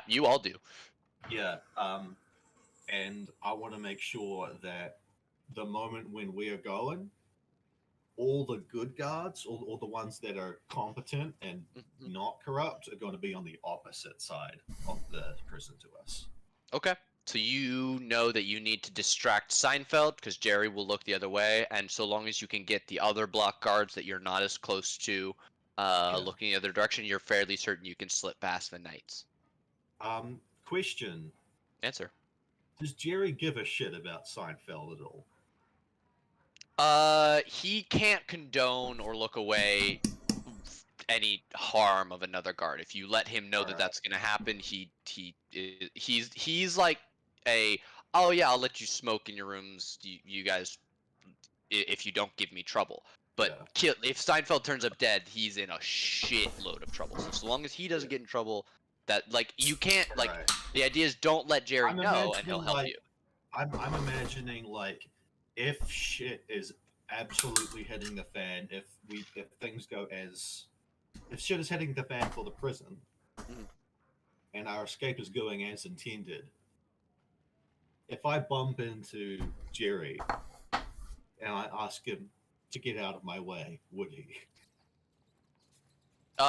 you all do. Yeah. And I want to make sure that the moment when we are going, all the good guards, all the ones that are competent and Mhm. not corrupt, are going to be on the opposite side of the prison to us. Okay. So you know that you need to distract Seinfeld because Jerry will look the other way, and so long as you can get the other block guards that you're not as close to looking the other direction, you're fairly certain you can slip past the knights. Question: Answer. does Jerry give a shit about Seinfeld at all? He can't condone or look away any harm of another guard. If you let him know that Alright. that's gonna happen, he's like a, oh yeah, I'll let you smoke in your rooms, you guys, if you don't give me trouble. But Yeah. if Steinfeld turns up dead, he's in a shitload of trouble. So long as he doesn't get in trouble, that like you can't like Right. the idea is don't let Jerry I'm know and he'll imagining help like you. I'm imagining like if shit is absolutely hitting the fan, if things go as if shit is hitting the fan for the prison, Mhm. and our escape is going as intended. If I bump into Jerry and I ask him to get out of my way, would he?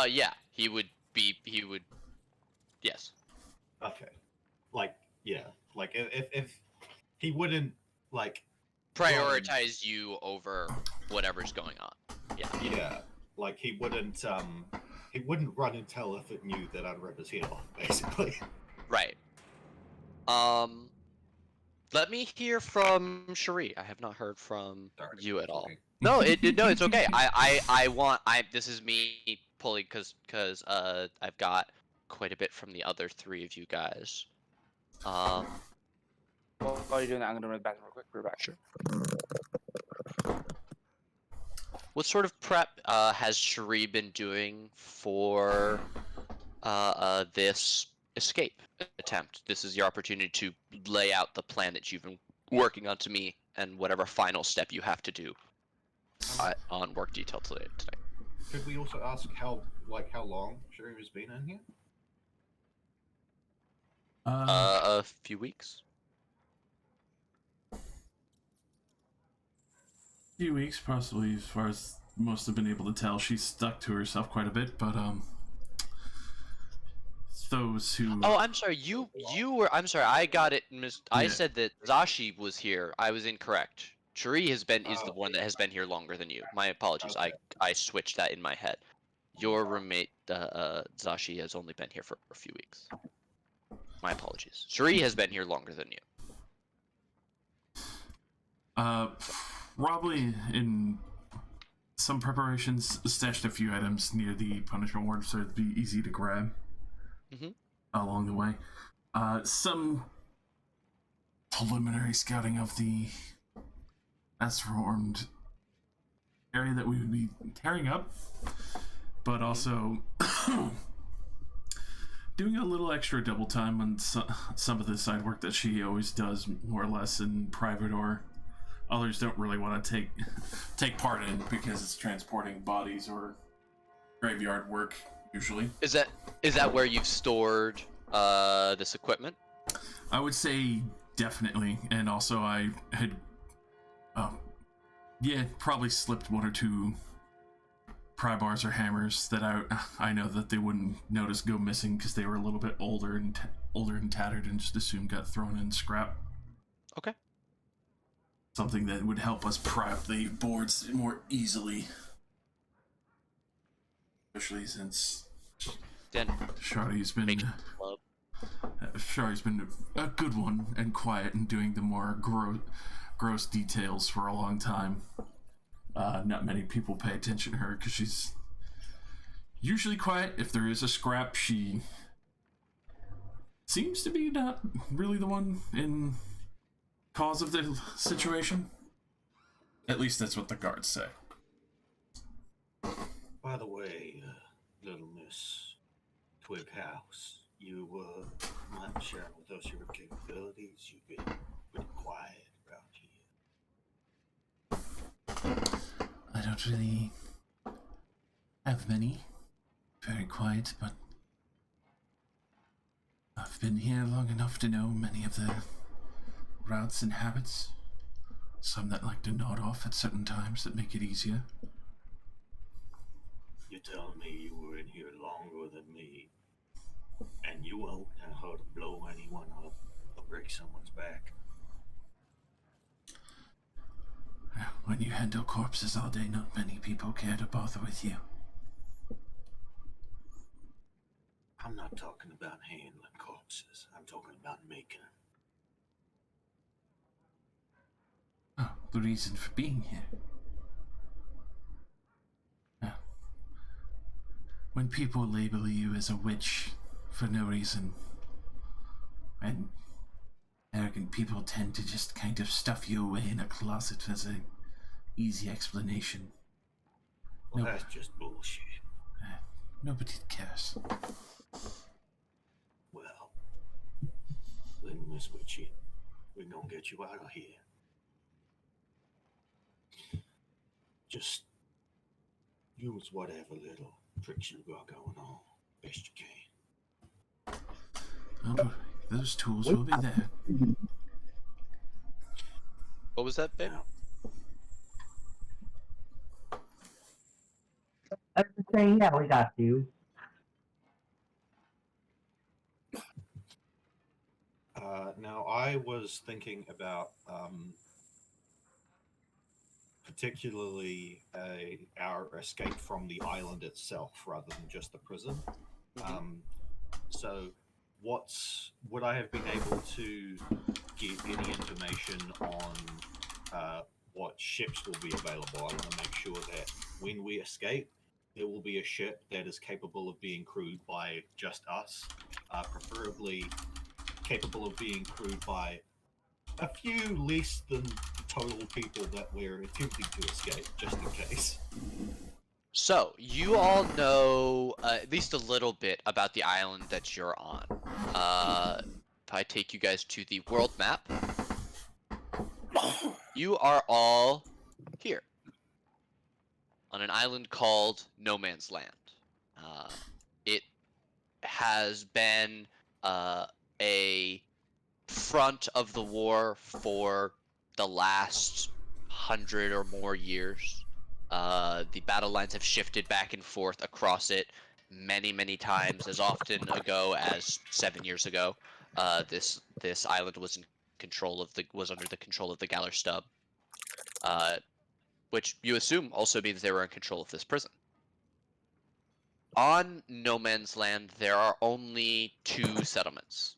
Yeah, he would, yes. Okay. Like, yeah. Like if he wouldn't like run. Prioritize you over whatever's going on. Yeah. Yeah. Like he wouldn't run and tell if it knew that I'd rip his head off, basically. Right. Um Let me hear from Cherie. I have not heard from Sorry. you at all. Talking. No, no, it's okay. I want this is me pulling because I've got quite a bit from the other three of you guys. While you're doing that, I'm gonna run back real quick. We're back. Sure. What sort of prep has Cherie been doing for this escape attempt? This is your opportunity to lay out the plan that you've been working on to me and whatever final step you have to do on work detail tonight. Could we also ask how long Sherry has been in here? A few weeks. Few weeks, possibly, as far as most have been able to tell. She's stuck to herself quite a bit, but those who Oh, I'm sorry. You were. I'm sorry. I got it. I Yeah. said that Zashi was here. I was incorrect. Cherie is the one that has been here longer than you. My apologies. Okay. I switched that in my head. Your roommate Zashi has only been here for a few weeks. My apologies. Cherie has been here longer than you. probably in some preparations stashed a few items near the punishment ward so it'd be easy to grab along the way. Some preliminary scouting of the as-formed area that we would be tearing up, but also doing a little extra double time on some of the side work that she always does more or less in private, or others don't really want to take part in because it's transporting bodies or graveyard work usually. Is that where you've stored this equipment? I would say definitely, and also I had probably slipped one or two pry bars or hammers that I know that they wouldn't notice go missing because they were a little bit older and tattered and just assumed got thrown in scrap. Okay. Something that would help us pry up the boards more easily, especially since Then Shari's been a good one and quiet and doing the more gross details for a long time. Not many people pay attention to her because she's usually quiet. If there is a scrap, she seems to be not really the one in cause of the situation. At least that's what the guards say. By the way, little Miss Twighouse, you might share with us your capabilities. You've been pretty quiet around here. I don't really have many. Very quiet, but I've been here long enough to know many of the routes and habits. Some that like to nod off at certain times that make it easier. You're telling me you were in here longer than me, and you won't know how to blow anyone up or break someone's back? When you handle corpses all day, not many people care to bother with you. I'm not talking about handling corpses. I'm talking about making them. Oh, the reason for being here. When people label you as a witch for no reason, and arrogant people tend to just kind of stuff you away in a closet as an easy explanation. Well, No, that's just bullshit. nobody cares. Well, then, Miss Witchy, we're gonna get you out of here. Just use whatever little tricks you got going on best you can. Oh, those tools will be there. What was that, babe? Now, I was just saying, yeah, we got you. now I was thinking about particularly our escape from the island itself rather than just the prison. Mhm. So, would I have been able to get any information on what ships will be available? I want to make sure that when we escape, there will be a ship that is capable of being crewed by just us, preferably capable of being crewed by a few less than the total people that we're attempting to escape, just in case. So, you all know at least a little bit about the island that you're on. If I take you guys to the world map, you are all here on an island called No Man's Land. It has been a front of the war for the last 100 or more years. The battle lines have shifted back and forth across it many, many times, as often ago as 7 years ago. This island was under the control of the Galler Stub, uh, which you assume also means they were in control of this prison. On No Man's Land, there are only two settlements.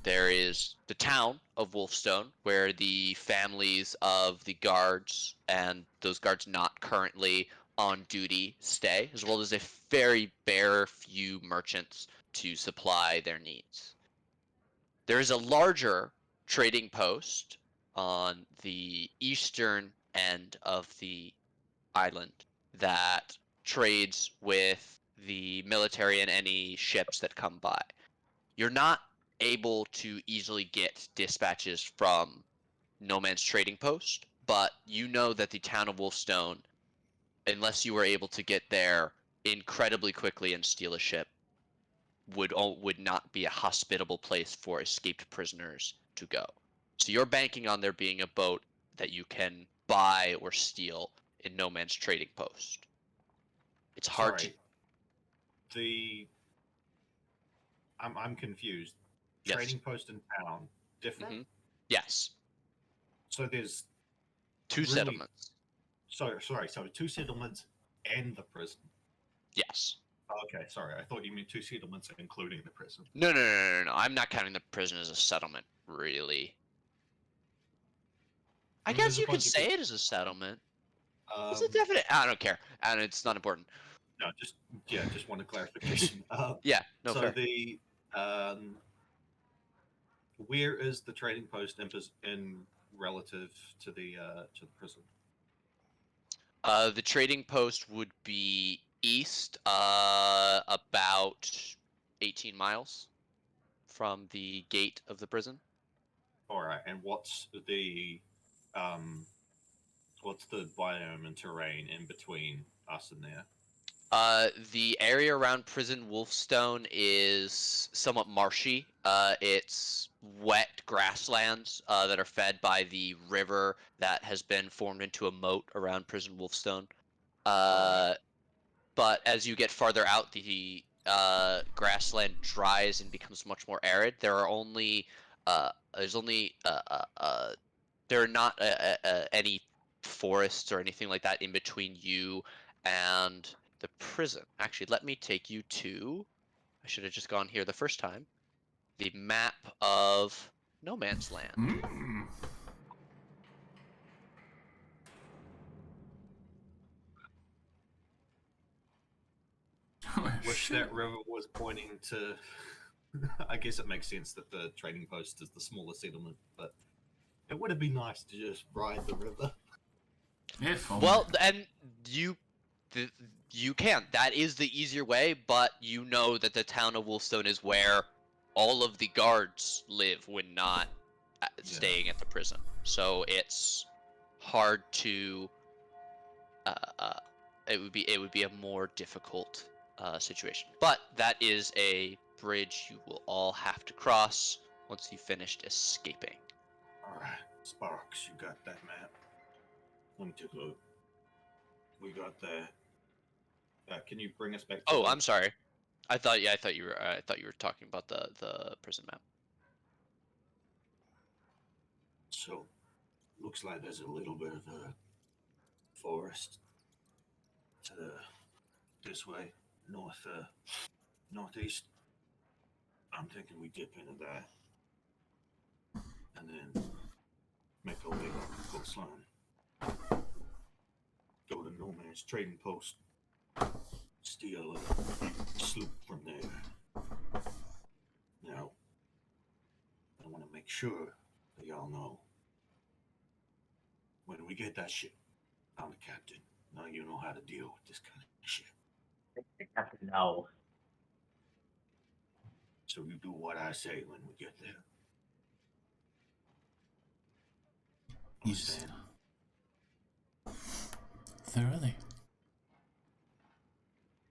There is the town of Wolfstone, where the families of the guards and those guards not currently on duty stay, as well as a very bare few merchants to supply their needs. There is a larger trading post on the eastern end of the island that trades with the military and any ships that come by. You're not able to easily get dispatches from No Man's trading post, but you know that the town of Wolfstone, unless you were able to get there incredibly quickly and steal a ship, would not be a hospitable place for escaped prisoners to go. So you're banking on there being a boat that you can buy or steal in No Man's trading post. It's hard to. Sorry, the I'm confused. Yes. Trading post in town different. Mhm. Yes. So there's Two really settlements. so two settlements and the prison. Yes. Okay, sorry, I thought you meant two settlements including the prison. No. I'm not counting the prison as a settlement, really. I guess There's a you could bunch of say it is a settlement. It's a Um, definite. I don't care, and it's not important. no, just one clarification. Yeah, no So fair. the where is the trading post in relative to the prison? The trading post would be east, about 18 miles from the gate of the prison. All right, and um what's the biome and terrain in between us and there? The area around Prison Wolfstone is somewhat marshy. It's wet grasslands that are fed by the river that has been formed into a moat around Prison Wolfstone. Alright. But as you get farther out, the grassland dries and becomes much more arid. There's only there are not any forests or anything like that in between you and the prison. Actually, let me take you to. I should have just gone here the first time. The map of No Man's Land. Mm. Oh, Wish shit. that river was pointing to. I guess it makes sense that the trading post is the smaller settlement, but it would have been nice to just ride the river. If only. Well, and you can. That is the easier way, but you know that the town of Wolfstone is where all of the guards live when not staying at the prison. So it's hard to. Uh, it would be a more difficult situation. But that is a bridge you will all have to cross once you finished escaping. Alright, Sparks, you got that map? Let me take a look. We got that. Can you bring us back to Oh, the... I'm sorry. I thought you were talking about the prison map. So, looks like there's a little bit of a forest to the this way, northeast. I'm thinking we dip into that, and then make our way up the coastline. Go to No Man's Trading Post. Steal a sloop from there. Now, I want to make sure that y'all know when we get that ship, I'm the captain. Now you know how to deal with this kind of shit. I have to know. So you do what I say when we get there. He's Understand? thoroughly.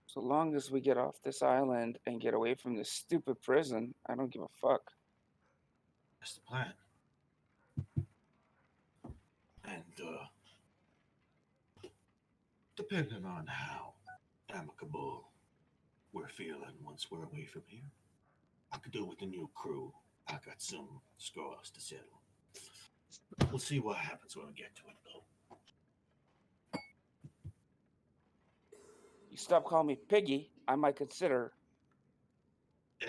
So long as we get off this island and get away from this stupid prison, I don't give a fuck. That's the plan. And depending on how amicable we're feeling once we're away from here, I could do with the new crew. I got some scores to settle. We'll see what happens when we get to it, though. You stop calling me Piggy, I might consider. Yeah.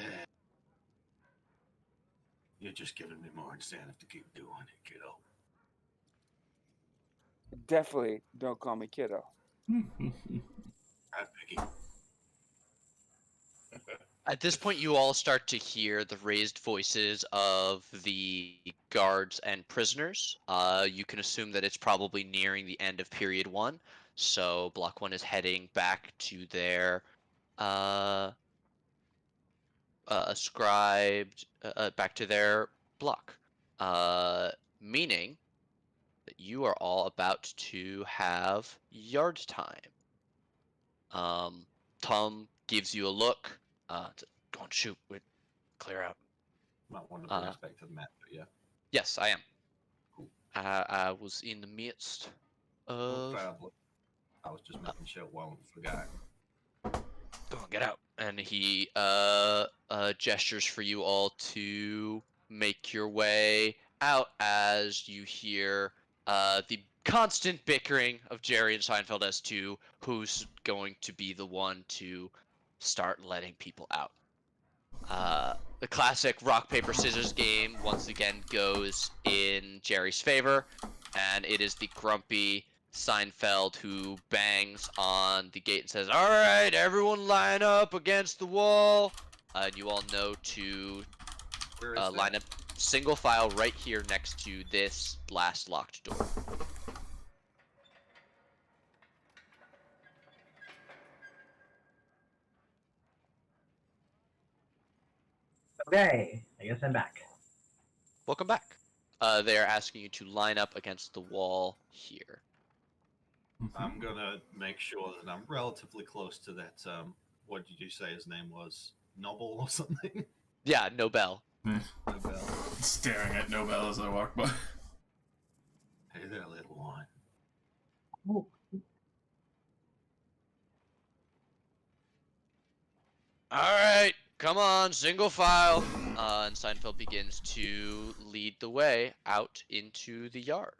You're just giving me more incentive to keep doing it, kiddo. Definitely don't call me kiddo. Right, Piggy? At this point, you all start to hear the raised voices of the guards and prisoners. You can assume that it's probably nearing the end of period 1, so Block 1 is heading back to their uh, ascribed back to their block, meaning that you are all about to have yard time. Tom gives you a look. Go on, shoot. Clear out. Might want to bring us back to the map, but yeah. Yes, I am. Cool. I was in the midst No of. problem. I was just making sure one forgot. Go on, get out. And he gestures for you all to make your way out as you hear the constant bickering of Jerry and Seinfeld as to who's going to be the one to start letting people out. The classic rock, paper, scissors game once again goes in Jerry's favor, and it is the grumpy Seinfeld who bangs on the gate and says, "All right, everyone line up against the wall." And you all know to Where is line that? up single file right here next to this last locked door. Okay, I guess I'm back. Welcome back. They are asking you to line up against the wall here. I'm gonna make sure that I'm relatively close to that. What did you say his name was? Noble or something? Yeah, Nobel. Nobel. Staring at Nobel as I walk by. Hey there, little one. Oh, All right, come on, single file. And Seinfeld begins to lead the way out into the yard.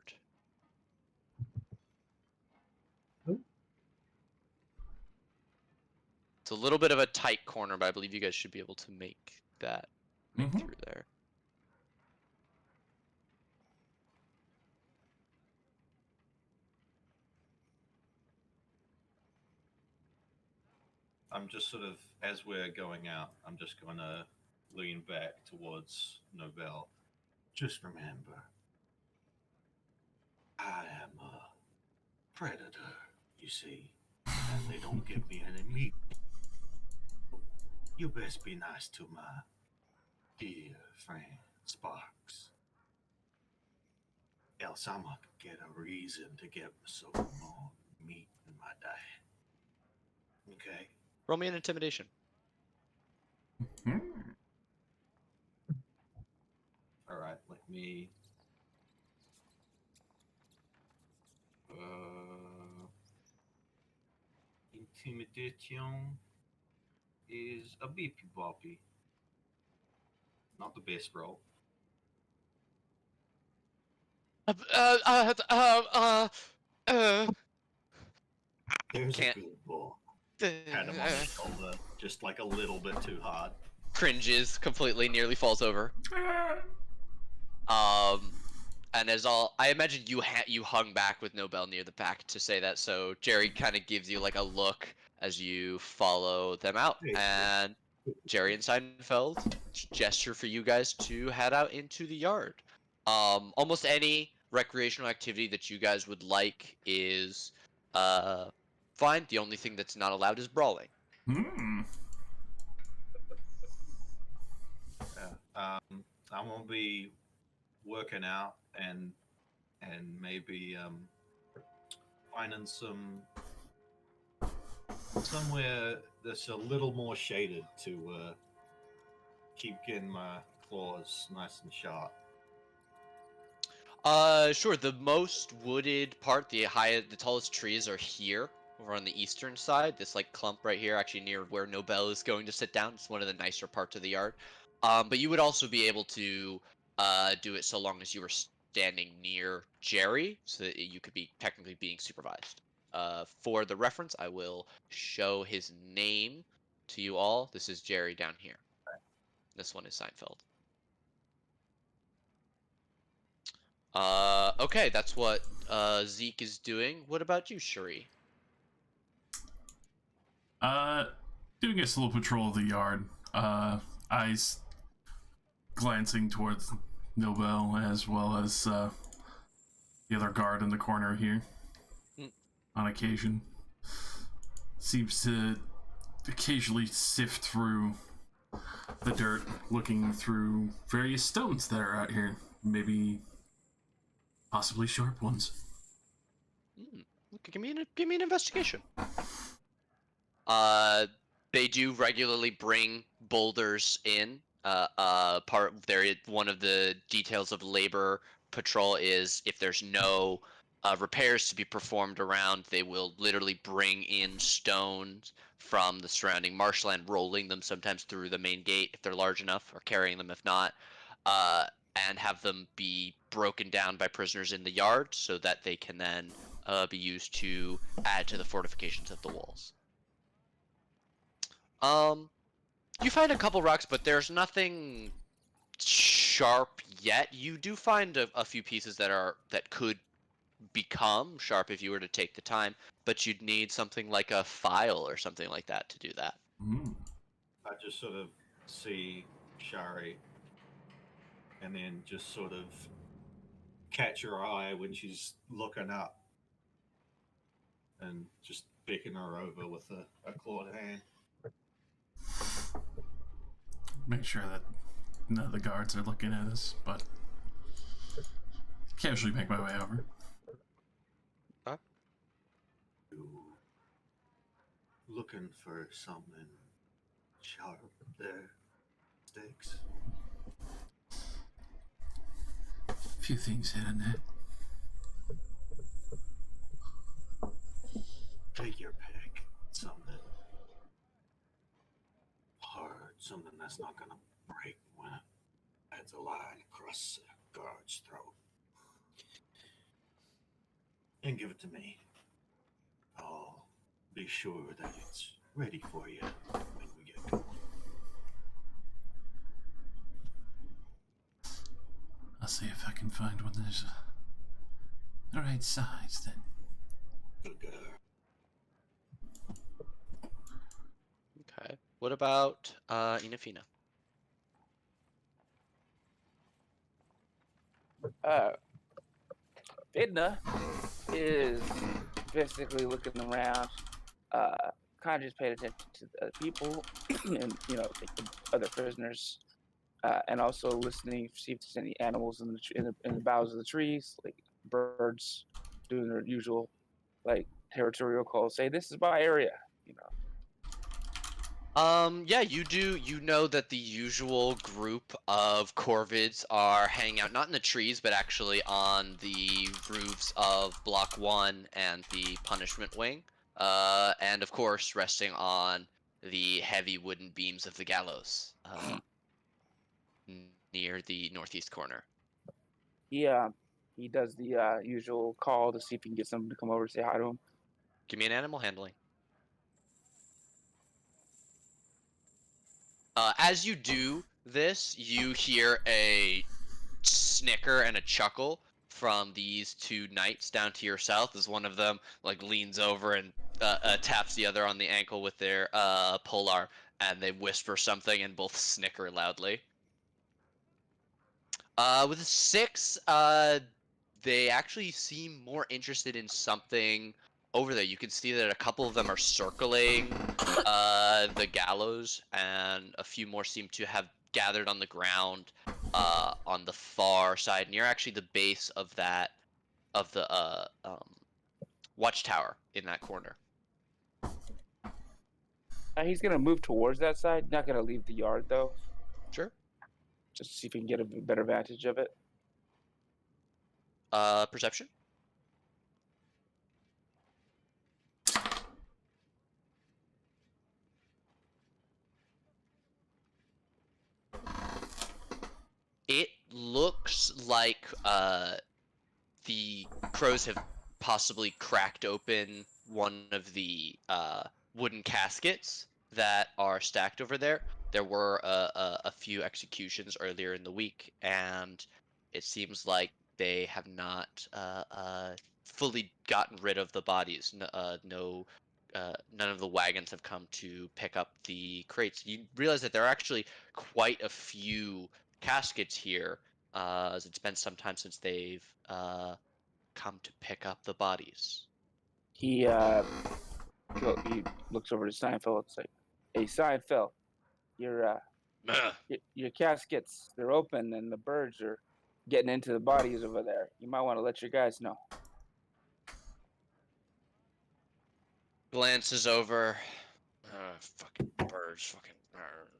It's a little bit of a tight corner, but I believe you guys should be able to make Mhm. through there. I'm just sort of, as we're going out, I'm just going to lean back towards Nobel. Just remember, I am a predator, you see, and they don't give me any meat. You best be nice to my dear friend Sparks. Else I'm gonna get a reason to get some more meat in my diet. Okay? Roll me an intimidation. Hmm. Alright, let me intimidation is a beepy boppy. Not the best roll. Uh, uh, uh, uh, uh, There's a can't. good boy. Pat him on the shoulder, just like a little bit too hard. Cringes completely, nearly falls over. And as all, I imagine you hung back with Nobel near the back to say that. So Jerry kind of gives you like a look as you follow them out, Hey, and Jerry and Seinfeld gesture for you guys to head out into the yard. Almost any recreational activity that you guys would like is fine. The only thing that's not allowed is brawling. Hmm. yeah. I'm gonna be working out and maybe finding somewhere that's a little more shaded to keep getting my claws nice and sharp. Sure. The most wooded part, the tallest trees are here, over on the eastern side. This like clump right here, actually near where Nobel is going to sit down. It's one of the nicer parts of the yard. But you would also be able to do it so long as you were standing near Jerry, so that you could be technically being supervised. For the reference, I will show his name to you all. This is Jerry down here. This one is Seinfeld. Okay, that's what Zeke is doing. What about you, Shuri? Uh, doing a slow patrol of the yard. Eyes glancing towards Nobel as well as the other guard in the corner here. Mm. On occasion, seems to occasionally sift through the dirt, looking through various stones that are out here. Maybe, possibly sharp ones. Okay, give me an investigation. Uh, they do regularly bring boulders in. One of the details of labor patrol is if there's no repairs to be performed around, they will literally bring in stones from the surrounding marshland, rolling them sometimes through the main gate if they're large enough, or carrying them if not, uh, and have them be broken down by prisoners in the yard so that they can then be used to add to the fortifications of the walls. Um, you find a couple rocks, but there's nothing sharp yet. You do find a few pieces that could become sharp if you were to take the time, but you'd need something like a file or something like that to do that. Mm. I just sort of see Shari and then just sort of catch her eye when she's looking up and just beckon her over with a clawed hand. Make sure that none of the guards are looking at us, but casually make my way over. Huh? You looking for something sharp there, Sticks? A few things here and there. Take your pick. Something hard, something that's not gonna break when it adds a line across the guard's throat. And give it to me. I'll be sure that it's ready for you when we get going. I'll see if I can find one that's the right size then. Good girl. Okay. What about Inafina? Fidna is basically looking around, kind of just paying attention to the people and, like the other prisoners, and also listening to see if there's any animals in the boughs of the trees, like birds doing their usual, like, territorial calls. Say, this is my area, you know. Yeah, you do. You know that the usual group of corvids are hanging out, not in the trees, but actually on the roofs of Block 1 and the Punishment Wing. And of course, resting on the heavy wooden beams of the gallows near the northeast corner. He does the usual call to see if he can get someone to come over and say hi to him. Give me an animal handling. As you do this, you hear a snicker and a chuckle from these two knights down to your south as one of them like leans over and taps the other on the ankle with their polar, and they whisper something and both snicker loudly. With a 6, they actually seem more interested in something over there. You can see that a couple of them are circling the gallows, and a few more seem to have gathered on the ground on the far side, near actually the base of the watchtower in that corner. He's gonna move towards that side. Not gonna leave the yard though, Sure. just to see if he can get a better vantage of it. Perception. It looks like the crows have possibly cracked open one of the wooden caskets that are stacked over there. There were a few executions earlier in the week, and it seems like they have not fully gotten rid of the bodies. None of the wagons have come to pick up the crates. You realize that there are actually quite a few caskets here, as it's been some time since they've come to pick up the bodies. He he looks over to Seinfeld. It's like, hey, Seinfeld, your your caskets, they're open and the birds are getting into the bodies over there. You might want to let your guys know. Glances over. Fucking birds, fucking.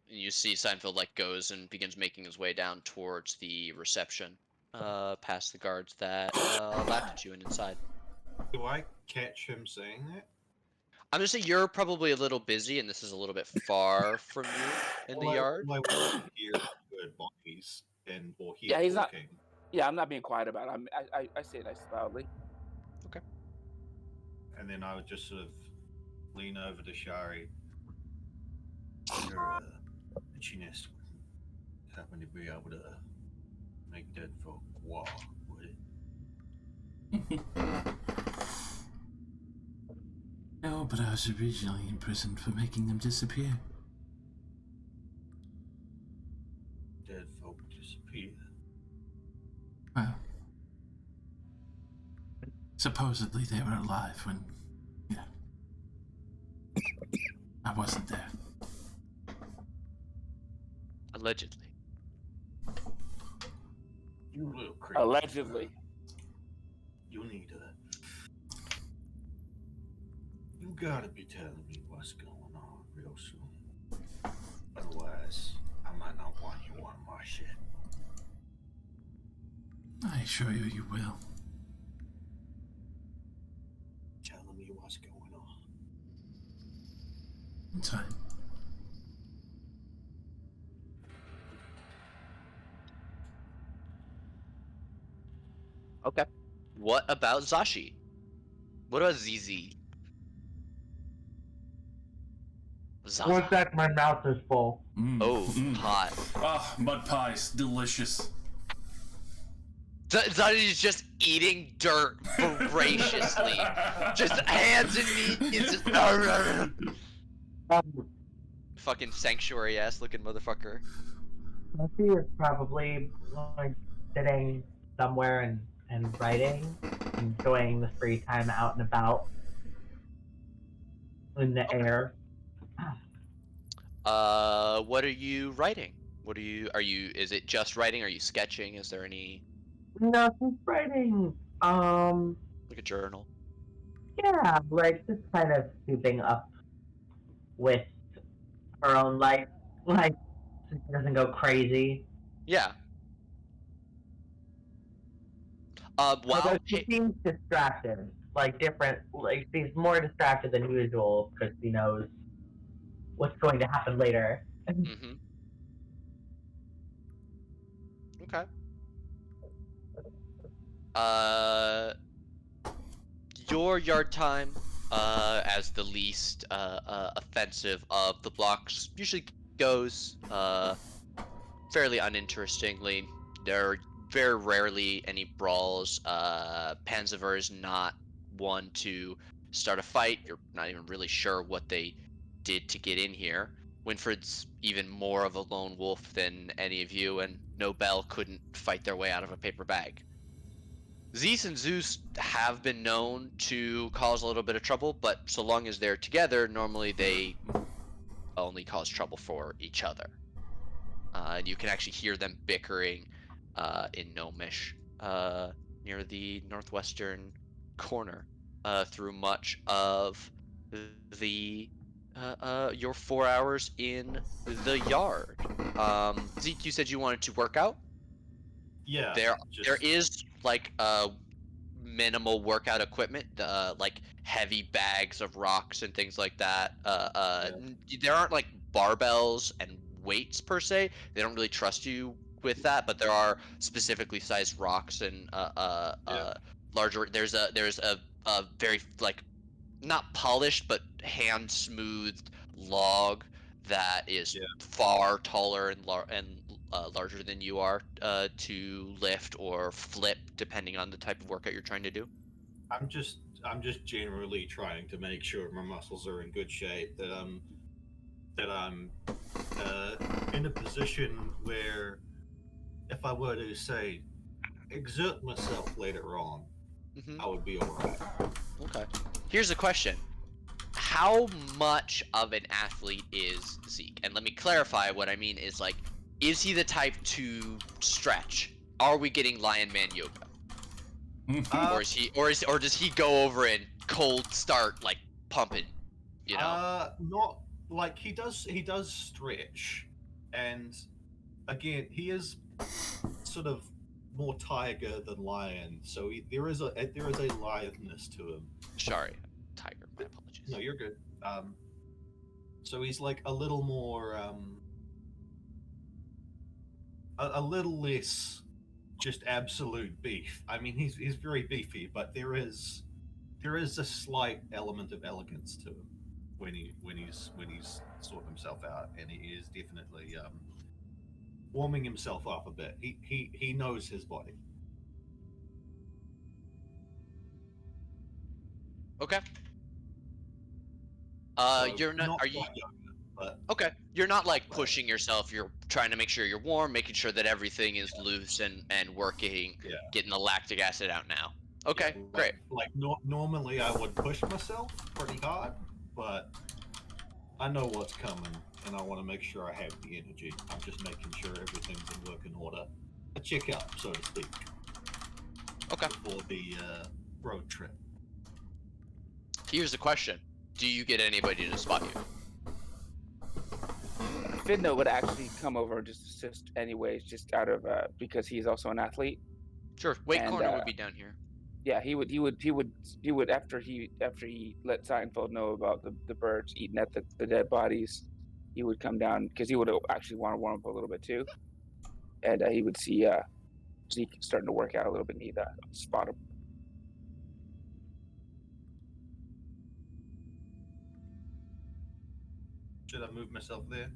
You see Seinfeld like goes and begins making his way down towards the reception, past the guards that laughed at you and inside. Do I catch him saying that? I'm gonna say you're probably a little busy, and this is a little bit far from you in the yard. Well, I want to hear good bodies and or hear Yeah, he's not. talking. Yeah, I'm not being quiet about it. I say it nice loudly. And then I would just sort of lean over to Shari. Your itchiness wouldn't happen to be able to make dead folk walk, would it? No, but I was originally imprisoned for making them disappear. Dead folk disappear. Well, supposedly they were alive when, I wasn't there. Allegedly. You little creature. Allegedly. You need You gotta be telling me what's going on real soon. Otherwise, I might not want you on my shit. I assure you will. Telling me what's going on. In time. Okay. What about Zashi? What about ZZ? One Zaza. sec, my mouth is full. Oh, hot. Ah, mud pies, delicious. Zashi's just eating dirt voraciously. Just hands and knees. Just, fucking sanctuary ass looking motherfucker. He is probably like sitting somewhere and writing, enjoying the free time out and about in the air. What are you writing? Are you, is it just writing? Are you sketching? Is there any, No, she's writing. like a journal? Yeah, like just kind of keeping up with her own life, like so she doesn't go crazy. Yeah. Although Wow. she seems distracted, like different, like she's more distracted than usual because she knows what's going to happen later. Mm-hmm. Okay. Your yard time, as the least offensive of the blocks, usually goes fairly uninterestingly. There are very rarely any brawls. Panzever is not one to start a fight. You're not even really sure what they did to get in here. Winfred's even more of a lone wolf than any of you, and Nobel couldn't fight their way out of a paper bag. Zeus and Zeus have been known to cause a little bit of trouble, but so long as they're together, normally they only cause trouble for each other. And you can actually hear them bickering in Gnomish near the northwestern corner through much of the your 4 hours in the yard. Zeke, you said you wanted to work out. Yeah. There is like minimal workout equipment, like heavy bags of rocks and things like that. There aren't like barbells and weights per se. They don't really trust you with that, but there are specifically sized rocks and larger. There's a very like not polished but hand smoothed log that is Yeah. far taller and larger than you are to lift or flip depending on the type of workout you're trying to do. I'm just generally trying to make sure my muscles are in good shape, that I'm in a position where if I were to say exert myself later on, Mm-hmm. I would be alright. Okay. Here's a question. How much of an athlete is Zeke? And let me clarify what I mean is like, is he the type to stretch? Are we getting Lion Man yoga? Or is he or does he go over and cold start like pumping, you know? Not like he does stretch, and again, he is sort of more tiger than lion, so there is a litheness to him. Sorry, tiger, my apologies. No, you're good. So he's like a little more, a little less just absolute beef. I mean, he's very beefy, but there is a slight element of elegance to him when he's sorting himself out, and he is definitely warming himself up a bit. He knows his body. Okay. So You're not. Are you quite yoga, but okay? You're not like pushing yourself. You're trying to make sure you're warm, making sure that everything is loose and working, yeah. getting the lactic acid out now. Okay, Yeah, great. normally I would push myself pretty hard, but I know what's coming, and I want to make sure I have the energy. I'm just making sure everything's in working order. A checkup, so to speak, Okay. before the road trip. Here's the question: Do you get anybody to spot you? Fidno would actually come over and just assist anyways, just out of because he's also an athlete. Sure. Weight And, corner would be down here. Yeah, he would after he let Seinfeld know about the birds eating at the dead bodies, he would come down because he would actually want to warm up a little bit too, and he would see Zeke starting to work out a little bit, and he'd spot him. Should I move myself there?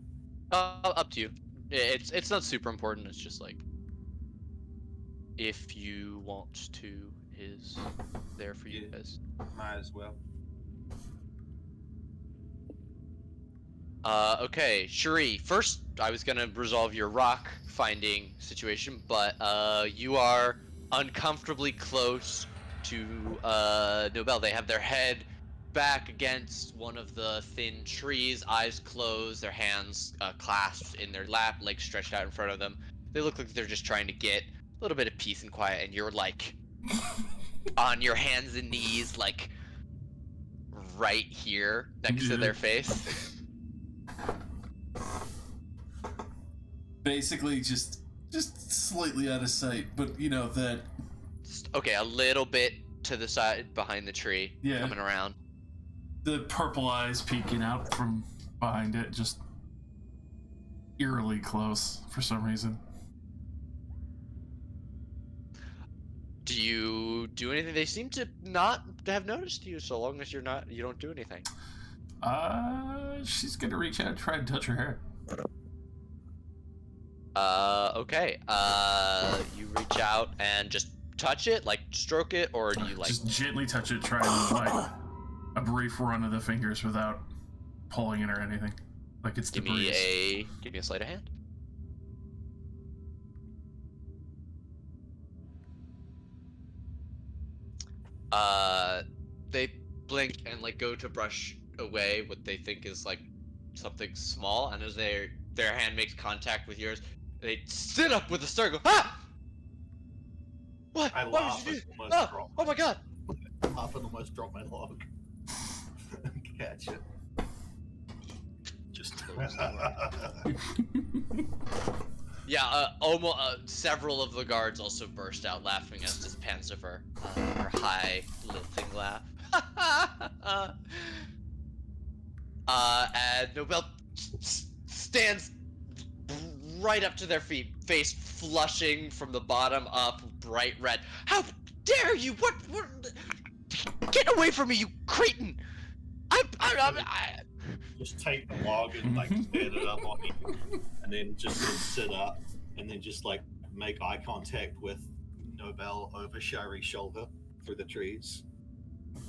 Up to you. It's not super important. It's just like if you want to is there for you Yeah. guys. Might as well. Okay, Cherie. First, I was gonna resolve your rock finding situation, but you are uncomfortably close to Nobel. They have their head back against one of the thin trees, eyes closed, their hands clasped in their lap, legs stretched out in front of them. They look like they're just trying to get a little bit of peace and quiet, and you're like on your hands and knees, like right here next to their face. Basically, just slightly out of sight, but you know that. Okay, a little bit to the side behind the tree, Yeah. coming around. The purple eyes peeking out from behind it, just eerily close for some reason. Do you do anything? They seem to not have noticed you, so long as you don't do anything. She's gonna reach out and try and touch her hair. Okay. You reach out and just touch it, like stroke it, or do you like? Just gently touch it, try and like a brief run of the fingers without pulling it or anything. Like it's Give me a sleight of hand. They blink and like go to brush away what they think is like something small, and as their hand makes contact with yours, they sit up with a start. Go, ah! What? I Why laugh would you and do? almost Oh, drop. oh my god! Laugh and almost drop my log. Catch it. Just Yeah, almost several of the guards also burst out laughing as does Panzifer, her high lilting laugh. And Nobel stands right up to their feet, face flushing from the bottom up, bright red. How dare you? What? Get away from me, you cretin! I just take the log and like stand it up on me, and then just sort of sit up, and then just like make eye contact with Nobel over Shari's shoulder through the trees.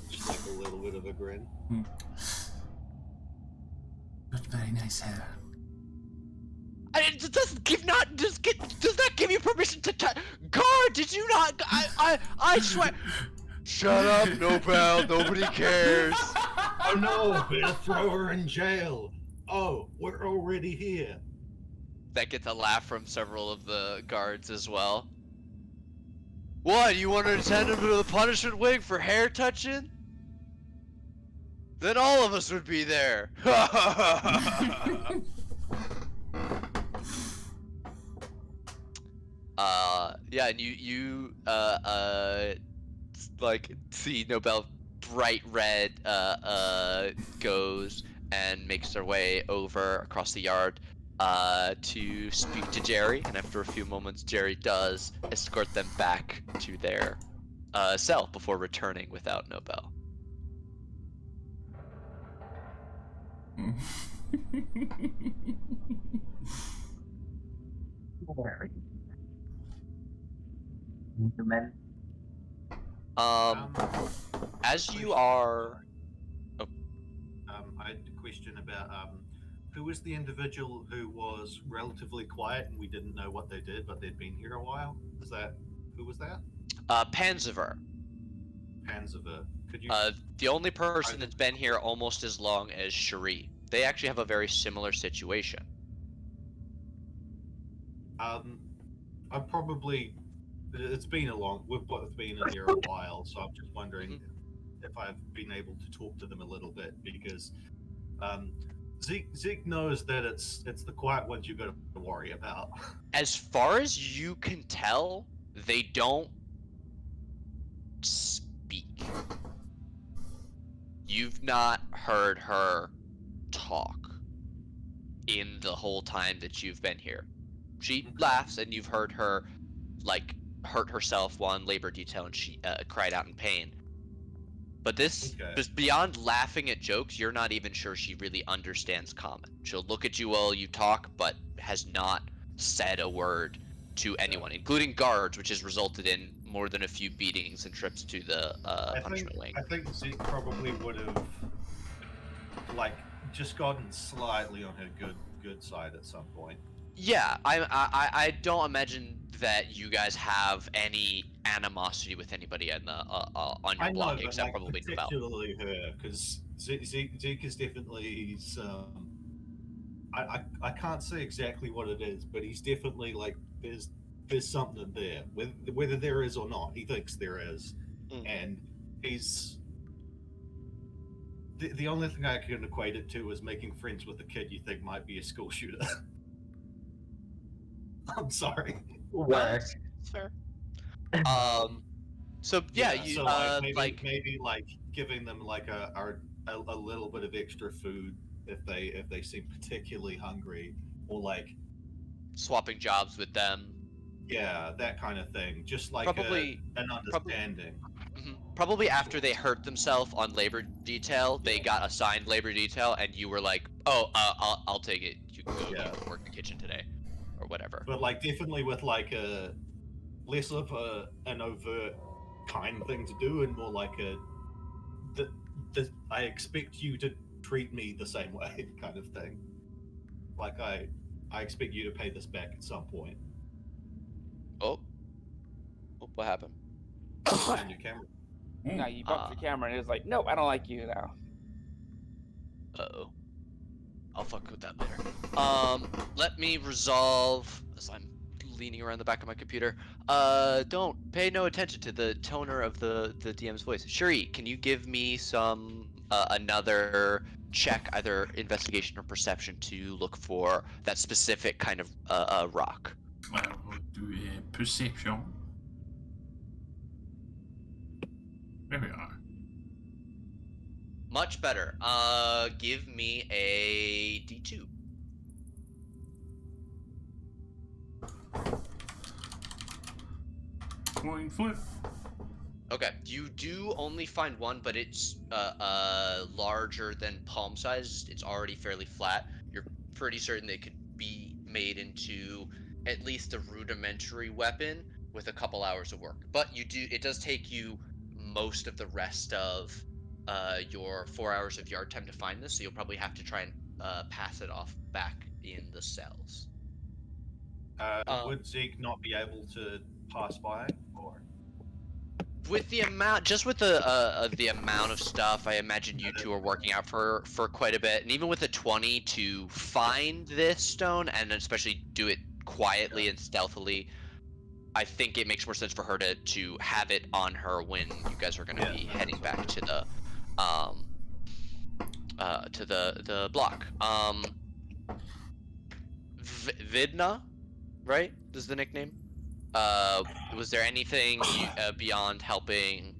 Just like a little bit of a grin. But very nice hair. It doesn't give does not give you permission to touch. Guard, did you not? I swear. Shut up, Nobel. Nobody cares. Oh no, we'll throw her in jail. Oh, we're already here. That gets a laugh from several of the guards as well. What? You want to send him to the punishment wing for hair touching? Then all of us would be there. Yeah, and you like see Nobel bright red goes and makes their way over across the yard to speak to Jerry, and after a few moments Jerry does escort them back to their cell before returning without Nobel. Human. As you are I had a question about who was the individual who was relatively quiet and we didn't know what they did, but they'd been here a while. Who was that? Panzifer. Panzifer. Could you? The only person that's been here almost as long as Cherie. They actually have a very similar situation. I'm probably. It's been a long. We've both been in here a while, so I'm just wondering. if I've been able to talk to them a little bit, because Zeke knows that it's the quiet ones you got to worry about. As far as you can tell, they don't speak. You've not heard her talk in the whole time that you've been here. She laughs, and you've heard her, like, hurt herself while in labor detail, and she cried out in pain. But this, Okay. just beyond laughing at jokes, you're not even sure she really understands common. She'll look at you while you talk, but has not said a word to anyone, including guards, which has resulted in more than a few beatings and trips to the punishment wing. I think Zeke probably would have, like, just gotten slightly on her good side at some point. Yeah, I don't imagine that you guys have any animosity with anybody on the on your I know, block but except like probably Nobel. particularly her, because Zeke is definitely some. I can't say exactly what it is, but he's definitely like there's something there. Whether there is or not, he thinks there is, and he's. The only thing I can equate it to is making friends with a kid you think might be a school shooter. I'm sorry. Work. It's fair. So yeah, you so like maybe like giving them like a little bit of extra food if they seem particularly hungry, or like swapping jobs with them. yeah, that kind of thing. Just like Probably- an understanding. Probably after they hurt themselves on labor detail, they got assigned labor detail, and you were like, "Oh, I'll take it. You can go Yeah. work the kitchen today, or whatever." But like definitely with like a less of an overt kind thing to do, and more like I expect you to treat me the same way kind of thing. Like I expect you to pay this back at some point. Oh, what happened? On your camera. Now you bumped the camera and it was like, nope, I don't like you now. Uh-oh. I'll fuck with that later. Let me resolve, as I'm leaning around the back of my computer. Don't pay no attention to the toner of the DM's voice. Shuri, can you give me some, another check, either investigation or perception, to look for that specific kind of, rock? I will do a perception. There we are. Much better. Give me a D2. Coin flip. Okay, you do only find one, but it's larger than palm size. It's already fairly flat. You're pretty certain they could be made into at least a rudimentary weapon with a couple hours of work. But it does take you most of the rest of your 4 hours of yard time to find this, so you'll probably have to try and pass it off back in the cells. Would Zeke not be able to pass by, or With the amount, just with the amount of stuff, I imagine you two are working out for quite a bit, and even with a 20 to find this stone, and especially do it quietly and stealthily, I think it makes more sense for her to have it on her when you guys are going to be heading back to the block. Vidna, right? Is the nickname? Was there anything beyond helping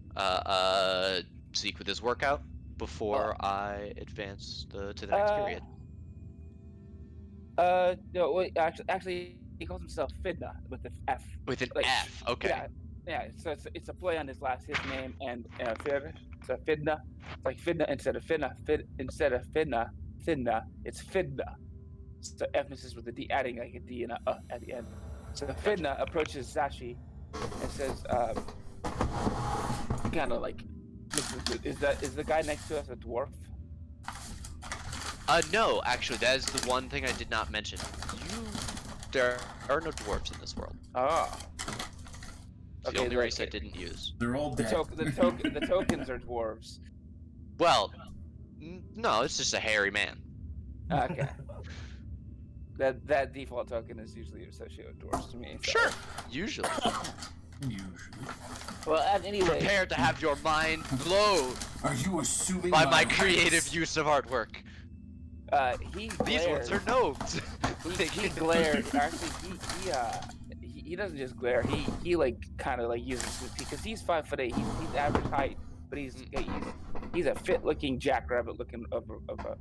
Zeke with his workout before I advance to the next period? No, wait, actually, he calls himself Fidna with the F. With an like, F, okay. Yeah. So it's a play on his name, and Fid. So Fidna. It's like Fidna instead of Fidna. Fidna. It's Fidna. So emphasis with the D, adding like a D and a at the end. So Fidna approaches Sashi and says, kind of like, is the guy next to us a dwarf? No, actually, that is the one thing I did not mention. There are no dwarves in this world. Oh. It's the only race I didn't use. They're all dead. The tokens are dwarves. Well, no, it's just a hairy man. Okay. That default token is usually associated with dwarves to me. So. Sure, usually. Usually. Well, anyway. Prepare to have your mind blown. Are you assuming by my my race? creative use of artwork. He These ones glares. are gnomes. He glares. Actually, he doesn't just glare. He like kind of like uses his because he's 5'8". He's average height, but he's a fit looking jackrabbit looking of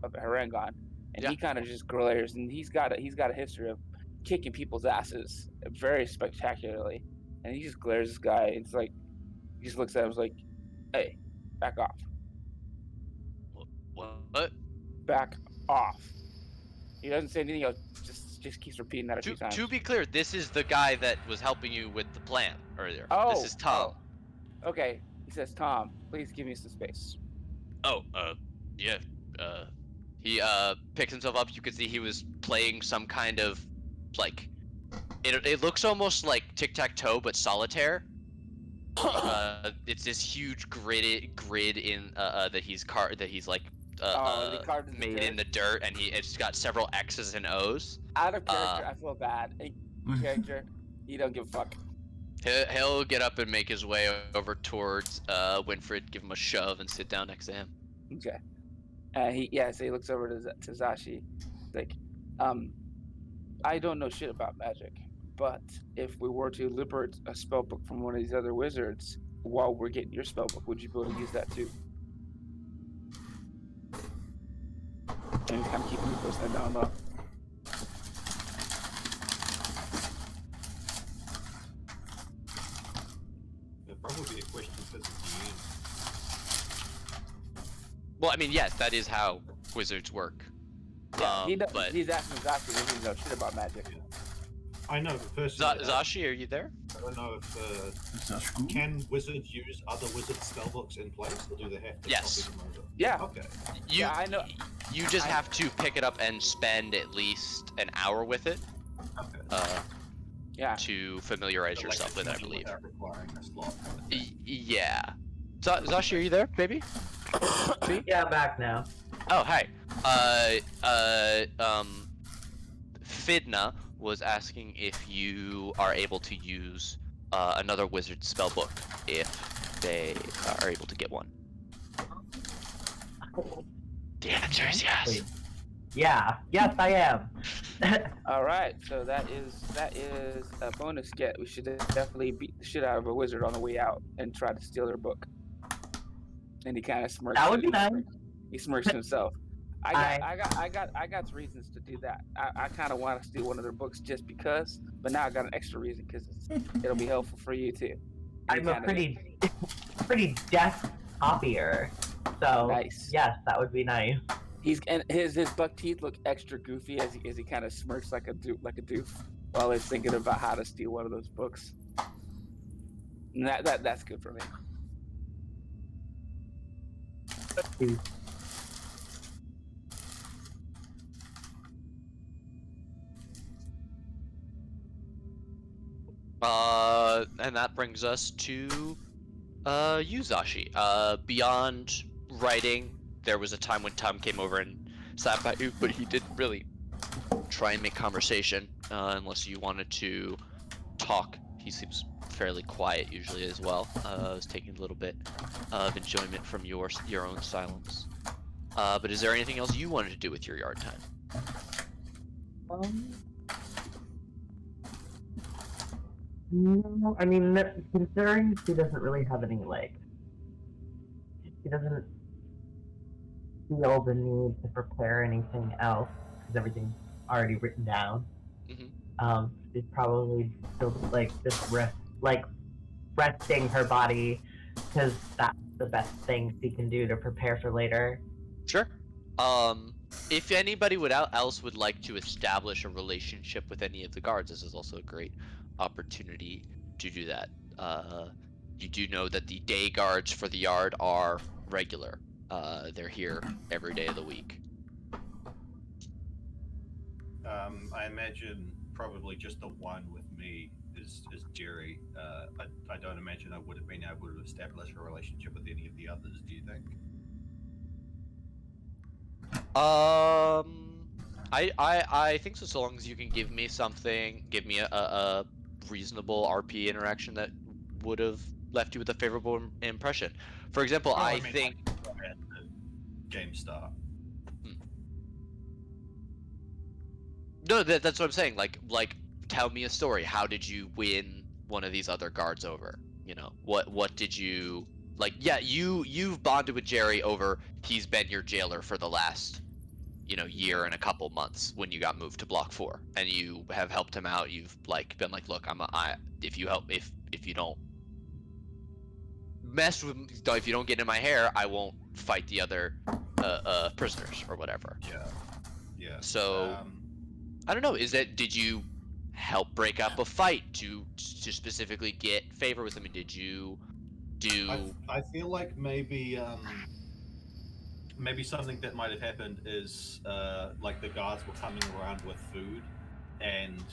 a Harangon, and Yeah. he kind of just glares. And he's got a history of kicking people's asses very spectacularly, and he just glares this guy. It's like he just looks at him, like, "Hey, back off, What? back off." He doesn't say anything else. Just keeps repeating that a few times. To be clear, this is the guy that was helping you with the plan earlier. Oh, This is Tom. Okay, he says, "Tom, please give me some space." Oh, yeah. He picks himself up. You could see he was playing some kind of like. It looks almost like tic-tac-toe, but solitaire. It's this huge grid in that he's like They carved in the made in dirt? the dirt, and it's got several X's and O's. Out of character, I feel bad. In character, you don't give a fuck. He'll get up and make his way over towards Winfred, give him a shove, and sit down next to him. Okay. So he looks over to Zashi, like, I don't know shit about magic, but if we were to liberate a spell book from one of these other wizards while we're getting your spell book, would you be able to use that too? And kind of keeping his head down low. It'll probably be a question for the DM. Well, I mean, yes, that is how wizards work. Yeah, but he's asking Zashi if he knows shit about magic. I know, but personally, Zashi, are you there? I don't know if Zashku? can wizards use other wizard spellbooks in place, or do they have to Yes. copy them over? Yeah. Okay. You, Yeah, I know. You just have to pick it up and spend at least an hour with it Okay. Yeah. to familiarize So, yourself with it, I it's believe. without requiring a slot. Yeah. Zashi, are you there, baby? Yeah, I'm back now. Oh, hi. Fidna was asking if you are able to use another wizard spellbook if they are able to get one. The answer is yes. Wait. Yeah. Yes, I am. All right, so that is a bonus get. We should definitely beat the shit out of a wizard on the way out and try to steal their book. And he kind of smirks. That would be nice. He smirks to himself. I got reasons to do that. I kind of want to steal one of their books just because, but now I got an extra reason because it'll be helpful for you too. And I'm a pretty deft copier. So Nice. yes, that would be nice. and his buck teeth look extra goofy as he kind of smirks like a doof while he's thinking about how to steal one of those books. And that's good for me. And that brings us to you, Zashi. Beyond writing, there was a time when Tom came over and sat by you, but he didn't really try and make conversation unless you wanted to talk. He seems fairly quiet usually as well. I was taking a little bit of enjoyment from your own silence. But is there anything else you wanted to do with your yard time? No, I mean, considering she doesn't really have any, she doesn't feel the need to prepare anything else, because everything's already written down. Mhm. She's probably still, just resting her body, because that's the best thing she can do to prepare for later. Sure. If anybody else would like to establish a relationship with any of the guards, this is also a great opportunity to do that. You do know that the day guards for the yard are regular. They're here every day of the week. I imagine probably just the one with me is Jerry. I don't imagine I would have been able to establish a relationship with any of the others. Do you think? I think so long as you can give me something, give me a reasonable RP interaction that would have left you with a favorable impression. For example, Well, I mean, think. like, at the game start. No, that's what I'm saying. Like, tell me a story. How did you win one of these other guards over? You know, what did you like? Yeah, you've bonded with Jerry over. He's been your jailer for the last, year and a couple months when you got moved to Block 4, and you have helped him out. You've like been like, look, if you help, if you don't mess with, if you don't get in my hair, I won't fight the other prisoners or whatever. Yeah. Yeah. So. I don't know. Did you help break up a fight to specifically get favor with them? And did you do? I feel like maybe something that might have happened is like the guards were coming around with food, and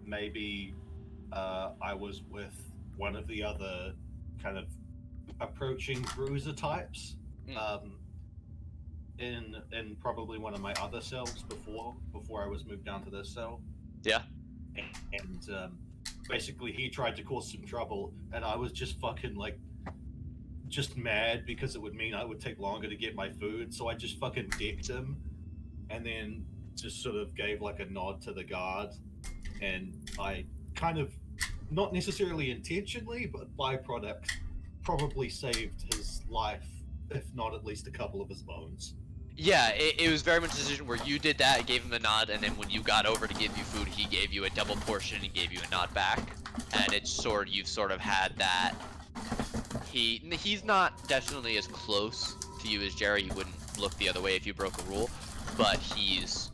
maybe I was with one of the other kind of approaching bruiser types. In probably one of my other cells before I was moved down to this cell. Yeah. And basically he tried to cause some trouble, and I was just fucking like just mad because it would mean I would take longer to get my food, so I just fucking dicked him, and then just sort of gave like a nod to the guard, and I kind of, not necessarily intentionally, but byproduct, probably saved his life, if not at least a couple of his bones. Yeah, it was very much a decision where you did that, gave him the nod, and then when you got over to give you food, he gave you a double portion and gave you a nod back. And you've sort of had that. He's not definitely as close to you as Jerry. He wouldn't look the other way if you broke a rule, but he's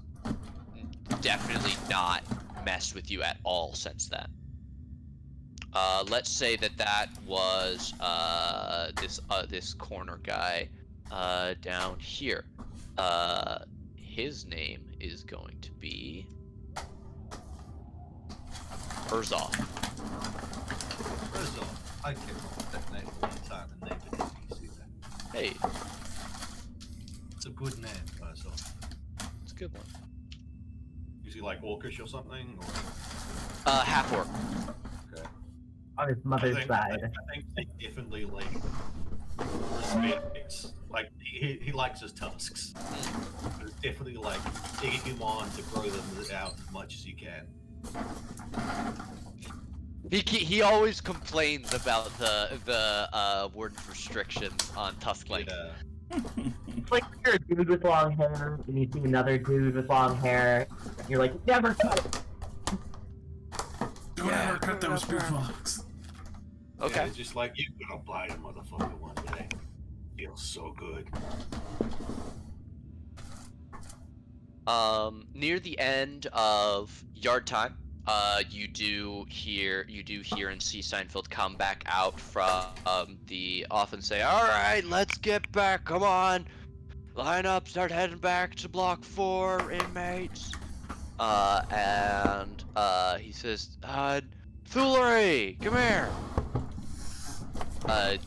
definitely not messed with you at all since then. Let's say that was this corner guy down here. His name is going to be Herzog. Herzog. I came up with that name all the time and named it as easy. Hey, It's a good name, Herzog. it's a good one. Is he like orcish or something? Half orc. Okay. On his mother's I side. think he definitely like respects, like he likes his tusks. But it's definitely like egging him on to grow them out as much as you can. He always complains about the warden's restrictions on tusk length. Yeah. It's like when you're a dude with long hair and you see another dude with long hair, and you're like, never cut it. Don't ever cut those bootlegs. Okay. Yeah, it's just like, you're gonna buy a motherfucker one day. Feels so good. Near the end of yard time, you do hear and see Seinfeld come back out from the off and say, "All right, let's get back. Come on, line up. Start heading back to Block 4, inmates." And he says, "Foolery, come here."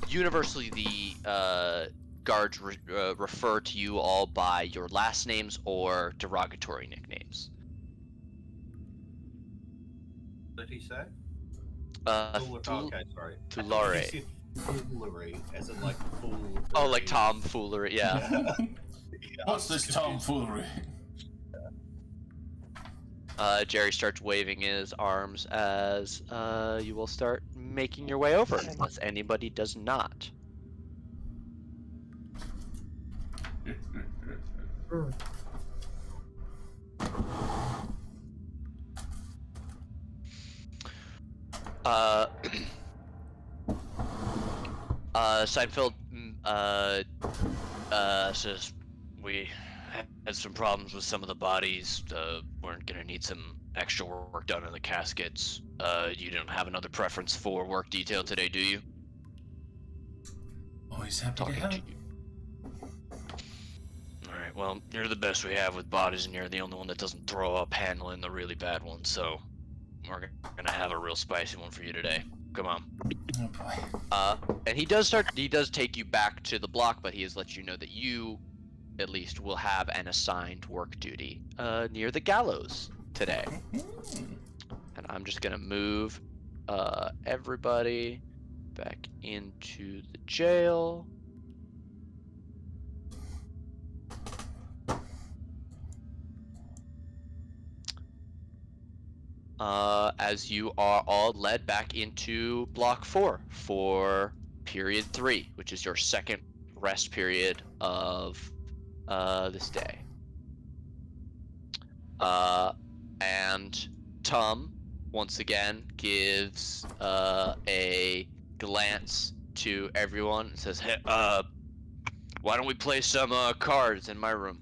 Universally, the guards refer to you all by your last names or derogatory nicknames. What did he say? Foolery. Okay, sorry. Foolery. He said foolery, as in like fool. Oh, like tomfoolery, yeah. Yeah, What's this tomfoolery? Jerry starts waving his arms as you will start making your way over, unless anybody does not. Seinfeld says, "We had some problems with some of the bodies. We're gonna need some extra work done on the caskets. You don't have another preference for work detail today, do you?" Always happy Talking to to help. you. Alright, well, you're the best we have with bodies, and you're the only one that doesn't throw up handling the really bad ones, so we're gonna have a real spicy one for you today. Come on. Oh boy. And he does take you back to the block, but he has let you know that you, at least, will have an assigned work duty near the gallows today. And I'm just gonna move everybody back into the jail. As you are all led back into Block 4 for Period 3, which is your second rest period of this day. And Tom, once again, gives a glance to everyone and says, hey, why don't we play some cards in my room?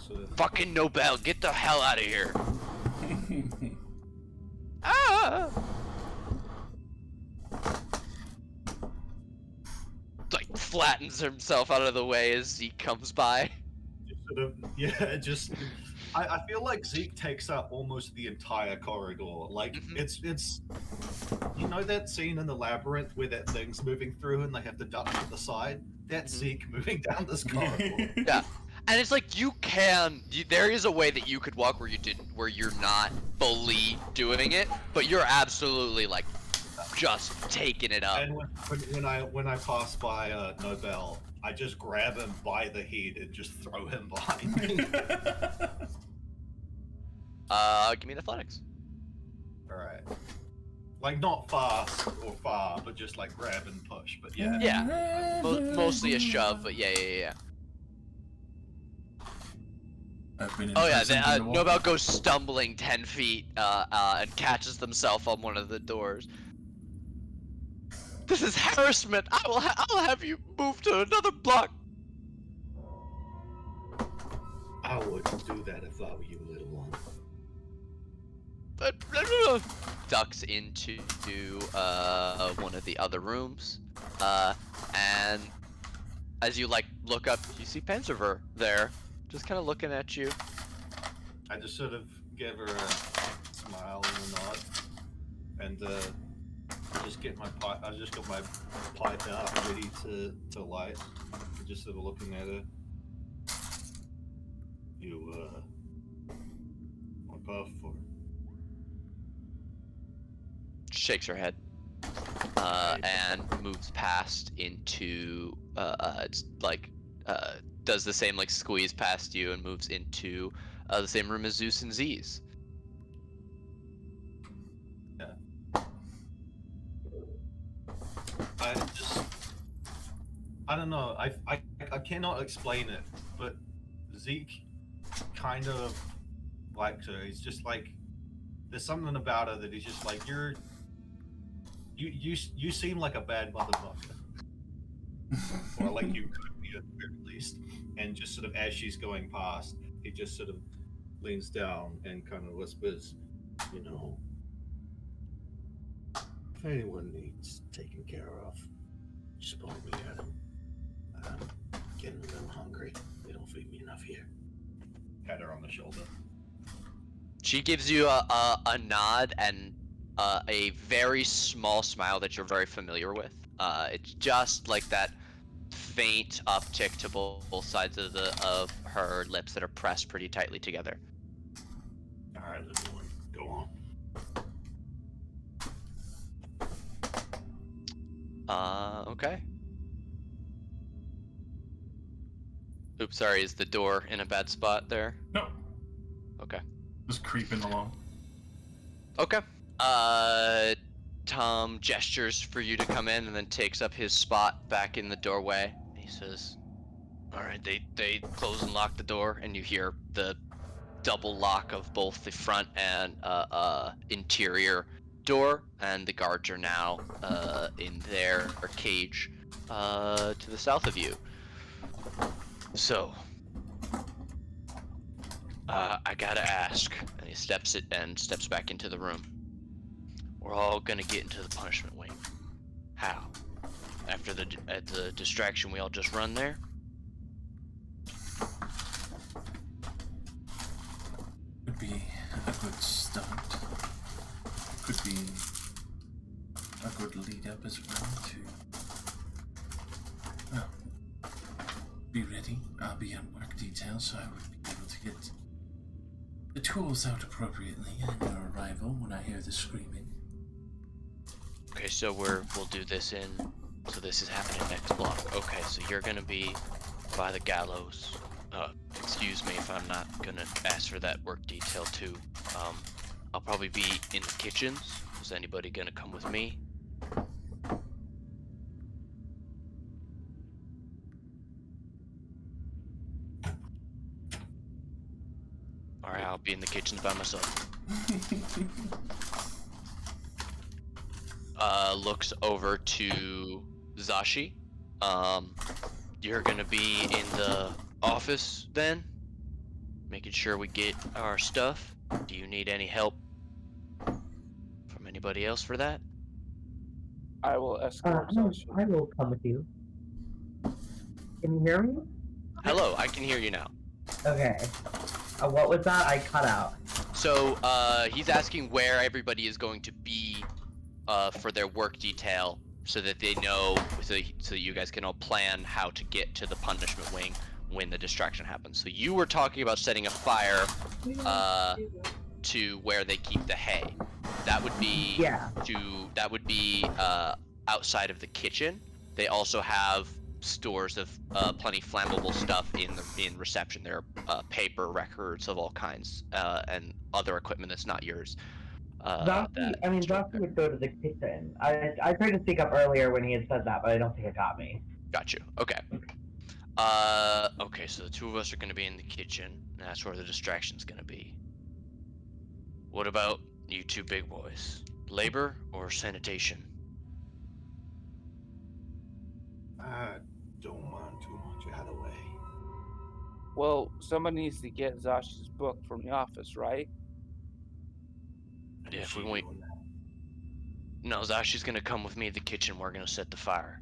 So, Fucking Nobel, get the hell out of here. Ah! Like flattens himself out of the way as Zeke comes by. sort of, yeah, just. I feel like Zeke takes up almost the entire corridor. Like it's. You know that scene in the labyrinth where that thing's moving through and they have to duck to the side? That's Zeke moving down this corridor. Yeah, and it's like there is a way that you could walk where you're not fully doing it, but you're absolutely like just taking it up. And when I pass by Nobel, I just grab him by the head and just throw him behind me. Give me an athletics. All right. Like not fast or far, but just like grab and push. But yeah. Yeah, mostly a shove, but yeah. Oh yeah, then Nobel goes stumbling 10 feet and catches himself on one of the doors. This is harassment. I'll have you move to another block. I wouldn't do that if I were you, little one. Ducks into one of the other rooms, and as you like look up, you see Pensiver there, just kind of looking at you. I just sort of give her a smile and a nod, and I just got my pipe out, ready to light. I'm just sort of looking at her. You want puff or? Shakes her head, and moves past into it's like does the same like squeeze past you and moves into the same room as Zeus and Z's. Yeah. I don't know. I cannot explain it, but Zeke kind of likes her. He's just like, there's something about her that he's just like, you seem like a bad motherfucker, or like you could be at the very least. And just sort of as she's going past, he just sort of leans down and kind of whispers, you know, if anyone needs taken care of, just point me at him. I'm getting a little hungry. They don't feed me enough here. Pat her on the shoulder. She gives you a nod and a very small smile that you're very familiar with. It's just like that faint uptick to both sides of her lips that are pressed pretty tightly together. All right, little one, go on. Okay. Oops, sorry, is the door in a bad spot there? No. Okay. Just creeping along. Okay. Tom gestures for you to come in and then takes up his spot back in the doorway. He says, alright, they close and lock the door, and you hear the double lock of both the front and interior door, and the guards are now in their cage to the south of you. So, I gotta ask, and he steps back into the room. We're all gonna get into the punishment wing. How? After the distraction we all just run there? Could be a good start. Could be a good lead up as well to. Well, be ready. I'll be on work detail, so I would be able to get The tools out appropriately on your arrival when I hear the screaming. Okay, so we'll do this in. So this is happening next block. Okay, so you're gonna be by the gallows. Excuse me if I'm not gonna ask for that work detail too. I'll probably be in the kitchens. Is anybody gonna come with me? Alright, I'll be in the kitchens by myself. Looks over to Zashi. You're gonna be in the office then? Making sure we get our stuff. Do you need any help from anybody else for that? I will escort Zashi. I will come with you. Can you hear me? Hello, I can hear you now. Okay. What was that? I cut out. So, he's asking where everybody is going to be for their work detail so that they know, so you guys can all plan how to get to the punishment wing when the distraction happens. So you were talking about setting a fire to where they keep the hay. That would be outside of the kitchen. They also have stores of plenty flammable stuff in reception. There are paper records of all kinds and other equipment that's not yours. Zafi would go to the kitchen. I tried to speak up earlier when he had said that, but I don't think it got me. Got you. Okay. Okay, so the two of us are gonna be in the kitchen, and that's where the distraction's gonna be. What about you two big boys? Labor or sanitation? I don't mind too much either way. Well, someone needs to get Zashi's book from the office, right? Yeah, Is if we she wait. doing that? No, Zashi's gonna come with me to the kitchen. We're gonna set the fire.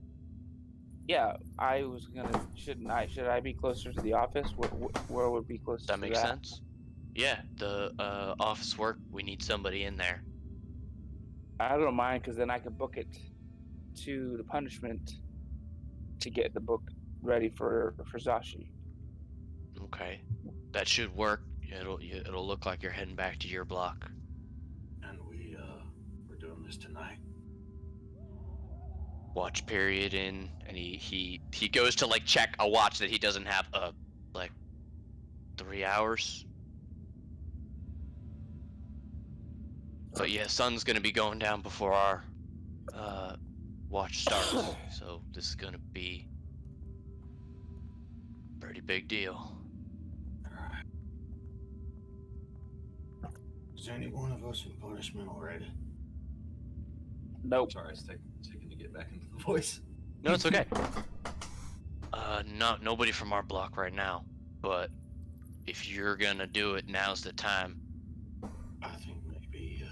Yeah, I was gonna. Shouldn't I? Should I be closer to the office? Where would be closest That to makes that? sense? Yeah, the office work. We need somebody in there. I don't mind because then I can book it to the punishment to get the book ready for Zashi. Okay, that should work. It'll look like you're heading back to your block. And we're doing this tonight. Watch period in, and he goes to like check a watch that he doesn't have. Like 3 hours. But yeah, sun's gonna be going down before our watch starts, so this is gonna be a pretty big deal. Alright. Is any one of us in punishment already? Nope. Sorry, it's taking to get back into the voice. No, it's okay. Nobody from our block right now, but if you're gonna do it, now's the time. I think maybe.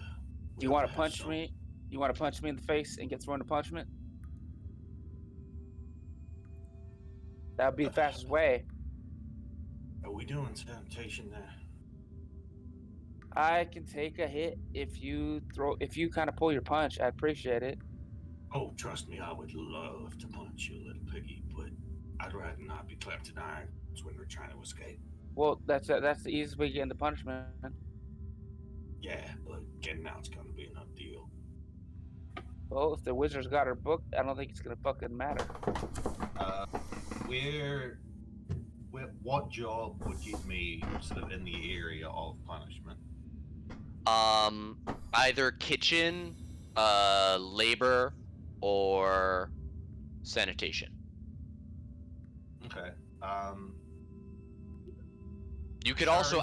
Do you want to punch me? You want to punch me in the face and get thrown to punishment? That would be the fastest way. Are we doing sanitation there? I can take a hit if you kind of pull your punch. I appreciate it. Oh, trust me, I would love to punch you, little piggy, but I'd rather not be clapped in irons when we're trying to escape. Well, that's the easiest way to get into punishment. Yeah, but getting out's gonna be no deal. Well, if the wizard's got her book, I don't think it's gonna fucking matter. What job would get me sort of in the area of punishment? Either kitchen, labor, or sanitation. Okay. You could also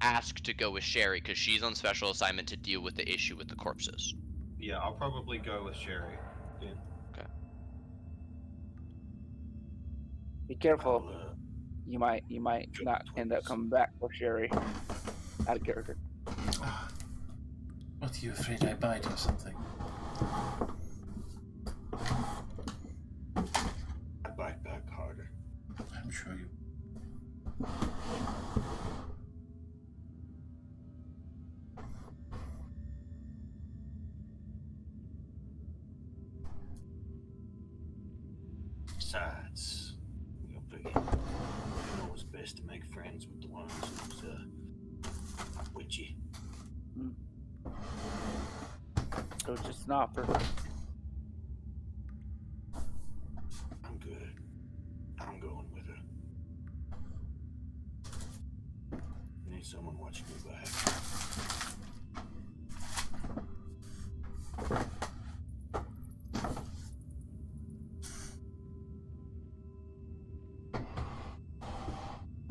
ask to go with Sherry because she's on special assignment to deal with the issue with the corpses. Yeah, I'll probably go with Sherry. Then. Okay. Be careful. I'll, You might not end up coming back for Sherry. Out of character. What, are you afraid I bite or something? I bite back harder. I'm sure you. Besides, you know, it's best to make friends with the ones whose you. So it's just an offer. I'm good. I'm going with her. I need someone watching me back.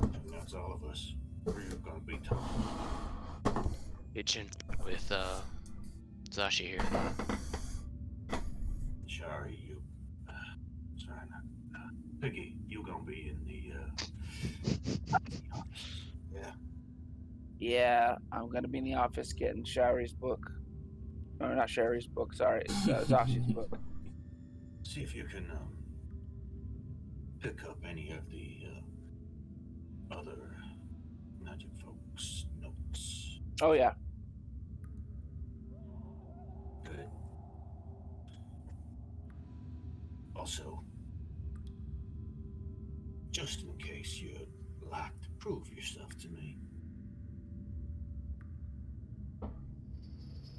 And that's all of us. We're gonna be talking. Kitchen with Zashi here. Shari, you. Sorry, not. Piggy, you gonna be in the office. Yeah. Yeah, I'm gonna be in the office getting Shari's book. Or not Shari's book, sorry, it's Zashi's book. See if you can pick up any of the other magic folks' notes. Oh yeah. Good. Also, just in case you'd like to prove yourself to me,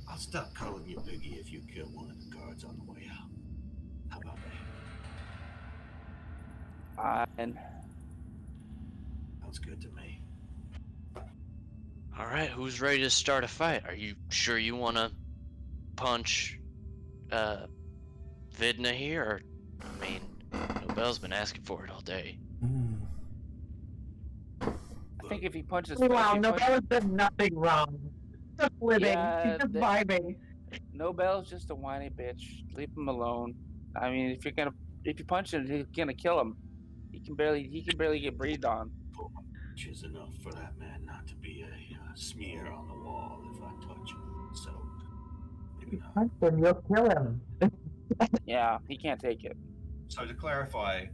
I'll stop calling you Piggy if you kill one of the guards on the way out. How about that? And Sounds good to me. All right, who's ready to start a fight? Are you sure you want to punch Vidna here? Or, I mean, Nobel's been asking for it all day. I think if he punches, Wow, if he punches- Nobella's done nothing wrong. Just living. Yeah, She's just the- vibing. Nobel's just a whiny bitch. Leave him alone. I mean, if you punch him, you're gonna kill him. He can barely get breathed on. Which is enough for that man not to be a smear on the wall if I touch him. So, you know. Punch him, you'll kill him. Yeah, he can't take it. So to clarify,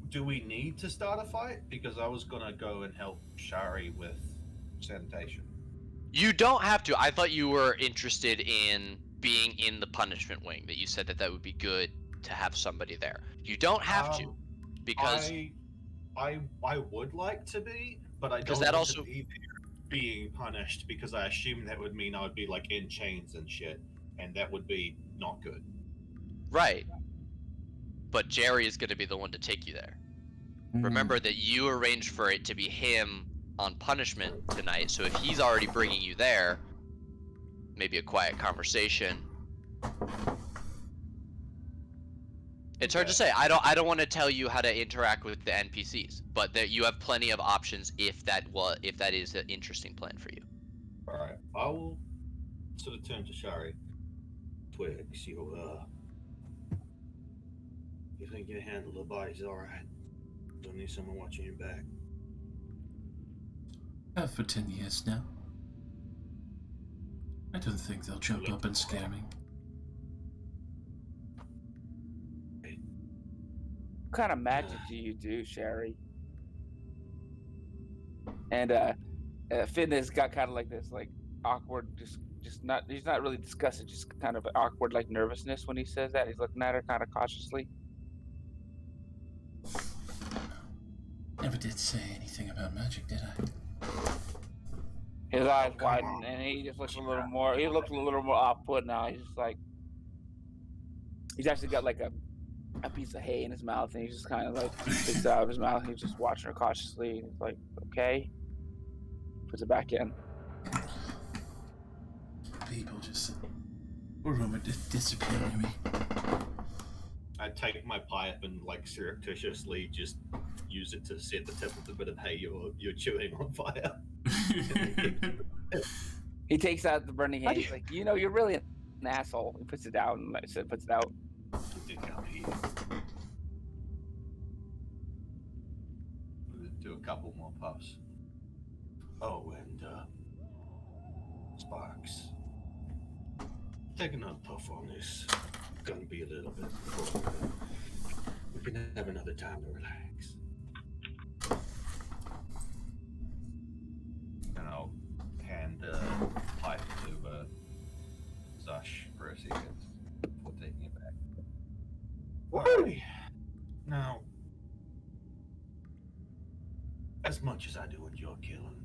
do we need to start a fight? Because I was gonna go and help Shari with sanitation. You don't have to. I thought you were interested in being in the punishment wing. That you said that would be good to have somebody there. You don't have to, because I would like to be, but I Because don't that want also- to be there being punished because I assume that would mean I would be like in chains and shit, and that would be not good. right. But Jerry is going to be the one to take you there. Remember that you arranged for it to be him on punishment tonight, so if he's already bringing you there, maybe a quiet conversation. It's hard to say. I don't want to tell you how to interact with the NPCs, but that you have plenty of options if that is an interesting plan for you. All right, I will sort of turn to Shari. Twigs, you think you handle the bodies all right? Don't need someone watching your back. For 10 years now. I don't think they'll jump up and scare me. What kind of magic do you do, Sherry? And Fitness got kind of like this, like awkward, just not. He's not really disgusted, just kind of awkward, like nervousness when he says that. He's looking at her kind of cautiously. Never did say anything about magic, did I? His eyes widen, and he just looks a little more. He looks a little more off-put now. He's just like, he's actually got like a piece of hay in his mouth, and he's just kind of like takes it out of his mouth. And he's just watching her cautiously. And he's like, okay, puts it back in. People just disappear on me. I take my pipe and like surreptitiously just use it to set the tip of the bit of hay you're chewing on fire. He takes out the burning hay. He's like, you're really an asshole. He puts it down and like I said, puts it out. Dig out here. Do a couple more puffs. Oh, and Sparks. Take another puff on this. Gonna be a little bit before we can have another time to relax. And I'll hand the pipe to Zash for a second before taking it back. Alrighty. Now, as much as I do enjoy killing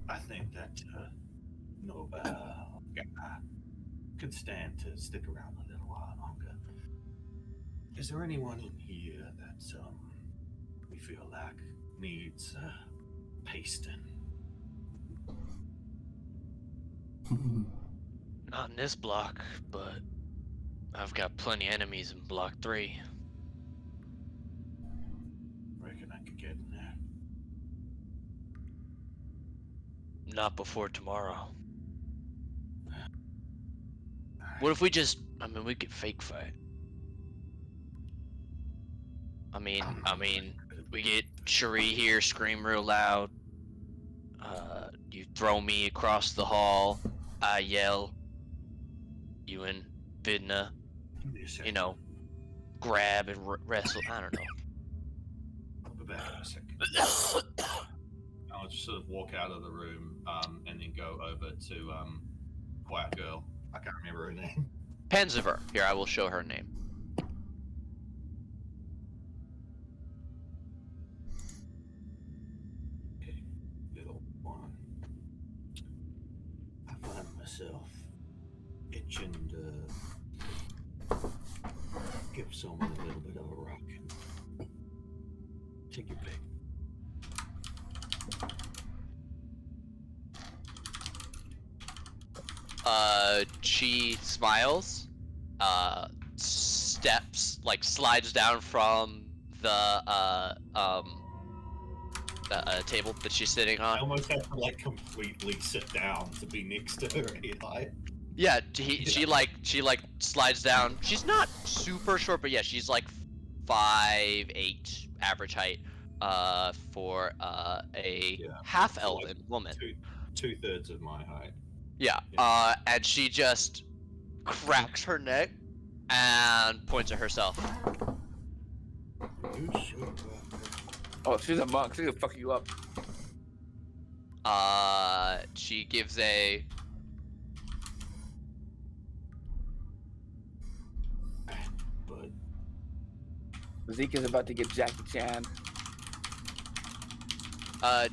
I think that no guy could stand to stick around a little while longer. Is there anyone in here that we feel like needs pasting? Not in this block, but I've got plenty of enemies in block 3. Reckon I could get in there. Not before tomorrow. Alright. What if we just, we could fake fight. I mean, we get Cherie here, scream real loud. You throw me across the hall. I yell. You and Vidna, Give me a second. you know, grab and wrestle. I don't know. I'll be back in a second. I'll just sort of walk out of the room and then go over to Quiet Girl. I can't remember her name. Panziver. Here, I will show her name. Little one. I find myself itching to give someone a little bit of a rock. Take your pick. She smiles, steps, slides down from the table that she's sitting I on. almost have to completely sit down to be next to her, Eli. Yeah, she slides down. She's not super short, but yeah, she's 5'8" average height, for a half elven woman. 2/3 of my height. Yeah, and she just cracks her neck and points at herself. You sure about that? Oh, she's a monk. She's gonna fuck you up. She gives a But Zeke is about to get Jackie Chan.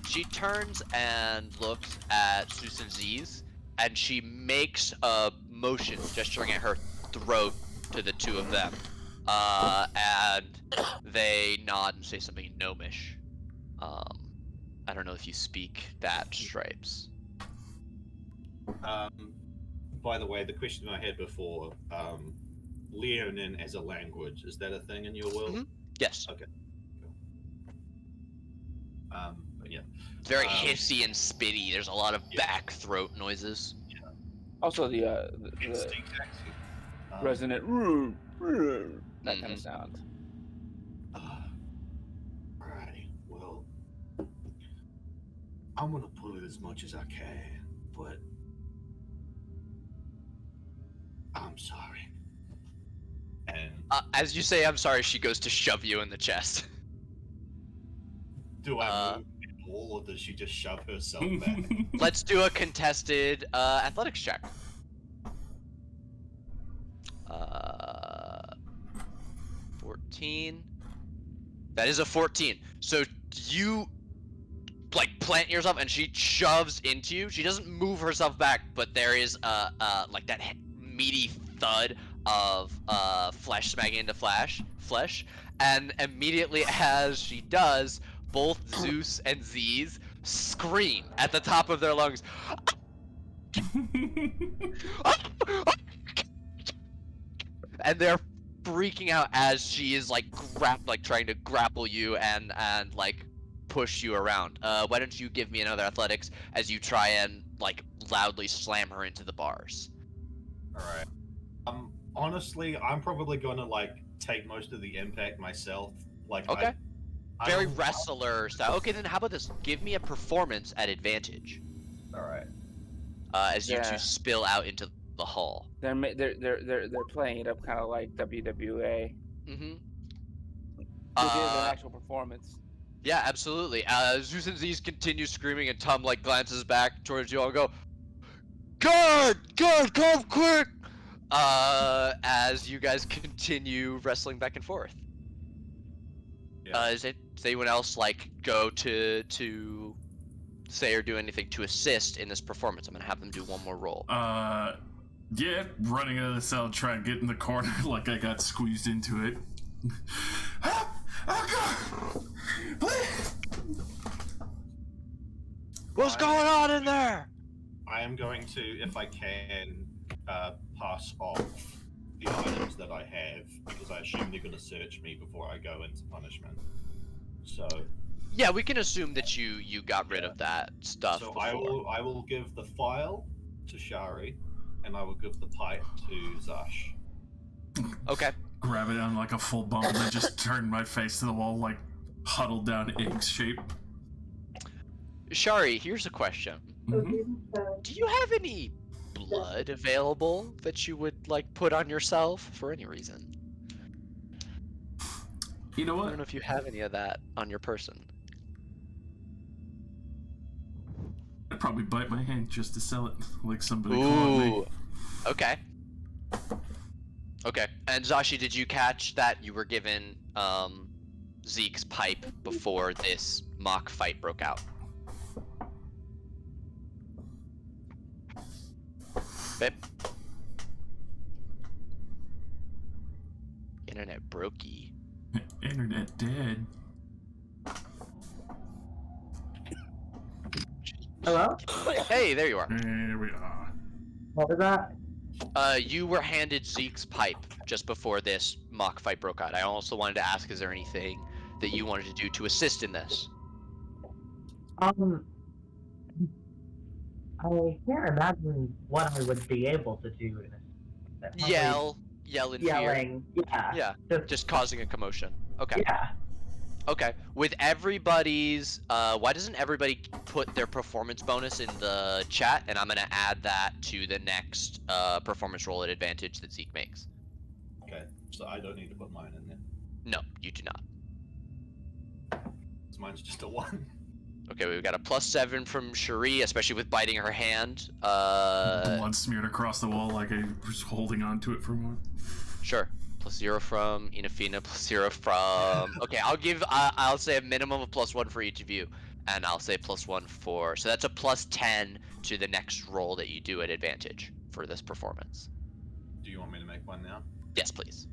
she turns and looks at Susan Z's, and she makes a motion gesturing at her throat to the two of them. And they nod and say something gnomish. I don't know if you speak that, Stripes. by the way, the question I had before, Leonin as a language, is that a thing in your world? Mhm. Yes. Okay. Cool. But yeah. It's very hissy and spitty. There's a lot of back throat noises. Also, the Instinct accent. resonant that kind of sound. Alrighty. Well, I'm gonna pull it as much as I can, but I'm sorry. And As you say, I'm sorry, she goes to shove you in the chest. do I move at all, or does she just shove herself back? Let's do a contested athletics check. 14. That is a 14. So you plant yourself, and she shoves into you. She doesn't move herself back, but there is that meaty thud of flesh smacking into flesh, and immediately as she does, both Zeus and Z's scream at the top of their lungs. And they're freaking out as she is trying to grapple you and push you around. Why don't you give me another athletics as you try and loudly slam her into the bars? Alright. Honestly, I'm probably gonna take most of the impact myself. Okay. Very don't- wrestler style. Okay, then how about this? Give me a performance at advantage. Alright. As you Yeah. two spill out into the hall. They're playing it up kind of like WWE. Mm-hmm. This is an actual performance. Yeah, absolutely. Zeus and Z's continue screaming, and Tom glances back towards you all and go, Guard, come quick! As you guys continue wrestling back and forth. Yeah. Does anyone else go to say or do anything to assist in this performance. I'm gonna have them do one more roll. Yeah, running out of the cell, try and get in the corner like I got squeezed into it. Help! Oh God! Please! What's going on in there? I am going to, if I can, pass off the items that I have because I assume they're going to search me before I go into punishment. So. Yeah, we can assume that you got rid of that stuff So before. I will give the file to Shari, and I will give the pipe to Zash. Okay. Grab it on like a full bump and then just turn my face to the wall like huddled down egg shape. Shari, here's a question. Mm-hmm. Do you have any blood available that you would like put on yourself for any reason? You know I what? don't know if you have any of that on your person. I'd probably bite my hand just to sell it, like somebody called me. Ooh. Okay. Okay. And Zashi, did you catch that you were given Zeke's pipe before this mock fight broke out? Babe? Internet brokey. Internet dead. Hello? Hey, there you are. There we are. What was that? You were handed Zeke's pipe just before this mock fight broke out. I also wanted to ask, is there anything that you wanted to do to assist in this? I can't imagine what I would be able to do in this. Probably Yell in yelling. Yeah. fear. Yeah, just causing a commotion. Okay. Yeah. Okay. With everybody's, why doesn't everybody put their performance bonus in the chat, and I'm gonna add that to the next performance roll at advantage that Zeke makes. Okay, so I don't need to put mine in there. No, you do not. So mine's just a 1. Okay, we've got a +7 from Cherie, especially with biting her hand. Blood smeared across the wall like I was holding on to it for a moment. Sure. +0 from Inafina, +0 from... Okay, I'll say a minimum of +1 for each of you, and I'll say +1 for... So that's a +10 to the next roll that you do at advantage for this performance. Do you want me to make one now? Yes, please.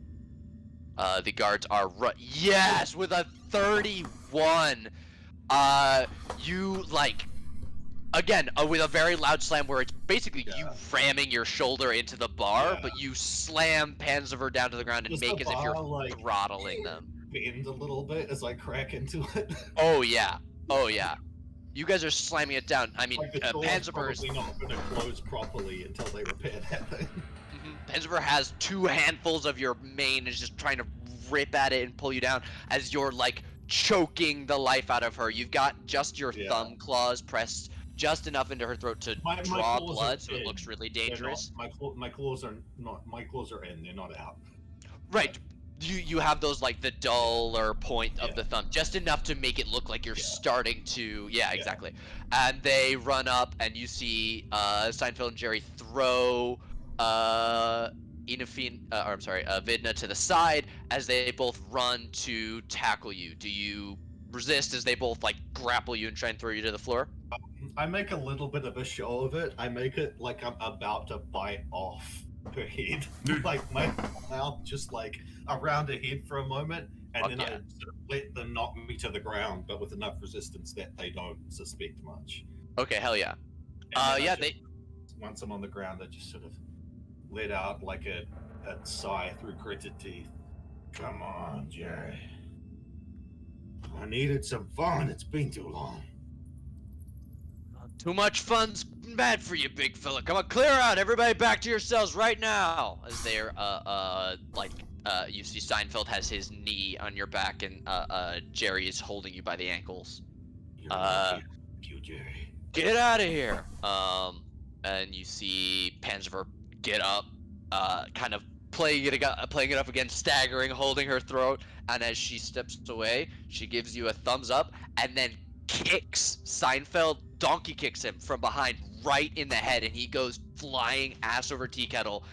The guards are yes, with a 31. You like again with a very loud slam where it's basically you ramming your shoulder into the bar, but you slam Panzer down to the ground and Does make the as if you're bar, like, throttling them. bend a little bit as I crack into it? Oh yeah, oh yeah. You guys are slamming it down. I mean, Like the door's Panzer is probably not going to close properly until they repair that thing. Panzer has 2 handfuls of your mane and is just trying to rip at it and pull you down as you're like choking the life out of her. You've got just your thumb claws pressed just enough into her throat to draw blood, so it looks really dangerous. My claws are not. My claws are in. They're not out. Right. You have those like the duller point of the thumb, just enough to make it look like you're starting to. Yeah, exactly. And they run up, and you see Seinfeld and Jerry throw Vidna to the side as they both run to tackle you. Do you resist as they both like grapple you and try and throw you to the floor? I make a little bit of a show of it. I make it like I'm about to bite off her head, like my mouth just like around her head for a moment, and then I sort of let them knock me to the ground, but with enough resistance that they don't suspect much. Okay, hell yeah. Once I'm on the ground, I just sort of let out like a sigh through gritted teeth. Come on, Jerry. I needed some fun. It's been too long. Too much fun's bad for you, big fella. Come on, clear out. Everybody back to your cells right now. As they're, you see Seinfeld has his knee on your back, and Jerry is holding you by the ankles. Thank you, Jerry. Get out of here. And you see Panzer get up, kind of playing it up again, staggering, holding her throat, and as she steps away, she gives you a thumbs up, and then kicks Seinfeld, donkey kicks him from behind right in the head, and he goes flying ass over tea kettle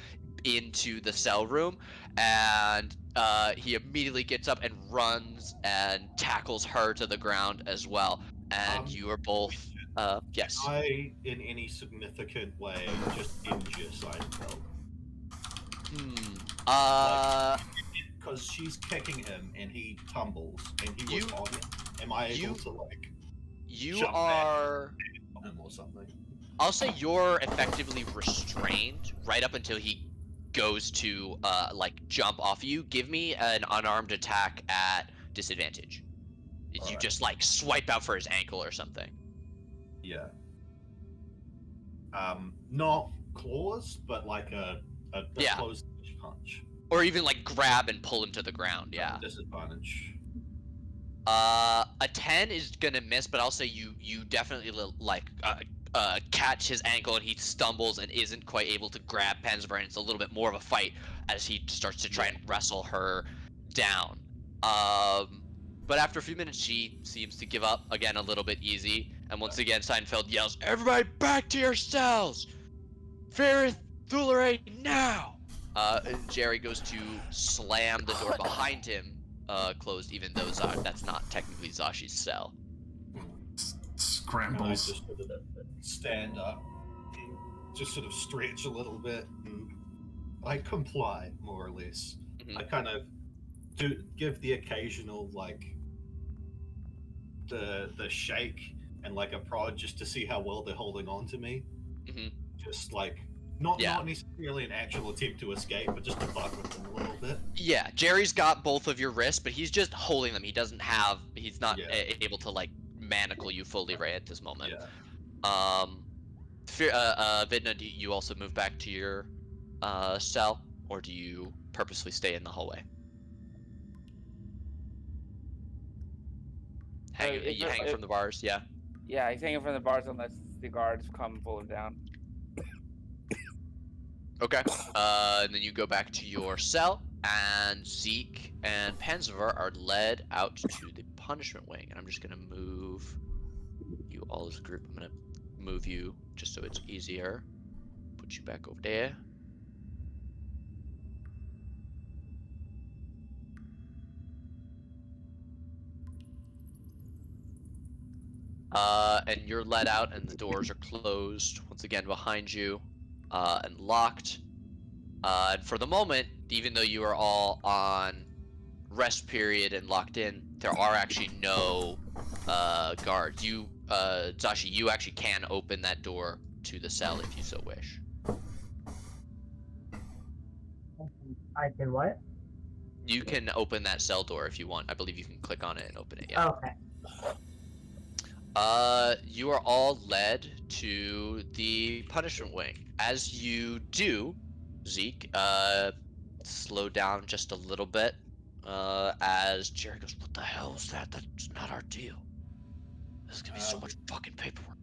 into the cell room, and he immediately gets up and runs and tackles her to the ground as well, and you are both Yes. I, in any significant way, just injure Seinfeld? Because she's kicking him and he tumbles and he was You- on him. Am I able you- to like You jump are. back on him or something? I'll say you're effectively restrained right up until he goes to like jump off you. Give me an unarmed attack at disadvantage. You Alright. just like swipe out for his ankle or something. Yeah. Not claws, but like a Yeah. closed punch. Or even like grab and pull him to the ground. Yeah. Disadvantage. A 10 is gonna miss, but I'll say you definitely like catch his ankle and he stumbles and isn't quite able to grab Panzer, and it's a little bit more of a fight as he starts to try and wrestle her down. But after a few minutes, she seems to give up again a little bit easy, and once again Seinfeld yells, "Everybody back to your cells! Ferith Thulare now!" And Jerry goes to slam the door behind him closed, even though that's not technically Zashi's cell. And I Scrambles. just sort of stand up, and just sort of stretch a little bit, and I comply more or less. Mhm. I kind of do give the occasional like the shake and like a prod just to see how well they're holding on to me. Mhm. Just like not Yeah. necessarily an actual attempt to escape, but just to fuck with them a little bit. Yeah, Jerry's got both of your wrists, but he's just holding them. He's not Yeah. able to like manacle you fully right at this moment. Yeah. Vidna, do you also move back to your cell, or do you purposely stay in the hallway? You hang from the bars, yeah. Yeah, he's hanging from the bars unless the guards come and pull him down. Okay. And then you go back to your cell, and Zeke and Panzer are led out to the punishment wing. And I'm just gonna move you all as a group. I'm gonna move you just so it's easier. Put you back over there. And you're let out, and the doors are closed once again behind you, and locked. And for the moment, even though you are all on rest period and locked in, there are actually no guards. Zashi, you actually can open that door to the cell if you so wish. I can what? You can open that cell door if you want. I believe you can click on it and open it. Yeah. Okay. You are all led to the punishment wing. As you do, Zeke, slow down just a little bit. As Jerry goes, "What the hell is that? That's not our deal. There's gonna be so much fucking paperwork."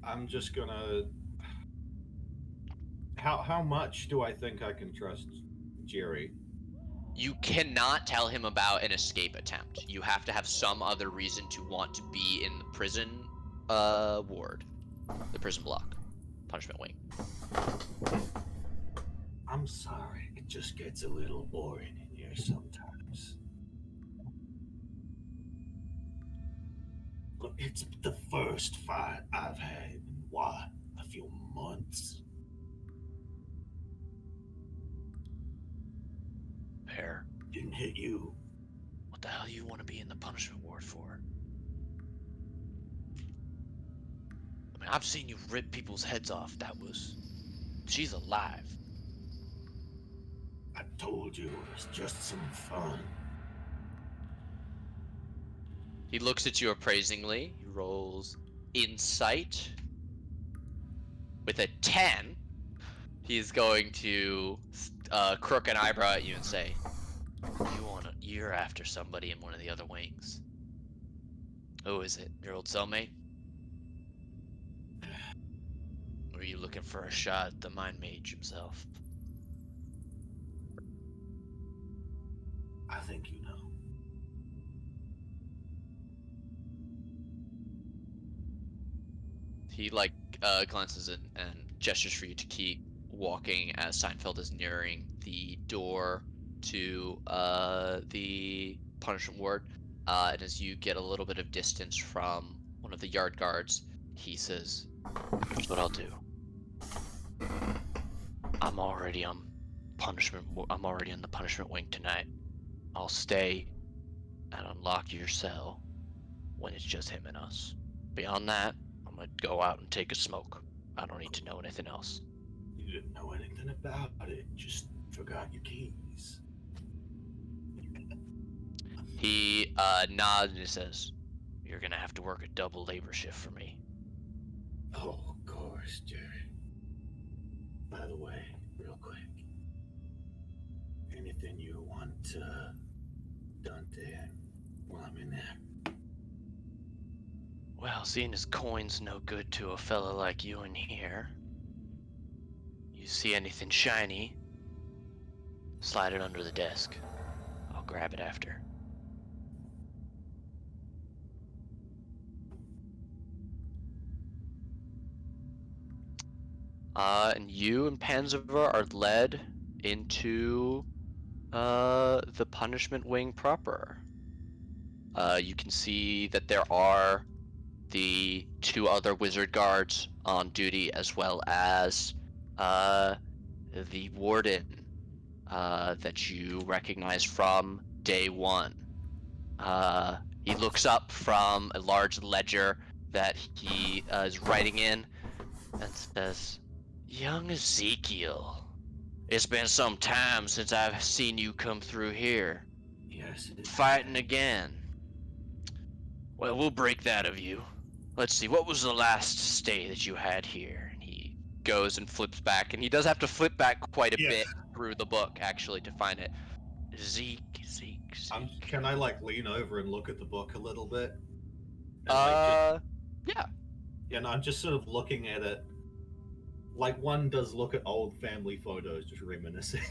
I'm just gonna. How much do I think I can trust Jerry? You cannot tell him about an escape attempt. You have to have some other reason to want to be in the prison ward, the prison block, punishment wing. I'm sorry, it just gets a little boring in here sometimes. Look, it's the first fight I've had in what, a few months. Pear, Didn't hit you. what the hell do you want to be in the punishment ward for? I mean, I've seen you rip people's heads off. She's alive. I told you it was just some fun. He looks at you appraisingly. He rolls insight. With a 10, he's going to crook an eyebrow at you and say, "You're after somebody in one of the other wings. Who is it? Your old cellmate? Or are you looking for a shot at the mind mage himself?" I think you know. He glances and gestures for you to keep walking as Seinfeld is nearing the door to the punishment ward. And as you get a little bit of distance from one of the yard guards, he says, "Here's what I'll do. I'm already on punishment. I'm already in the punishment wing tonight. I'll stay and unlock your cell when it's just him and us. Beyond that, I'm gonna go out and take a smoke. I don't need to know anything else." You didn't know anything about it. Just forgot your keys. He nods and he says, "You're gonna have to work a double labor shift for me." Oh, of course, Jerry. By the way, real quick, anything you want done to him while I'm in there? Well, seeing as coin's no good to a fella like you in here, you see anything shiny, slide it under the desk. I'll grab it after. And you and Panzer are led into the punishment wing proper. You can see that there are the two other wizard guards on duty, as well as the warden that you recognize from day one. He looks up from a large ledger that he is writing in and says, "Young Ezekiel, it's been some time since I've seen you come through here. Yes. Fighting again. Well, we'll break that of you. Let's see, what was the last stay that you had here?" And he goes and flips back, and he does have to flip back quite a Yeah. bit through the book, actually, to find it. Zeke. Can I lean over and look at the book a little bit? And Yeah. and I'm just sort of looking at it like one does look at old family photos, just reminiscing.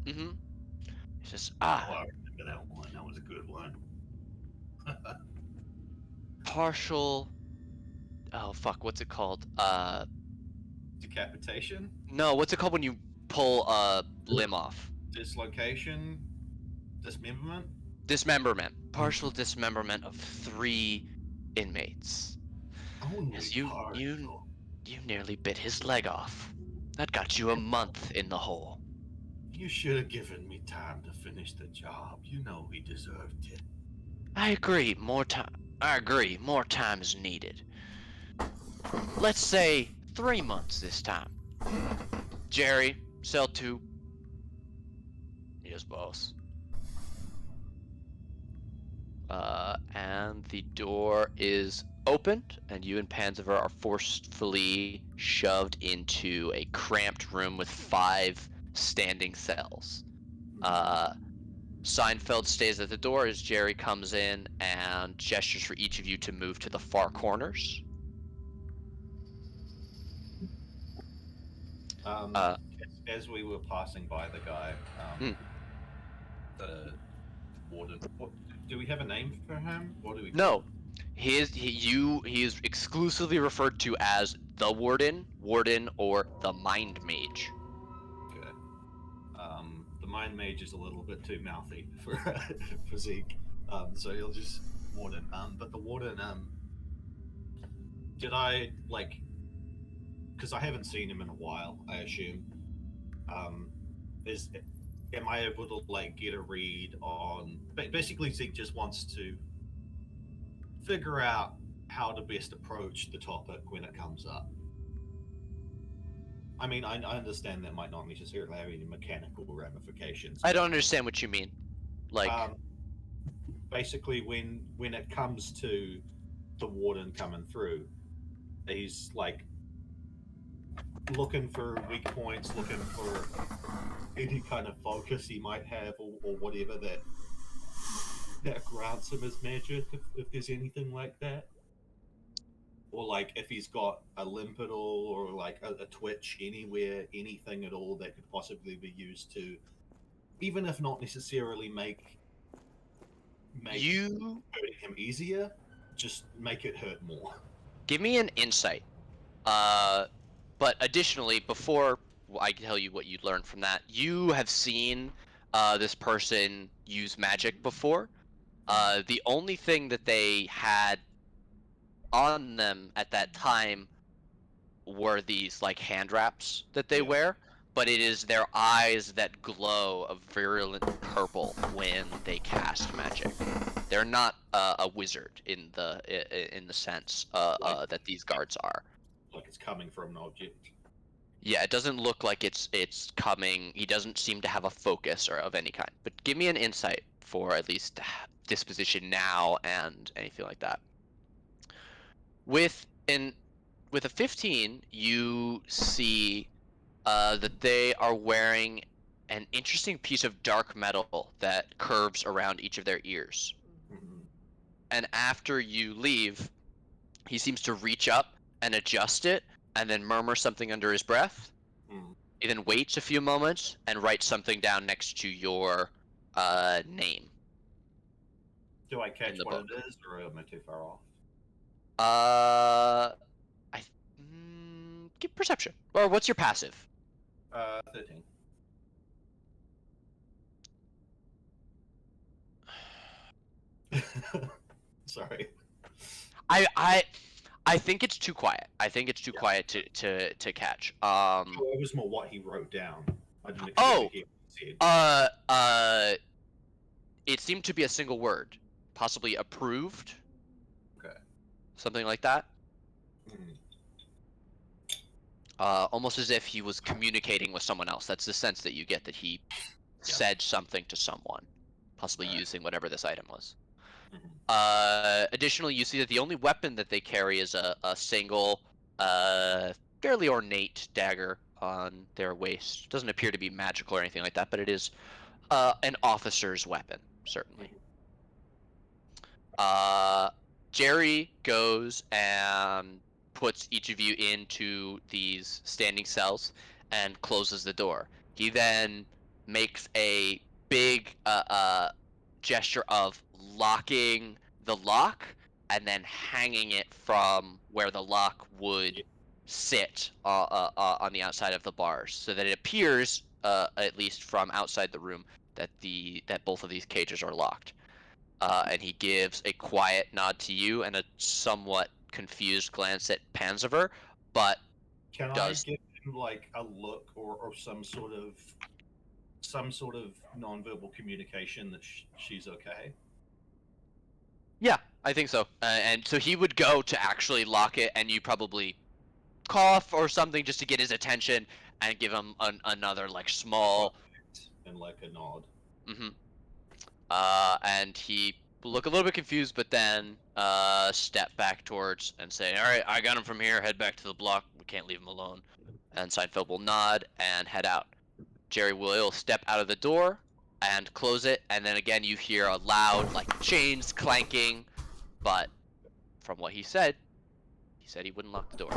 Mm-hmm. He says, Oh, I remember that one. That was a good one. partial. Oh fuck, what's it called? Decapitation, No, what's it called when you pull a limb off? dislocation, dismemberment. Dismemberment. Partial dismemberment of 3 inmates. Only Yes, you partial. nearly bit his leg off. That got you a month in the hole. You should have given me time to finish the job. You know he deserved it. I agree, more time is needed. Let's say 3 months this time. Jerry, cell 2. Yes, boss. And the door is opened, and you and Panzer are forcefully shoved into a cramped room with 5 standing cells. Seinfeld stays at the door as Jerry comes in and gestures for each of you to move to the far corners. As we were passing by the guy, the warden. What, do we have a name for him? What do we? No, he is exclusively referred to as the warden, or the mind mage. Okay. The mind mage is a little bit too mouthy for for Zeke, so he'll just warden. But the warden, did I like? Because I haven't seen him in a while. I assume. Is am I able to like get a read on? Basically, Zeke just wants to figure out how to best approach the topic when it comes up. I mean, I understand that might not necessarily have any mechanical ramifications. I don't understand what you mean. Like, basically, when it comes to the warden coming through, he's like looking for weak points, looking for any kind of focus he might have, or whatever that grants him as magic, if there's anything like that. Or like if he's got a limp at all, or like a twitch anywhere, anything at all that could possibly be used to, even if not necessarily make you hurting him easier, just make it hurt more. give me an insight. But additionally, before I tell you what you learned from that, you have seen this person use magic before. The only thing that they had on them at that time were these like hand wraps that they Yeah. wear, but it is their eyes that glow a virulent purple when they cast magic. They're not a wizard in the sense that these guards are. Like it's coming from an object. Yeah, it doesn't look like it's coming. He doesn't seem to have a focus or of any kind. But give me an insight for at least disposition now and anything like that. With a 15, you see that they are wearing an interesting piece of dark metal that curves around each of their ears. Mhm. And after you leave, he seems to reach up and adjust it and then murmur something under his breath. Mm. He then waits a few moments and writes something down next to your name. Do I catch the what book. it is, or am I too far off? Give perception. Or what's your passive? 13. Sorry. I think it's too quiet. I think it's too quiet to catch. Well, it was more what he wrote down. I didn't expect Oh! to hear what he said. It seemed to be a single word, possibly approved. Okay. Something like that. Mhm. Almost as if he was communicating with someone else. That's the sense that you get, that he said something to someone, possibly Right. using whatever this item was. Mhm. Additionally, you see that the only weapon that they carry is a single, fairly ornate dagger on their waist. Doesn't appear to be magical or anything like that, but it is an officer's weapon, certainly. Jerry goes and puts each of you into these standing cells and closes the door. He then makes a big gesture of locking the lock and then hanging it from where the lock would sit on the outside of the bars, so that it appears, at least from outside the room, that both of these cages are locked. And he gives a quiet nod to you and a somewhat confused glance at Panzever, but Can I does give him like a look or some sort of nonverbal communication that she's okay? yeah, I think so. And so he would go to actually lock it, and you probably cough or something just to get his attention and give him another like small. And like a nod. Mm-hmm. And he look a little bit confused, but then step back towards and say, "All right, I got him from here. Head back to the block. We can't leave him alone." And Seinfeld will nod and head out. Jerry will step out of the door and close it, and then again you hear a loud like chains clanking. But from what he said he wouldn't lock the door.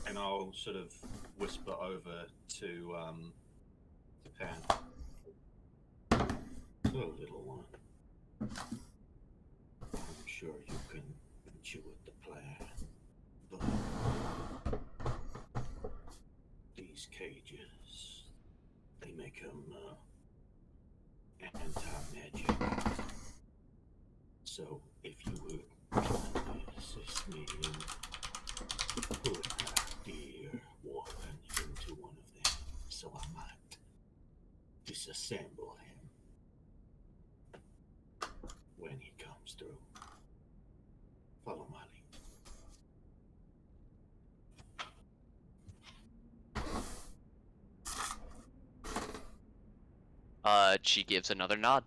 And I'll sort of whisper over to Pan. So, little one, I'm sure you can intuit the plan, but these cages, they make them anti-magic. So if you would kindly assist me in putting my dear one into one of them, so I might disassemble him when he comes through. Follow my lead. She gives another nod.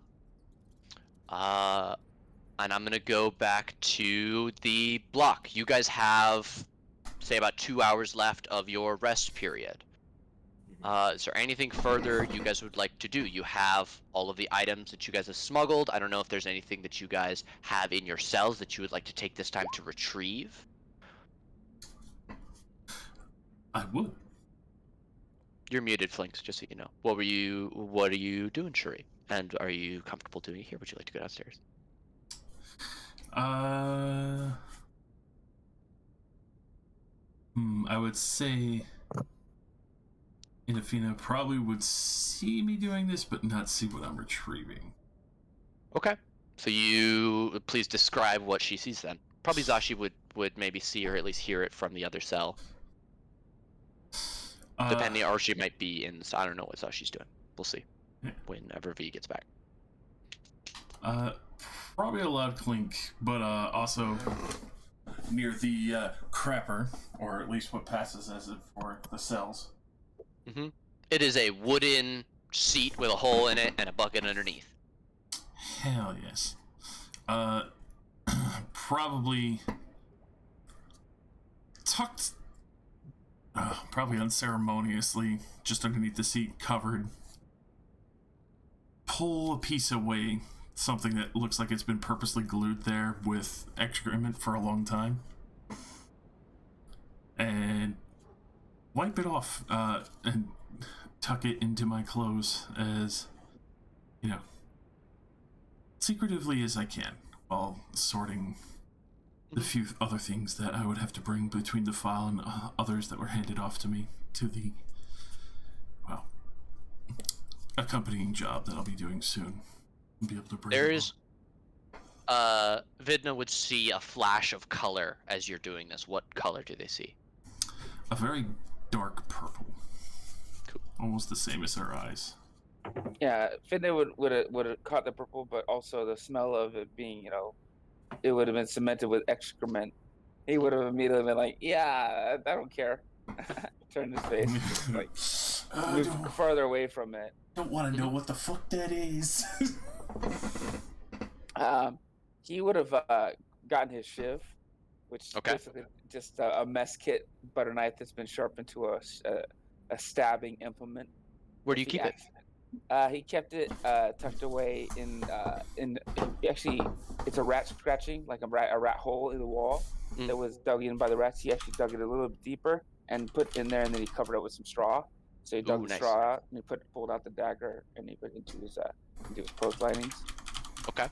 And I'm gonna go back to the block. You guys have, say, about 2 hours left of your rest period. Is there anything further you guys would like to do? You have all of the items that you guys have smuggled. I don't know if there's anything that you guys have in your cells that you would like to take this time to retrieve. I would. You're muted, Flinks, just so you know. What are you doing, Shuri? And are you comfortable doing it here? Would you like to go downstairs? I would say Inafina probably would see me doing this, but not see what I'm retrieving. Okay. So you please describe what she sees then. Probably Zashi would maybe see or at least hear it from the other cell. Depending, or she might be in. I don't know what cell she's doing. We'll see whenever V gets back. Probably a loud clink, but also near the crapper, or at least what passes as it for the cells. Mm-hmm. It is a wooden seat with a hole in it and a bucket underneath. Hell yes. Probably tucked, probably unceremoniously, just underneath the seat, covered. Pull a piece away, something that looks like it's been purposely glued there with excrement for a long time, and wipe it off, and tuck it into my clothes as, secretively as I can, while sorting the few other things that I would have to bring between the file and others that were handed off to me to the, accompanying job that I'll be doing soon. Be able to bring There is, Vidna would see a flash of color as you're doing this. What color do they see? a very dark purple. Cool. Almost the same as her eyes. Yeah, Finlay would have caught the purple, but also the smell of it being, it would have been cemented with excrement. He would have immediately been like, "Yeah, I don't care." Turned his face, just like move farther away from it. Don't want to know what the fuck that is. He would have gotten his shiv, which is basically just a mess kit butter knife that's been sharpened to a stabbing implement. Where do you keep it? He kept it tucked away in actually, it's a rat scratching, like a rat hole in the wall that was dug in by the rats. He actually dug it a little bit deeper and put it in there, and then he covered it with some straw. So he dug the straw out, and he pulled out the dagger, and he put it into his clothes linings. Okay.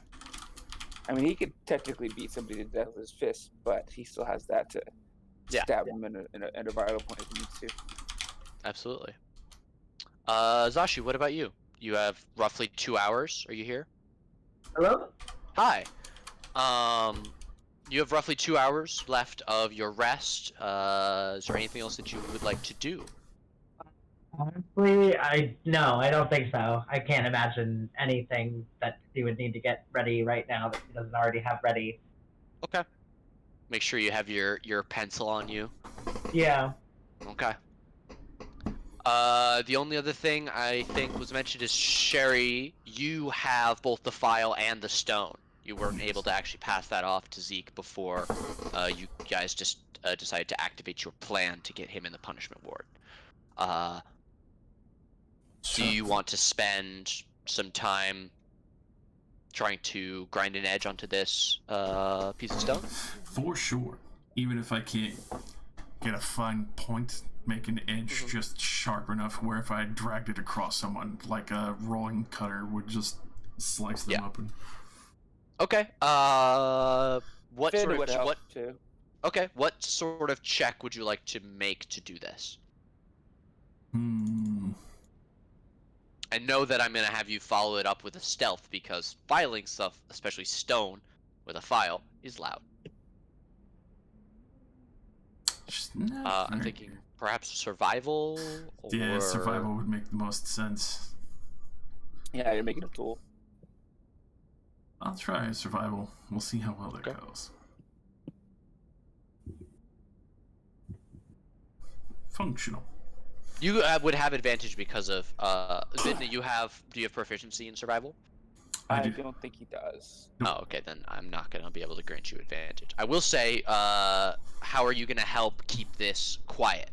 I mean, he could technically beat somebody to death with his fist, but he still has that to stab him in a vital point if he needs to. Absolutely. Zashi, what about you? You have roughly 2 hours. Are you here? Hello? Hi. You have roughly 2 hours left of your rest. Is there anything else that you would like to do? Honestly, I don't think so. I can't imagine anything that he would need to get ready right now that he doesn't already have ready. Okay. Make sure you have your pencil on you. Yeah. Okay. The only other thing I think was mentioned is Sherry, you have both the file and the stone. You weren't able to actually pass that off to Zeke before you guys just decided to activate your plan to get him in the punishment ward. Do you want to spend some time trying to grind an edge onto this piece of stone? For sure. Even if I can't get a fine point, make an edge just sharp enough where if I dragged it across someone, like a rolling cutter would just slice them open. Okay. What Finn sort of would help too. Okay. What sort of check would you like to make to do this? I know that I'm gonna have you follow it up with a stealth because filing stuff, especially stone, with a file is loud. I'm thinking perhaps survival. Yeah, survival would make the most sense. Yeah, you're making a tool. I'll try survival. We'll see how well that goes. Functional. You would have advantage because of Vidna. Do you have proficiency in survival? I don't think he does. Oh, okay. Then I'm not gonna be able to grant you advantage. I will say, how are you gonna help keep this quiet?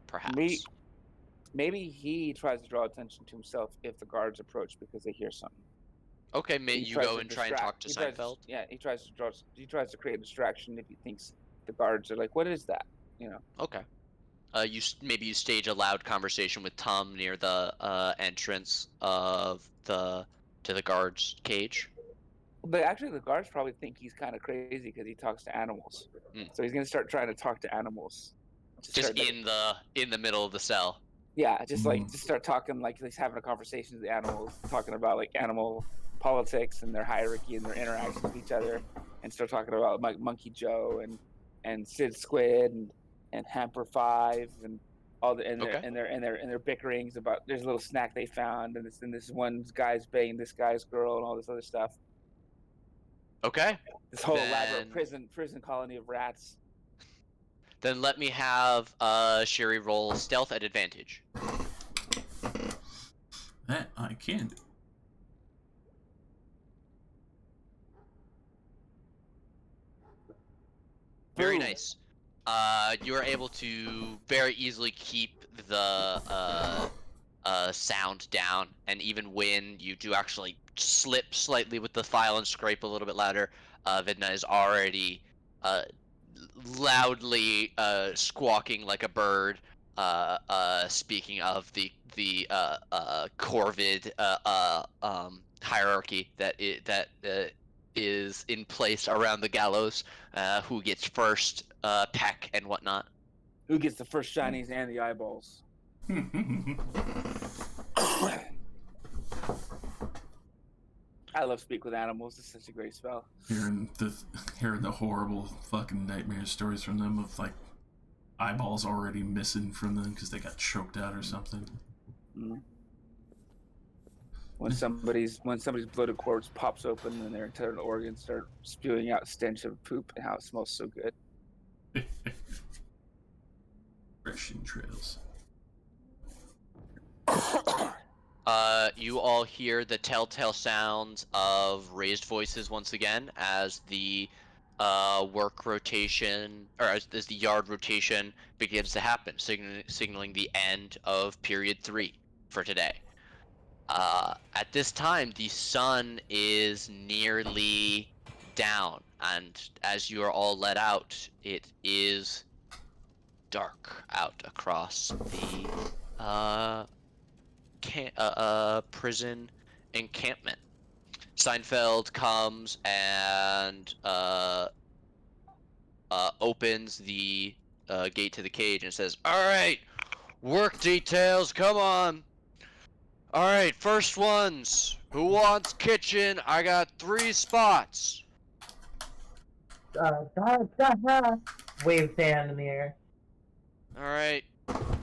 Perhaps. Maybe he tries to draw attention to himself if the guards approach because they hear something. Okay, you go and try and talk to Seinfeld. He tries to create a distraction if he thinks the guards are like, "What is that?" Okay. Maybe you stage a loud conversation with Tom near the entrance of to the guard's cage. But actually, the guards probably think he's kind of crazy because he talks to animals. So he's gonna start trying to talk to animals. Just in the middle of the cell. Yeah, just start talking like he's having a conversation with the animals, talking about like animal politics and their hierarchy and their interactions with each other, and start talking about like Monkey Joe and and Sid Squid and Hamper Five and all the and Okay. their bickerings about there's a little snack they found and this one guy's banging this guy's girl and all this other stuff. Okay. This whole elaborate Then prison colony of rats. then let me have Sherry roll stealth at advantage. That I can. Very Boom. nice. You are able to very easily keep the sound down, and even when you do actually slip slightly with the file and scrape a little bit louder, Vidna is already uh, loudly squawking like a bird. Speaking of the Corvid hierarchy that is in place around the gallows, who gets first peck and whatnot. Who gets the first shinies and the eyeballs? I love Speak with Animals. It's such a great spell. hearing the horrible fucking nightmare stories from them of like eyeballs already missing from them because they got choked out or something. Mm. When somebody's bloated corpse pops open and their internal organs start spewing out stench of poop and how it smells so good. Fresh trails. You all hear the telltale sounds of raised voices once again as the work rotation, or as the yard rotation begins to happen, signaling the end of period 3 for today. At this time, the sun is nearly down, and as you are all let out, it is dark out across the prison encampment. Seinfeld comes and opens the gate to the cage and says, "All right, work details, come on. All right, first ones. Who wants kitchen? I got 3 spots." Waves hand in the air. All right,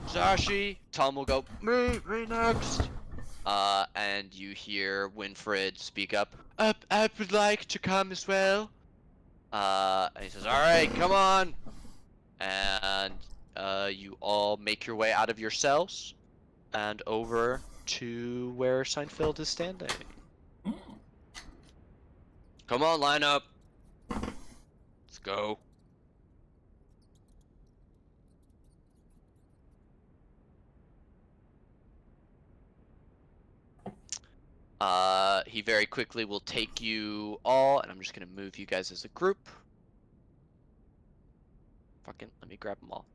Zashi. Tom will go, me next. And you hear Winfred speak up. I would like to come as well. And he says, "All right, come on." And you all make your way out of your cells and over to where Seinfeld is standing. Come on, line up. Let's go. He very quickly will take you all, and I'm just gonna move you guys as a group. Fucking, let me grab them all.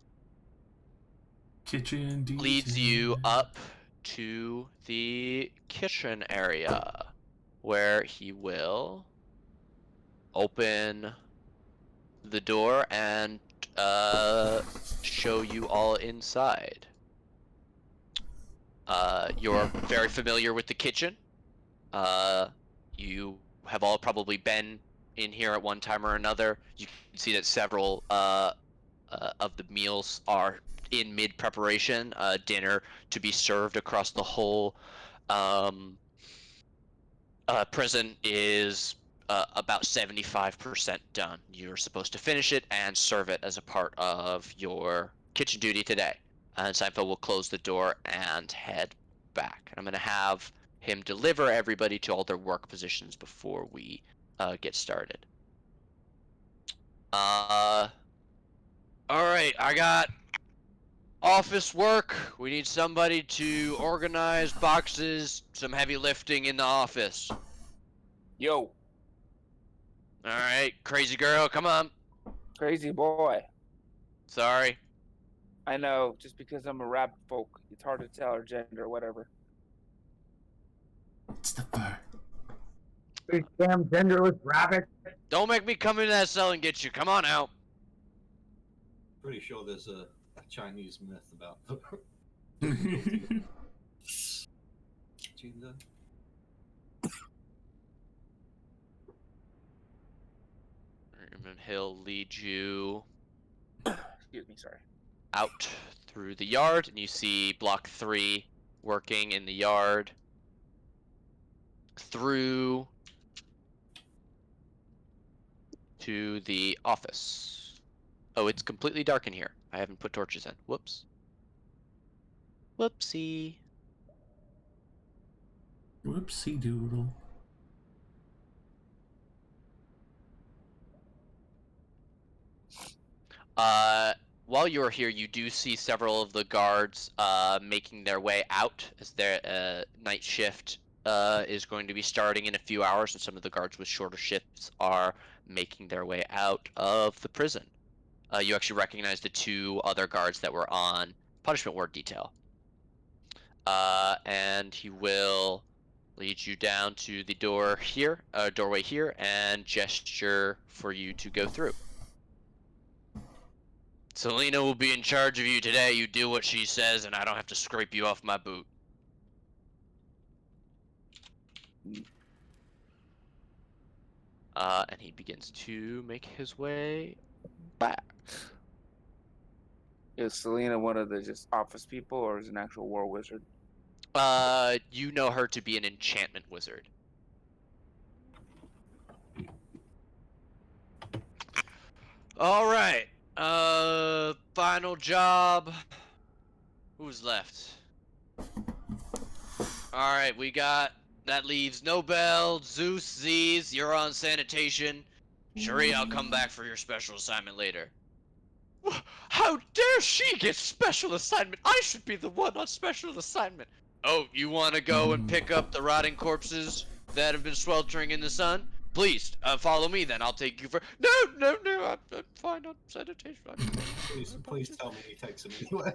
Kitchen Leads you up to the kitchen area, where he will open the door and show you all inside. You're very familiar with the kitchen. You have all probably been in here at one time or another. You can see that several of the meals are in mid preparation. Dinner to be served across the whole prison is about 75% done. You're supposed to finish it and serve it as a part of your kitchen duty today. And Seinfeld will close the door and head back. And I'm going to have him deliver everybody to all their work positions before we get started. All right, I got office work. We need somebody to organize boxes, some heavy lifting in the office. Yo, All right, crazy girl, come on. crazy boy. Sorry. I know, just because I'm a rabbit folk, it's hard to tell her gender or whatever. It's the fur. Big damn genderless rabbit. Don't make me come into that cell and get you. Come on out. Pretty sure there's a Chinese myth about the gender. And he'll lead you Excuse me, sorry. out through the yard, and you see Block 3 working in the yard through to the office. Oh, it's completely dark in here. I haven't put torches in. Whoops. Whoopsie. Whoopsie doodle. While you're here, you do see several of the guards making their way out as their night shift is going to be starting in a few hours, and some of the guards with shorter shifts are making their way out of the prison. You actually recognize the two other guards that were on punishment ward detail. And he will lead you down to the doorway here, and gesture for you to go through. Selena will be in charge of you today. You do what she says, and I don't have to scrape you off my boot. And he begins to make his way back. Is Selena one of the just office people, or is an actual war wizard? You know her to be an enchantment wizard. All right. Final job. Who's left? All right, that leaves Nobel, Zeus, Z's. You're on sanitation. Cherie, I'll come back for your special assignment later. How dare she get special assignment? I should be the one on special assignment. Oh, you want to go and pick up the rotting corpses that have been sweltering in the sun? Please, follow me then. I'll take you for... No, I'm fine on sanitation. Please tell me he takes him anyway.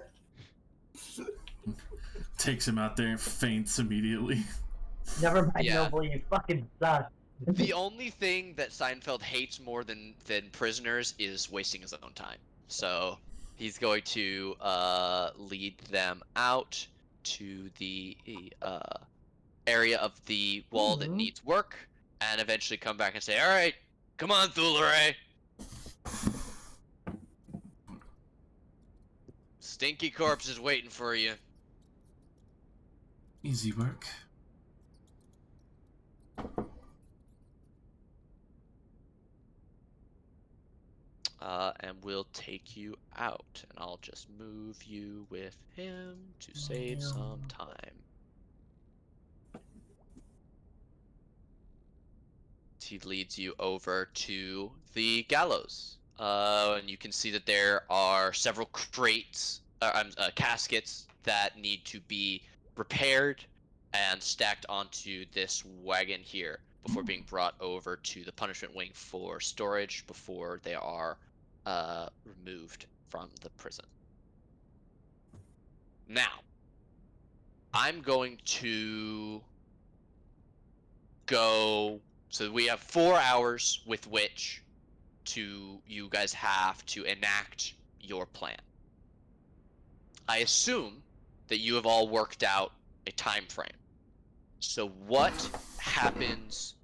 Takes him out there and faints immediately. Never mind, Yeah. Noble, you fucking suck. The only thing that Seinfeld hates more than prisoners is wasting his own time. So he's going to lead them out to the area of the wall that needs work, and eventually come back and say, "All right, come on, Thulare. Stinky corpse is waiting for you." Easy work. And we'll take you out, and I'll just move you with him to save some time. He leads you over to the gallows, and you can see that there are several caskets that need to be repaired and stacked onto this wagon here before being brought over to the punishment wing for storage before they are removed from the prison. Now, I'm going to go. So we have 4 hours with which you guys have to enact your plan. I assume that you have all worked out a time frame. So what happens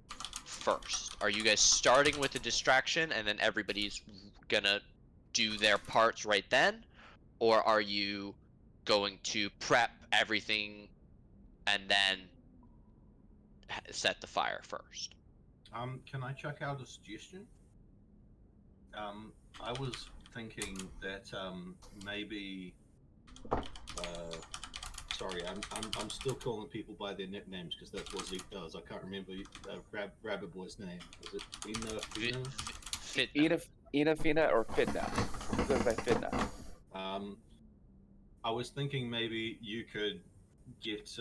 first? Are you guys starting with a distraction and then everybody's gonna do their parts right then? Or are you going to prep everything and then set the fire first? Can I check out a suggestion? I was thinking that maybe. Sorry, I'm still calling people by their nicknames because that's what Zeke does. I can't remember Rabbit Boy's name. Was it Fina? Ina Fina or Fitna? It goes by Fitna. I was thinking maybe you could get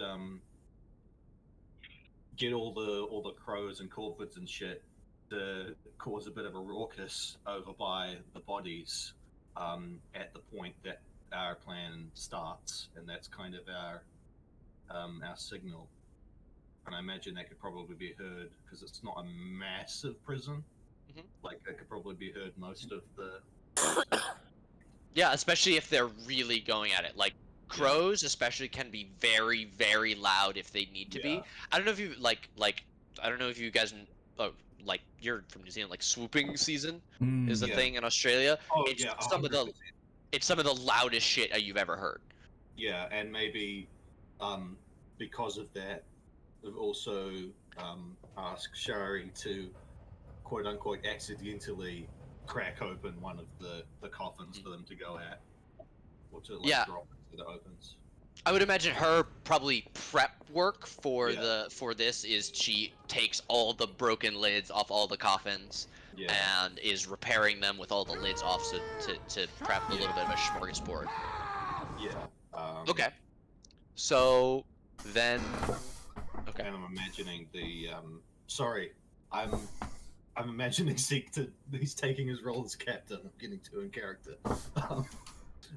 all the crows and corvids and shit to cause a bit of a raucous over by the bodies at the point that our plan starts, and that's kind of our signal. And I imagine that could probably be heard because it's not a massive prison. Mhm. Like that could probably be heard most of the. Yeah, especially if they're really going at it. Like crows, especially, can be very, very loud if they need to be. I don't know if you I don't know if you guys, like you're from New Zealand. Like swooping season is a thing in Australia. Oh It's yeah, some of the 100%. it's some of the loudest shit you've ever heard. Yeah, and maybe because of that, we've also asked Shari to quote unquote accidentally crack open one of the coffins for them to go at, or to like Yeah. drop into the opens. I would imagine her probably prep work for Yeah. this is she takes all the broken lids off all the coffins Yeah. and is repairing them with all the lids off, so to prep a little bit of a smorgasbord. Yeah. Okay. So then, okay. And I'm imagining the sorry, I'm imagining Zeke he's taking his role as captain. I'm getting too in character.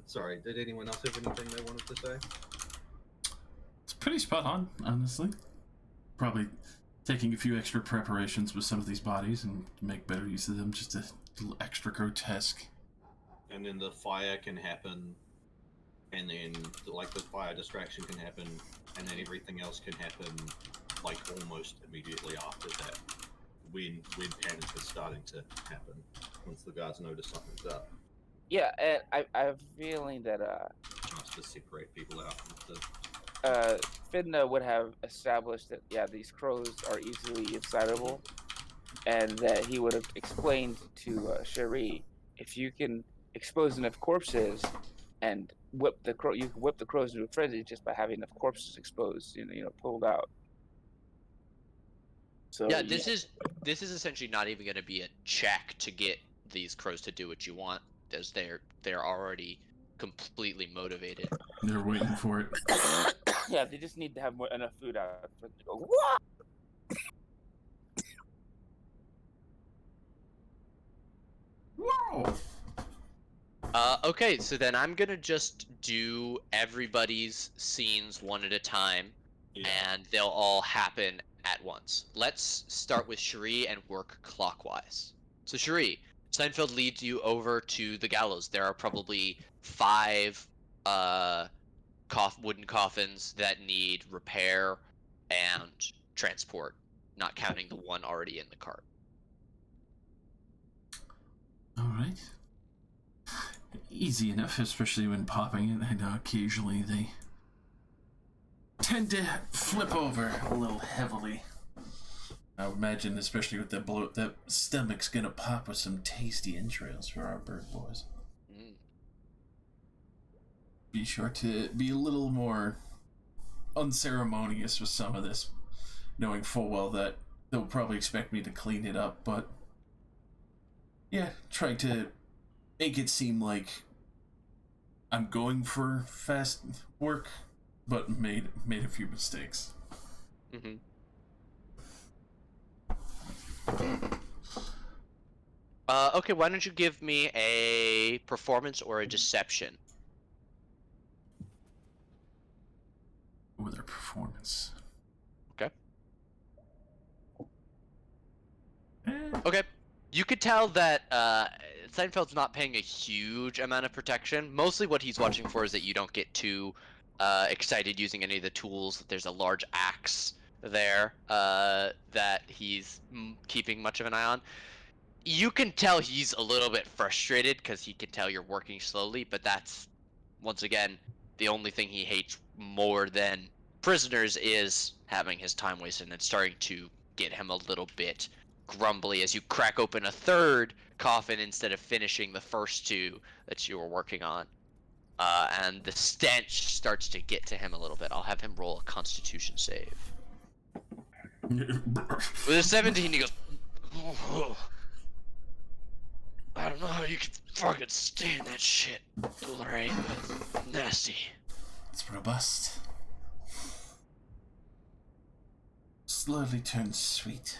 Sorry, did anyone else have anything they wanted to say? It's pretty spot on, honestly. Probably taking a few extra preparations with some of these bodies and make better use of them, just a little extra grotesque. And then the fire can happen, and then like the fire distraction can happen, and then everything else can happen like almost immediately after that. When panic is starting to happen, once the guards notice something's up. Yeah, and I have a feeling that Just to separate people out. Fidna would have established that these crows are easily insightable, and that he would have explained to Cherie, if you can expose enough corpses and you can whip the crows into a frenzy just by having enough corpses exposed, pulled out. So Yeah, this is essentially not even going to be a check to get these crows to do what you want, as they're already completely motivated. They're waiting for it. Yeah, they just need to have enough food out for them to go, what? Whoa! Okay, so then I'm gonna just do everybody's scenes one at a time, and they'll all happen at once. Let's start with Cherie and work clockwise. So Cherie, Seinfeld leads you over to the gallows. There are probably 5 wooden coffins that need repair and transport, not counting the one already in the cart. Alright. Easy enough, especially when popping it. I know occasionally they tend to flip over a little heavily. I would imagine, especially with that stomach's gonna pop with some tasty entrails for our bird boys. Be sure to be a little more unceremonious with some of this, knowing full well that they'll probably expect me to clean it up, but yeah, try to make it seem like I'm going for fast work, but made a few mistakes. Mm-hmm. Okay, why don't you give me a performance or a deception? With their performance. Okay. Okay. You could tell that Seinfeld's not paying a huge amount of protection. Mostly what he's watching for is that you don't get too excited using any of the tools. There's a large axe there that he's keeping much of an eye on. You can tell he's a little bit frustrated because he can tell you're working slowly, but that's, once again, the only thing he hates more than prisoners is having his time wasted, and it's starting to get him a little bit grumbly as you crack open a third coffin instead of finishing the first 2 that you were working on. And the stench starts to get to him a little bit. I'll have him roll a Constitution save. With a 17, he goes, "Oh, I don't know how you can fucking stand that shit. Alright, but nasty." It's robust. Slowly turns sweet.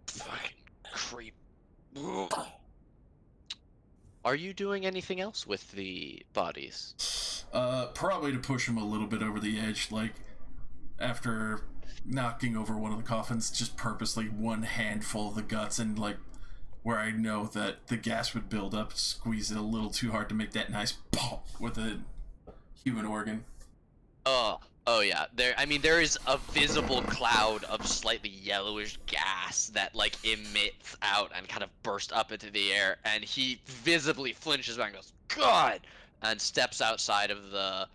Fucking creep. Are you doing anything else with the bodies? Probably to push him a little bit over the edge, like after knocking over one of the coffins, just purposely one handful of the guts, and like where I know that the gas would build up, squeeze it a little too hard to make that nice pop with a human organ. Oh, Oh yeah, there is a visible cloud of slightly yellowish gas that like emits out and kind of bursts up into the air, and he visibly flinches back and goes, "God!" and steps outside of the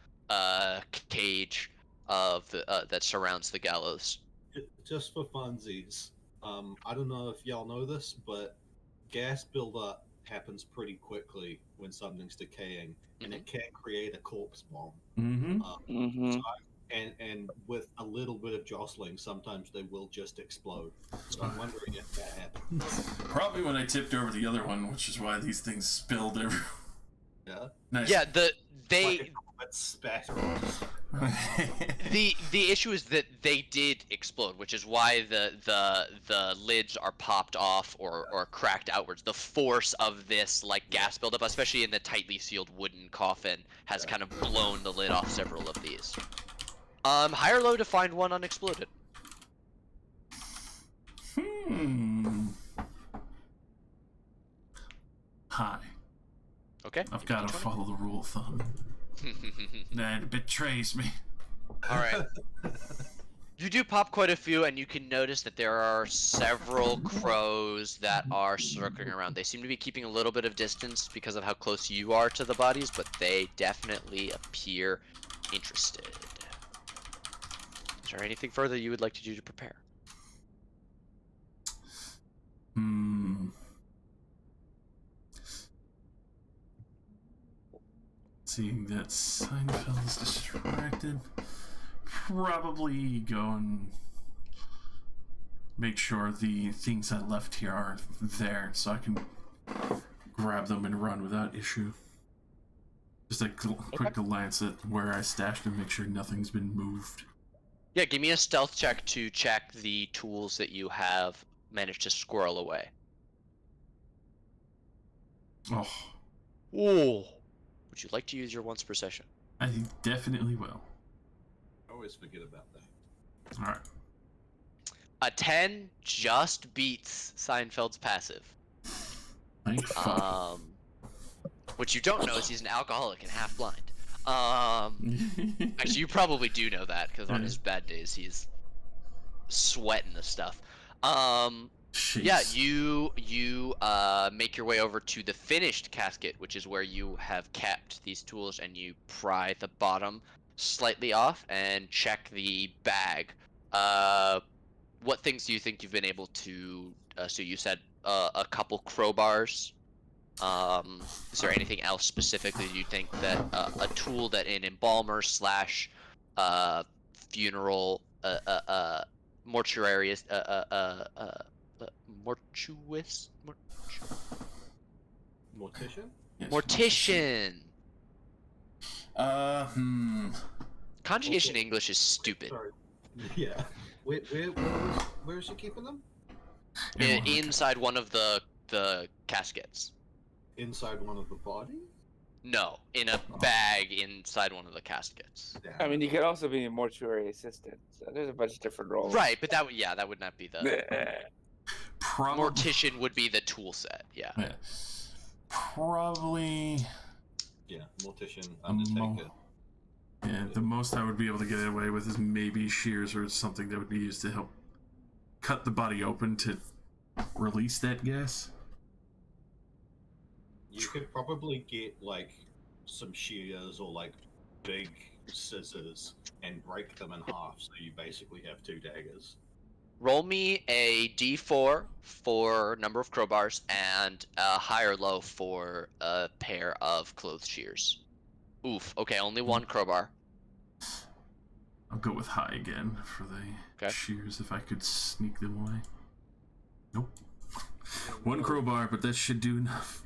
cage of the that surrounds the gallows. Just for funsies, I don't know if y'all know this, but gas buildup happens pretty quickly when something's decaying, and it can create a corpse bomb. Mm-hmm. Mm-hmm. And with a little bit of jostling, sometimes they will just explode. So I'm wondering if that happens. Probably when I tipped over the other one, which is why these things spilled everywhere. Yeah, Nice. Yeah, like a spatters. the issue is that they did explode, which is why the lids are popped off or cracked outwards. The force of this like gas buildup, especially in the tightly sealed wooden coffin, has kind of blown the lid off several of these. High or low to find one unexploded. High. Okay. I've got to follow the rule of thumb. That betrays me. All right. You do pop quite a few, and you can notice that there are several crows that are circling around. They seem to be keeping a little bit of distance because of how close you are to the bodies, but they definitely appear interested. Is there anything further you would like to do to prepare? Seeing that Seinfeld is distracted, probably go and make sure the things I left here are there so I can grab them and run without issue. Just a quick glance at where I stashed them, make sure nothing's been moved. Yeah, give me a stealth check to check the tools that you have managed to squirrel away. Oh. Ooh. Would you like to use your once per session? I definitely will. I always forget about that. Alright. A 10 just beats Seinfeld's passive. Thank fuck. What you don't know is he's an alcoholic and half blind. Actually, you probably do know that because on his bad days he's sweating the stuff. Yeah, you make your way over to the finished casket, which is where you have kept these tools, and you pry the bottom slightly off and check the bag. What things do you think you've been able to? So you said a couple crowbars. Is there anything else specifically you think that a tool that an embalmer slash funeral mortuary mortuous Mortician? Yes, mortician. Conjugation Okay. English is stupid. Sorry. Yeah. Where is she keeping them? Inside one of the caskets. Inside one of the bodies? No, in a bag inside one of the caskets. Damn. I mean, you could also be a mortuary assistant. So there's a bunch of different roles. Right, but that would not be the Probably. mortician would be the tool set. Yeah. Probably. Yeah, mortician, undertaker. Yeah, the most I would be able to get away with is maybe shears or something that would be used to help cut the body open to release that gas. You could probably get like some shears or like big scissors and break them in half, so you basically have two daggers. Roll me a d4 for number of crowbars and a high or low for a pair of clothes shears. Oof. Okay, only one crowbar. I'll go with high again for the shears if I could sneak them away. Nope. One crowbar, but that should do enough.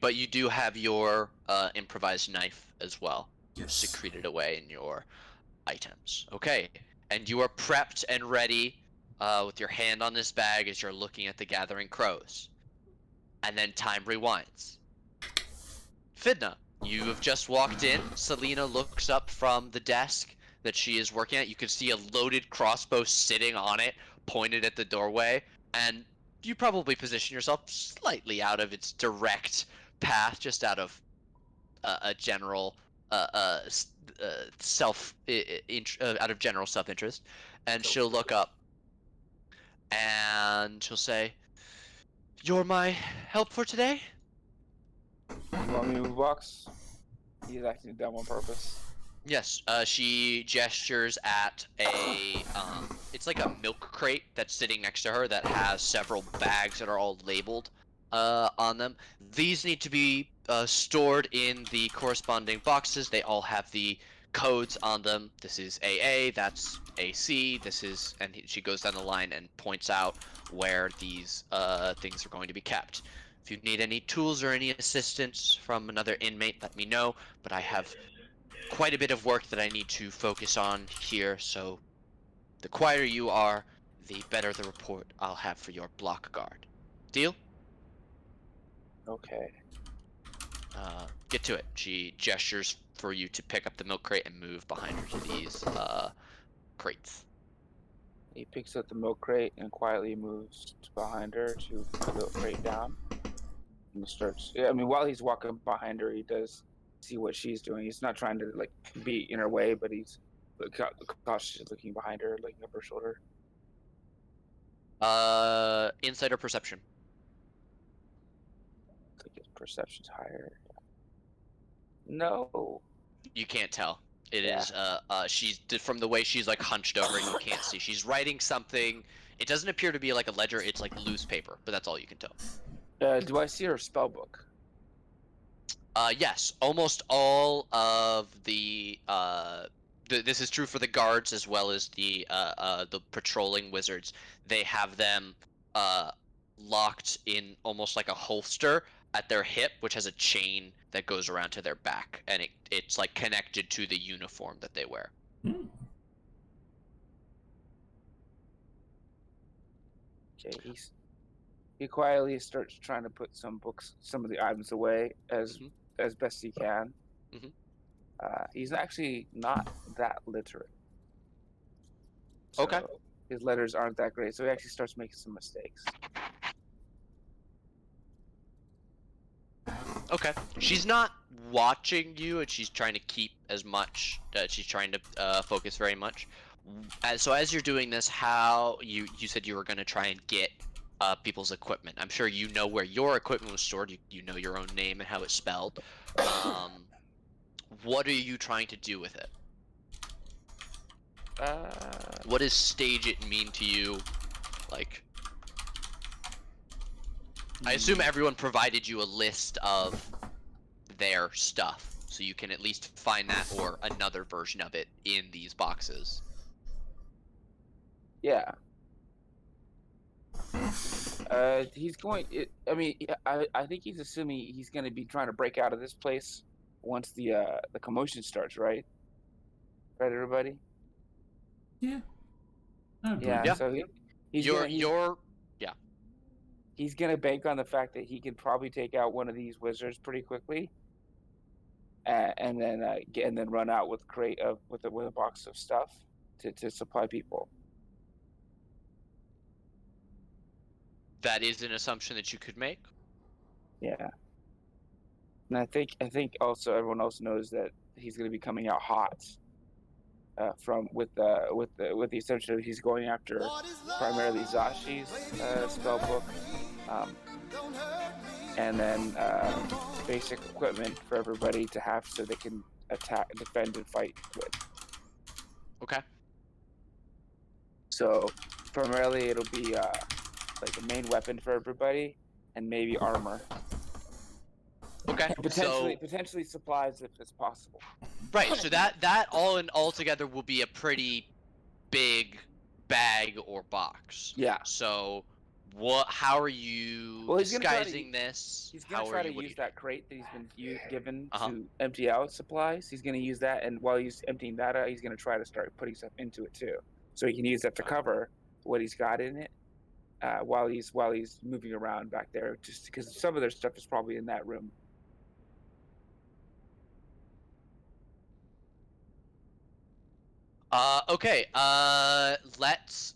But you do have your improvised knife as well. Yes. Secreted away in your items. Okay, and you are prepped and ready with your hand on this bag as you're looking at the gathering crows. And then time rewinds. Fidna, you have just walked in. Selena looks up from the desk that she is working at. You can see a loaded crossbow sitting on it, pointed at the doorway, and you probably position yourself slightly out of its direct path, just out of a general out of general self-interest, and she'll look up and she'll say, "You're my help for today?" You want me to move box? He's acting dumb on purpose. Yes. She gestures at it's like a milk crate that's sitting next to her that has several bags that are all labeled on them. These need to be stored in the corresponding boxes. They all have the codes on them. This is AA, that's AC, and she goes down the line and points out where these things are going to be kept. If you need any tools or any assistance from another inmate, let me know, but I have quite a bit of work that I need to focus on here, so the quieter you are, the better the report I'll have for your block guard. Deal? Okay. Get to it. She gestures for you to pick up the milk crate and move behind her to these crates. He picks up the milk crate and quietly moves behind her to put the milk crate down. And starts. Yeah, I mean, while he's walking behind her, he does see what she's doing. He's not trying to like be in her way, but he's cautiously looking behind her, looking up her shoulder. Insight or perception? I think his perception's higher. No. You can't tell. It Yeah. is she's from the way she's like hunched over and you can't see. She's writing something. It doesn't appear to be like a ledger, it's like loose paper, but that's all you can tell. Do I see her spell book? Yes, almost all of this is true for the guards as well as the patrolling wizards. They have them locked in almost like a holster at their hip, which has a chain that goes around to their back, and it's like connected to the uniform that they wear. Hmm. Okay, he quietly starts trying to put some of the items away as best he can. Mhm. He's actually not that literate. So Okay. His letters aren't that great, so he actually starts making some mistakes. Okay. She's not watching you, and she's trying to keep as much. She's trying to focus very much. So as you're doing this, how you said you were going to try and get people's equipment. I'm sure you know where your equipment was stored. You know your own name and how it's spelled. What are you trying to do with it? What does stage it mean to you? Like, I assume everyone provided you a list of their stuff, so you can at least find that or another version of it in these boxes. Yeah. He's going. I mean, I think he's assuming he's going to be trying to break out of this place once the commotion starts, right? Right, everybody. Yeah. Yeah. So he's gonna bank on the fact that he can probably take out one of these wizards pretty quickly, and then run out with with a box of stuff to supply people. That is an assumption that you could make. Yeah. And I think also everyone else knows that he's going to be coming out hot with the assumption that he's going after primarily Zashi's spell book, and then basic equipment for everybody to have so they can attack, defend, and fight with. Okay. So primarily it'll be like a main weapon for everybody, and maybe armor. Okay. Potentially supplies if it's possible. Right. So that all together will be a pretty big bag or box. Yeah. So how are you disguising this? He's gonna try to use that crate that he's been given to empty out supplies. He's gonna use that, and while he's emptying that out, he's gonna try to start putting stuff into it too, so he can use that to cover what he's got in it while he's moving around back there. Just because some of their stuff is probably in that room. Okay. Let's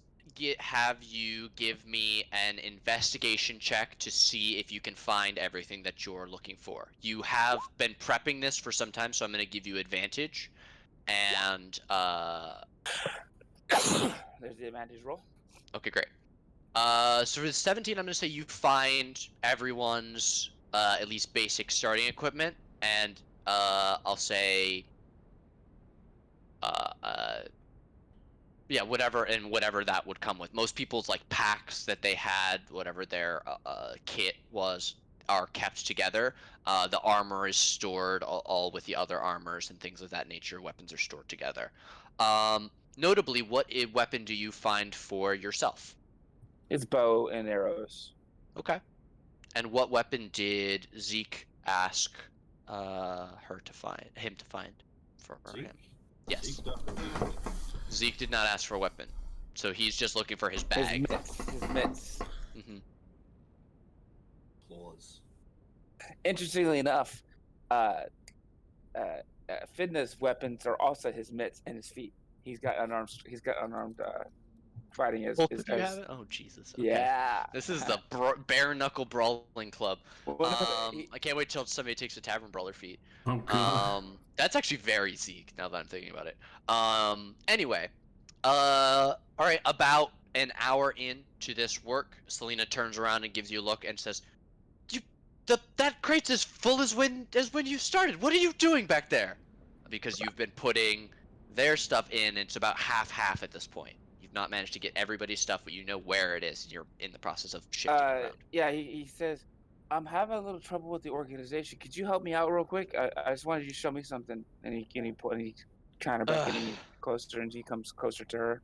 have you give me an investigation check to see if you can find everything that you're looking for. You have been prepping this for some time, so I'm going to give you advantage. and There's the advantage roll. okay, great. So for the 17, I'm gonna say you find everyone's at least basic starting equipment, and I'll say uh, uh, yeah, whatever that would come with. Most people's like packs that they had, whatever their kit was, are kept together. The armor is stored all with the other armors and things of that nature. Weapons are stored together. Notably, what weapon do you find for yourself? It's bow and arrows. Okay. And what weapon did Zeke ask him to find for Zeke? him? Yes. Zeke's not gonna be anything. Zeke did not ask for a weapon, so he's just looking for his His bag. mitts. His mitts. Hmm. Claws. Interestingly enough, Fidna's weapons are also his mitts and his feet. He's got unarmed. Fighting as. Both of you have it? Oh Jesus. Okay. Yeah. This is the bare knuckle brawling club. Well, I can't wait till somebody takes a tavern brawler feat. Oh god. That's actually very Zeke now that I'm thinking about it. Anyway, all right. About an hour into this work, Selena turns around and gives you a look and says, "You, that crate's as full as when you started. What are you doing back there?" Because you've been putting their stuff in. It's about half at this point. You've not managed to get everybody's stuff, but you know where it is. And you're in the process of shifting around. yeah, he says, I'm having a little trouble with the organization. Could you help me out real quick? I just wanted you to show me something. And he kind of back getting closer, and he comes closer to her.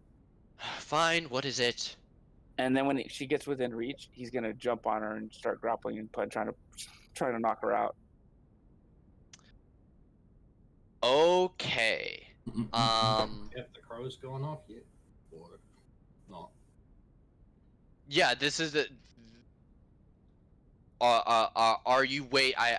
Fine. What is it? And then when she gets within reach, he's gonna jump on her and start grappling and trying to knock her out. Okay. Have the crows gone off yet? Or not? Yeah. This is the. Are you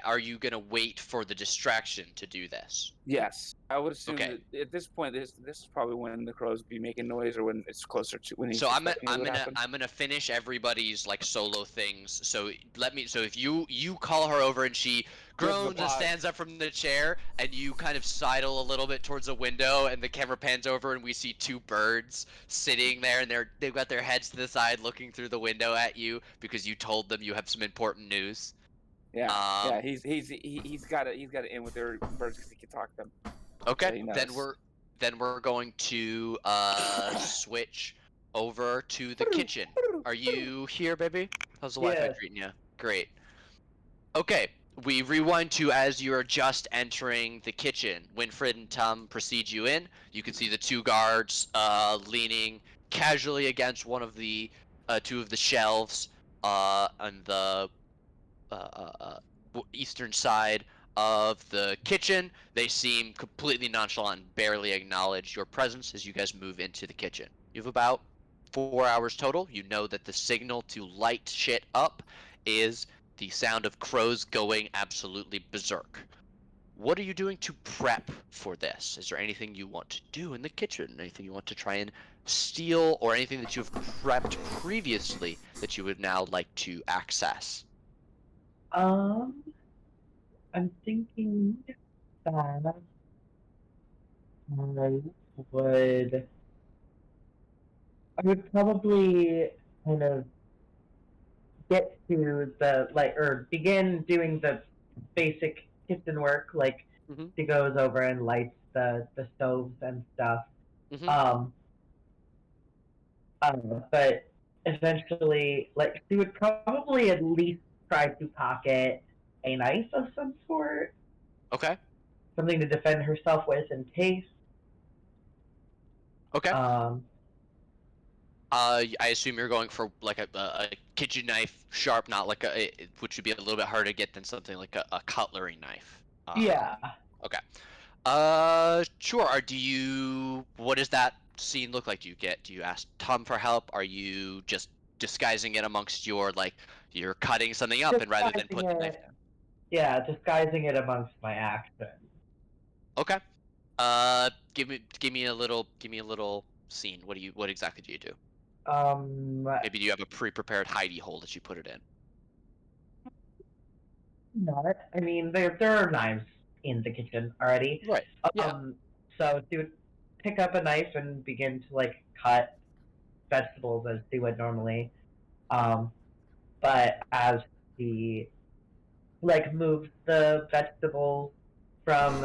are you gonna wait for the distraction to do this? Yes, I would assume Okay. that at this point, this is probably when the crows be making noise, or when it's closer to when he's So expecting it would happen. I'm gonna finish everybody's like solo things. So if you call her over and she groans and stands up from the chair, and you kind of sidle a little bit towards the window, and the camera pans over and we see two birds sitting there, and they've got their heads to the side looking through the window at you because you told them you have some important news. Yeah, Um, he's got it in with their birds because he can talk to them. Okay, he knows. then we're going to switch over to the kitchen. Are you here, baby? How's the Wi-Fi Yes. treating you? Great. Okay, we rewind to as you're just entering the kitchen. Winfred and Tom precede you in. You can see the two guards leaning casually against one of the two of the shelves on the eastern side of the kitchen. They seem completely nonchalant and barely acknowledge your presence as you guys move into the kitchen. You have about 4 hours total. You know that the signal to light shit up is the sound of crows going absolutely berserk. What are you doing to prep for this? Is there anything you want to do in the kitchen? Anything you want to try and steal, or anything that you've prepped previously that you would now like to access? I'm thinking that would I would probably kind of get to the or begin doing the basic kitchen work, like Mhm. she goes over and lights the stoves and stuff. Mhm. Um, but eventually, like she would probably at least try to pocket a knife of some sort, Okay. something to defend herself with in case. Okay. Um, I assume you're going for like a kitchen knife, sharp, not like which would be a little bit harder to get than something like a cutlery knife. yeah. Okay. Sure. What does that scene look like? Do you ask Tom for help? Are you just disguising it amongst your you're cutting something up, and rather than put the knife down? Yeah, disguising it amongst my actions. Okay. Give me a little scene. What exactly do you do? Maybe do you have a pre-prepared hidey hole that you put it in? Not. I mean, there are knives in the kitchen already. Right. Yeah. So she would pick up a knife and begin to like cut vegetables as she would normally. But as she like moves the vegetables from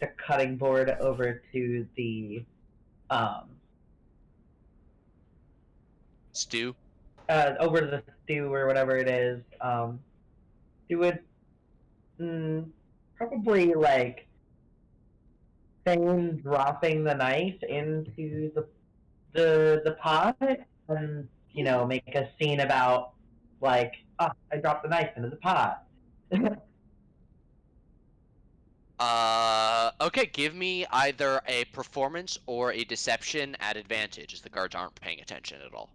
the cutting board over to the um Stew. over to the stew or whatever it is, she would probably like feign dropping the knife into the pot and make a scene about like, oh, I dropped the knife into the pot. Okay, give me either a performance or a deception at advantage, as the guards aren't paying attention at all.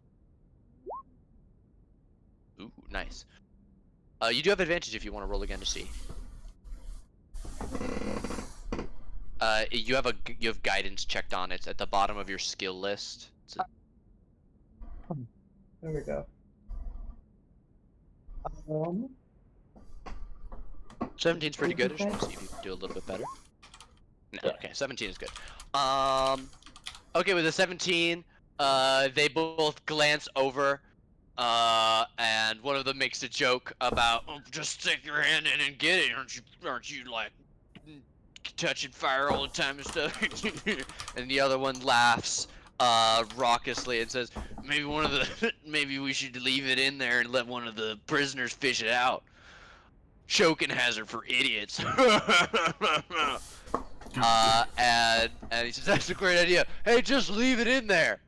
Ooh, nice. You do have advantage if you want to roll again to see. You have guidance checked on. It's at the bottom of your skill list. There we go. Um, 17's pretty good. I Okay. just want to see if you can do a little bit better. No, Yeah. okay, 17 is good. Okay, with a 17, they both glance over, and one of them makes a joke about, oh, just stick your hand in and get it. Aren't you like touching fire all the time and stuff? And the other one laughs, raucously and says, maybe we should leave it in there and let one of the prisoners fish it out. Choking hazard for idiots. And he says, that's a great idea. Hey, just leave it in there.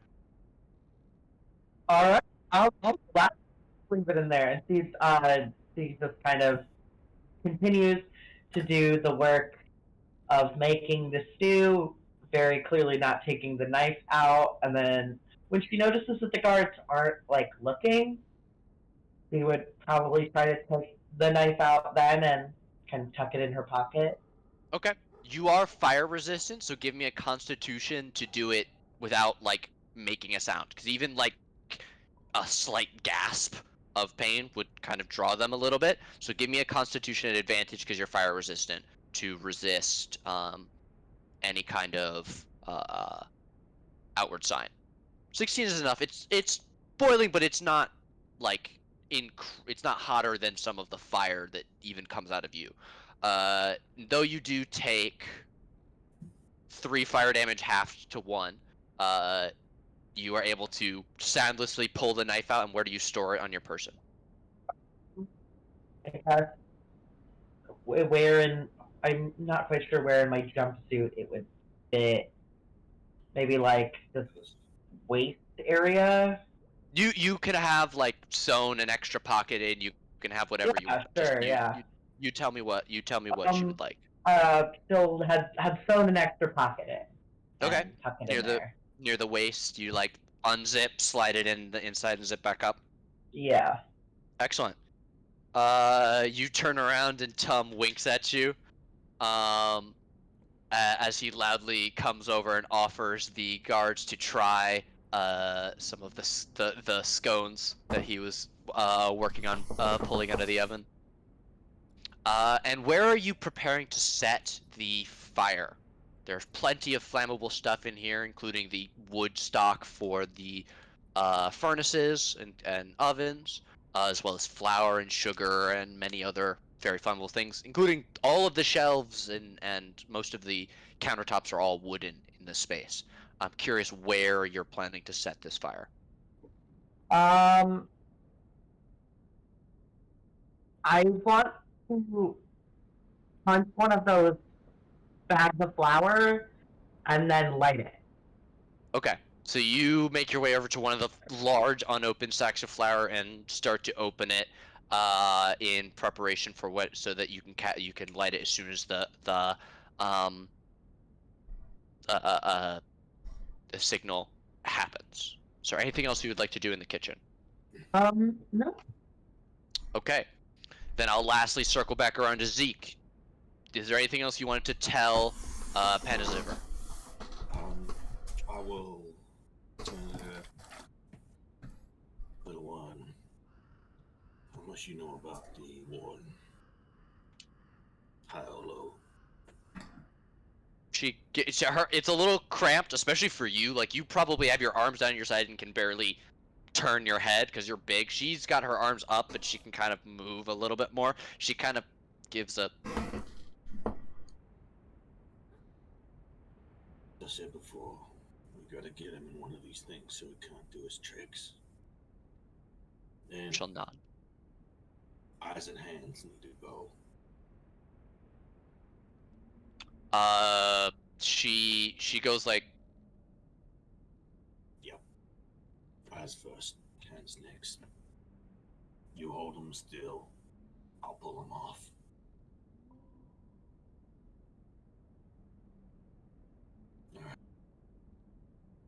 All right, I'll leave it in there. And she just kind of continues to do the work of making the stew, very clearly not taking the knife out. And then when she notices that the guards aren't like looking, she would probably try to take the knife out then and kind of tuck it in her pocket. Okay. You are fire resistant, so give me a constitution to do it without, like, making a sound. Because even, like, a slight gasp of pain would kind of draw them a little bit. So give me a constitution at advantage because you're fire resistant to resist any kind of outward sign. 16 is enough. It's boiling, but it's not like it's not hotter than some of the fire that even comes out of you. Though you do take 3 fire damage halved to 1. You are able to soundlessly pull the knife out, and where do you store it on your person? Because I'm not quite sure where in my jumpsuit it would fit. Maybe like this waist area. You can have like sewn an extra pocket in. You can have whatever you want. Sure, Just, yeah. you tell me what you would like. Still had sewn an extra pocket in. Okay. And tuck it Near in the there. near the waist, you like unzip, slide it in the inside, and zip back up. Yeah. Excellent. You turn around and Tum winks at you. As he loudly comes over and offers the guards to try some of the scones that he was working on pulling out of the oven. And where are you preparing to set the fire? There's plenty of flammable stuff in here, including the wood stock for the furnaces and ovens, as well as flour and sugar and many other very flammable things, including all of the shelves and most of the countertops are all wooden in this space. I'm curious where you're planning to set this fire. I want to punch one of those bags of flour and then light it. Okay, so you make your way over to one of the large unopened sacks of flour and start to open it in preparation for what, so that you can light it as soon as um uh, uh, uh, the signal happens. Is there anything else you would like to do in the kitchen? No. Okay, then I'll lastly circle back around to Zeke. Is there anything else you wanted to tell Panaziver? I will tell her, little one, how much you know about the warden? High or low? It's a little cramped, especially for you. Like, you probably have your arms down your side and can barely turn your head because you're big. She's got her arms up, but she can kind of move a little bit more. She kind of gives a. I said before, we gotta get him in one of these things so he can't do his tricks. And She'll nod. eyes and hands need to go. She goes like, Yep. Eyes first, hands next. You hold him still. I'll pull him off. Alright.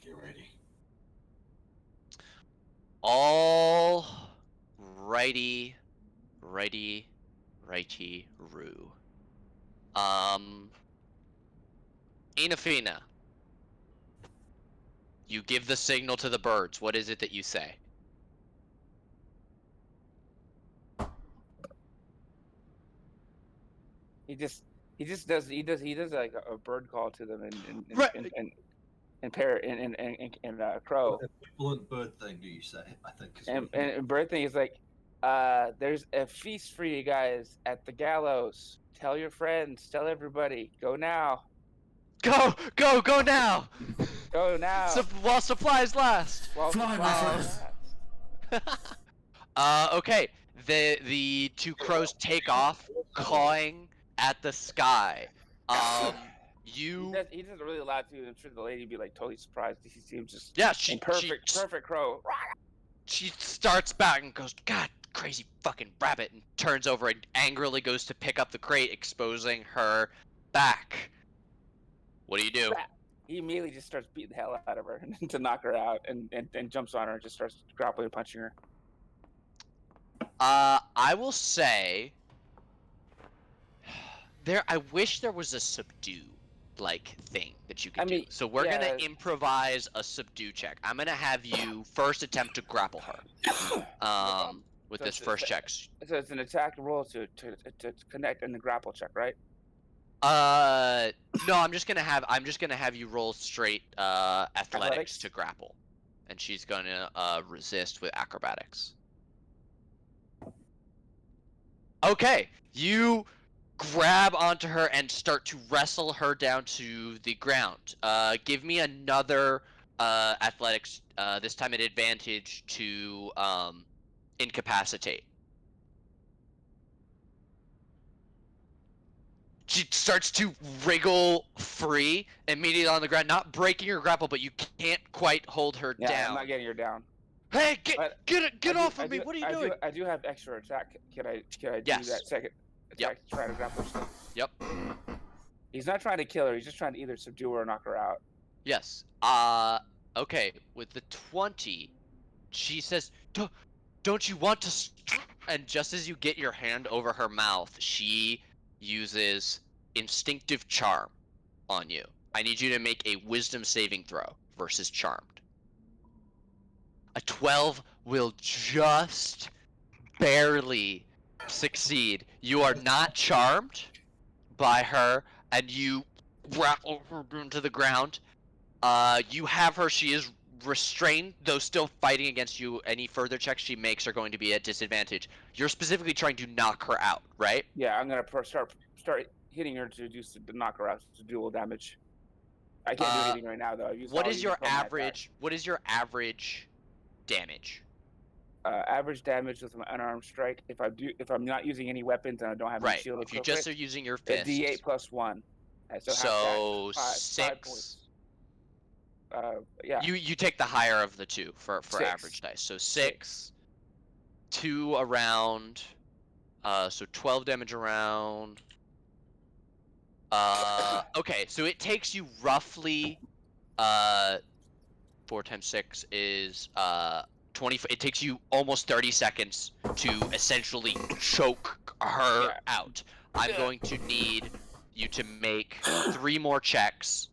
Get ready. all righty, roo. Inafina, you give the signal to the birds. What is it that you say? He does like a bird call to them Right. and parrot and crow. What equivalent bird thing do you say? I think. Is And bird thing is like, there's a feast for you guys at the gallows. Tell your friends, tell everybody. Go now. Go now! Go now. While supplies last. While Fly, my supplies friends. last. Okay. The two crows take off, cawing at the sky. He doesn't really allow to. I'm sure the lady would be like totally surprised to see him just perfect crow. She starts back and goes, "God, crazy fucking rabbit," and turns over and angrily goes to pick up the crate, exposing her back. What do you do? He immediately just starts beating the hell out of her to knock her out, and jumps on her and just starts grappling and punching her. I will say I wish there was a subdue like thing that you could do. So we're gonna improvise a subdue check. I'm gonna have you first attempt to grapple her. With this first check. So it's an attack roll to connect in the grapple check, right? No, I'm just gonna have you roll straight athletics to grapple, and she's gonna resist with acrobatics. Okay, you grab onto her and start to wrestle her down to the ground. Give me another athletics. This time at advantage to incapacitate. She starts to wriggle free immediately on the ground, not breaking her grapple, but you can't quite hold her down. I'm not getting her down. Hey, get off of me! What are you doing? I do have extra attack. Can I do that second attack to try to grapple her? Yep. He's not trying to kill her. He's just trying to either subdue her or knock her out. Yes. Okay. With the 20, she says, "Don't you want to?" And just as you get your hand over her mouth, she uses instinctive charm on you. I need you to make a wisdom saving throw versus charmed. A 12 will just barely succeed. You are not charmed by her, and you rattle her into the ground. You have her. She is restrained, though still fighting against you. Any further checks she makes are going to be at disadvantage. You're specifically trying to knock her out, right? Yeah, I'm gonna start hitting her to knock her out to dual damage. I can't do anything right now though. What is your average damage? Average damage with my unarmed strike. If I'm not using any weapons and I don't have any shield, if you just are using your fist, D8 plus 1. So 6. Yeah. You take the higher of the two for average dice. So 6, 2 around, so 12 damage around. Okay, so it takes you roughly 4 times 6 is 20. It takes you almost 30 seconds to essentially choke her out. I'm going to need you to make 3 more checks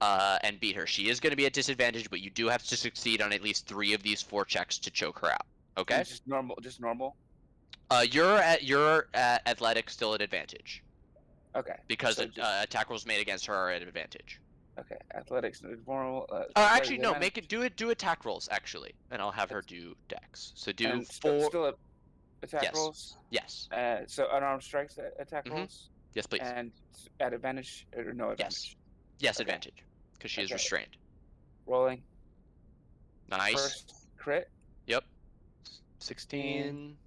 and beat her. She is going to be at disadvantage, but you do have to succeed on at least 3 of these 4 checks to choke her out. Okay? Just normal. You're at athletics still at advantage. Okay. because so just- attack rolls made against her are at advantage. okay. Athletics normal. Actually, athletics no. advantage, Do attack rolls actually, and I'll have her do dex. So do and 4. still attack Yes. rolls. Yes. So unarmed strikes attack Mhm. rolls Yes, please. and at advantage or no advantage. Yes, Okay. advantage, because she is Okay. restrained. Rolling Nice. first crit. Yep. 16.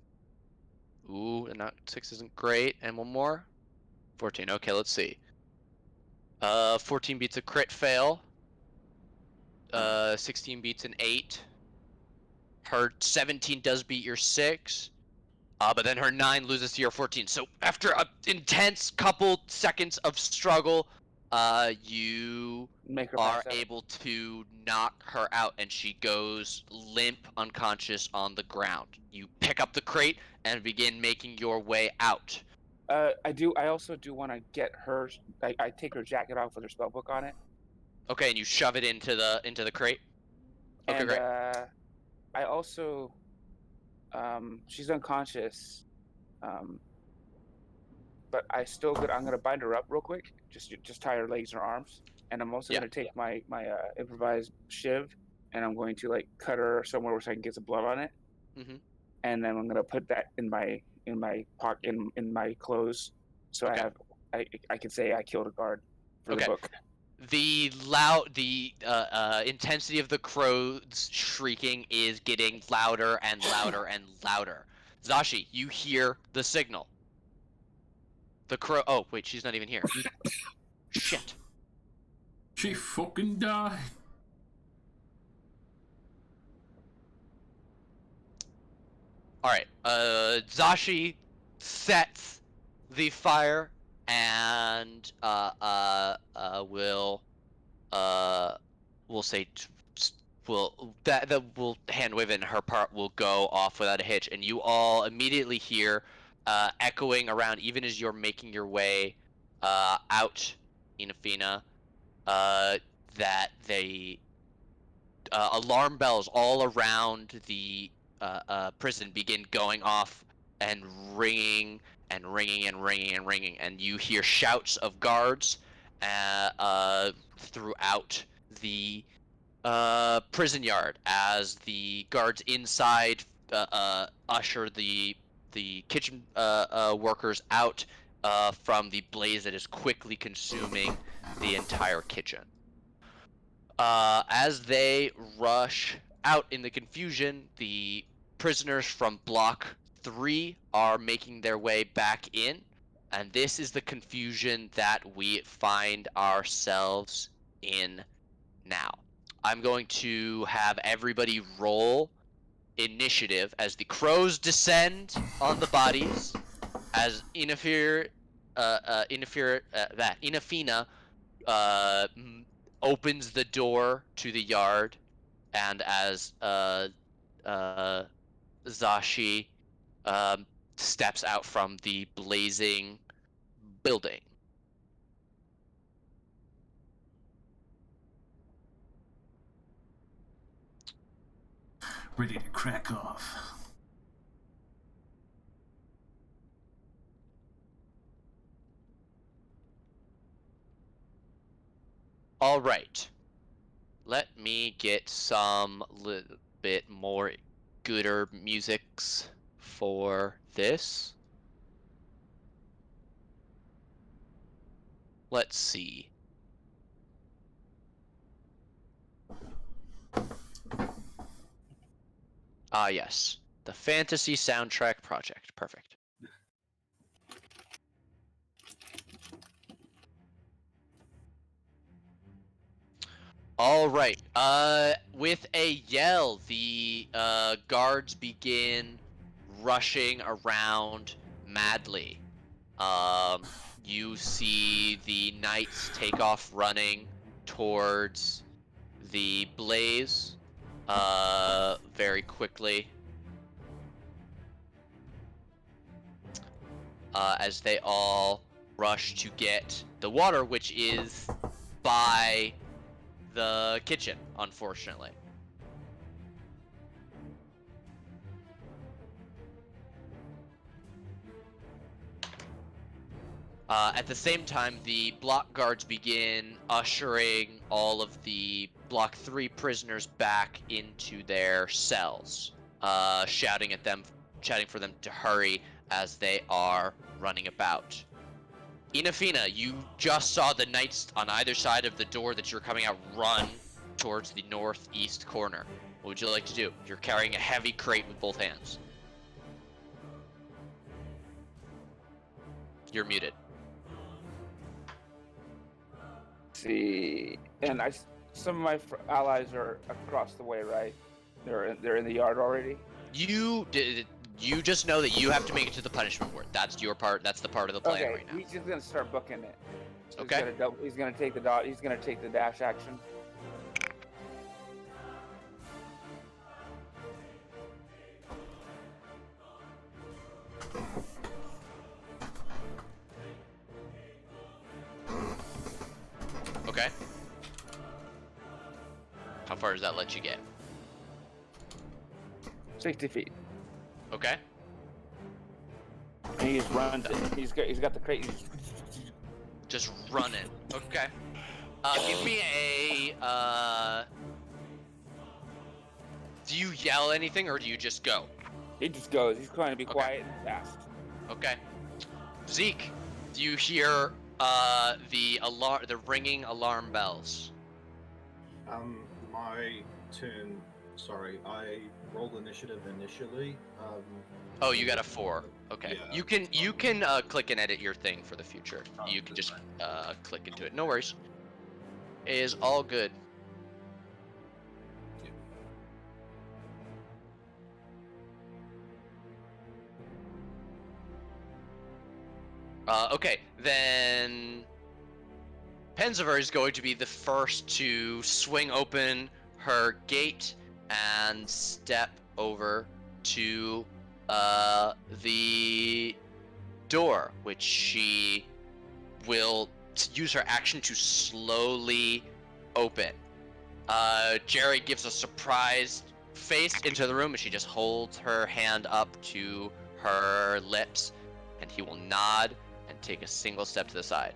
Ooh, and that 6 isn't great. And one more. 14. Okay, let's see. 14 beats a crit fail. 16 beats an 8. Her 17 does beat your 6. But then her 9 loses to your 14. So after an intense couple seconds of struggle, you Make her are pass out. able to knock her out, and she goes limp, unconscious on the ground. You pick up the crate and begin making your way out. I also do want to get her. I take her jacket off with her spellbook on it, Okay, and you shove it into the crate. Okay, and great. I also, she's unconscious, but I'm gonna bind her up real quick. Just tie her legs and her arms, and I'm also Yeah. gonna take my improvised shiv, and I'm going to like cut her somewhere so I can get some blood on it, Mhm. and then I'm gonna put that in my pocket in my clothes, so Okay. I can say I killed a guard for Okay. the book. The intensity of the crow's shrieking is getting louder and louder and louder. Zashi, you hear the signal. The crow. Oh wait, she's not even here. Shit. She fucking died. All right. Zashi sets the fire and will say will will hand wave it, and her part will go off without a hitch, and you all immediately hear echoing around, even as you're making your way out, Inafina, that they alarm bells all around the prison begin going off and ringing and ringing and ringing and ringing, and you hear shouts of guards throughout the prison yard as the guards inside usher the kitchen workers out from the blaze that is quickly consuming the entire kitchen. As they rush out in the confusion, the prisoners from Block 3 are making their way back in, and this is the confusion that we find ourselves in now. I'm going to have everybody roll initiative as the crows descend on the bodies, as Inafina opens the door to the yard, and as Zashi um, steps out from the blazing building. Ready to crack off. All right. Let me get some little bit more gooder musics for this. Let's see. Ah, yes. The Fantasy Soundtrack Project. Perfect. All right. With a yell, the guards begin rushing around madly. You see the knights take off running towards the blaze very quickly. As they all rush to get the water, which is by the kitchen, unfortunately. At the same time, the block guards begin ushering all of the block 3 prisoners back into their cells, shouting for them to hurry as they are running about. Inafina, you just saw the knights on either side of the door that you're coming out run towards the northeast corner. What would you like to do? You're carrying a heavy crate with both hands. You're muted. See, and some of my allies are across the way, right? They're in the yard already. You just know that you have to make it to the punishment ward. That's your part. That's the part of the plan Okay, right now. he's just gonna start booking it. Okay. He's gonna take the He's gonna take the dash action. Okay. How far does that let you get? 60 feet. Okay. And he just runs it. He's got the crate. Just run it. Okay. Give me a. Do you yell anything or do you just go? He just goes. He's trying to be Okay. quiet and fast. Okay. Zeke, do you hear the ringing alarm bells? My turn. Sorry, I rolled initiative initially. Oh, you got a 4. Okay. Yeah. You can click and edit your thing for the future. You can just click into it. No worries. It is all good. Okay, then Pensiver is going to be the first to swing open her gate and step over to the door, which she will use her action to slowly open. Jerry gives a surprised face into the room, and she just holds her hand up to her lips, and he will nod and take a single step to the side.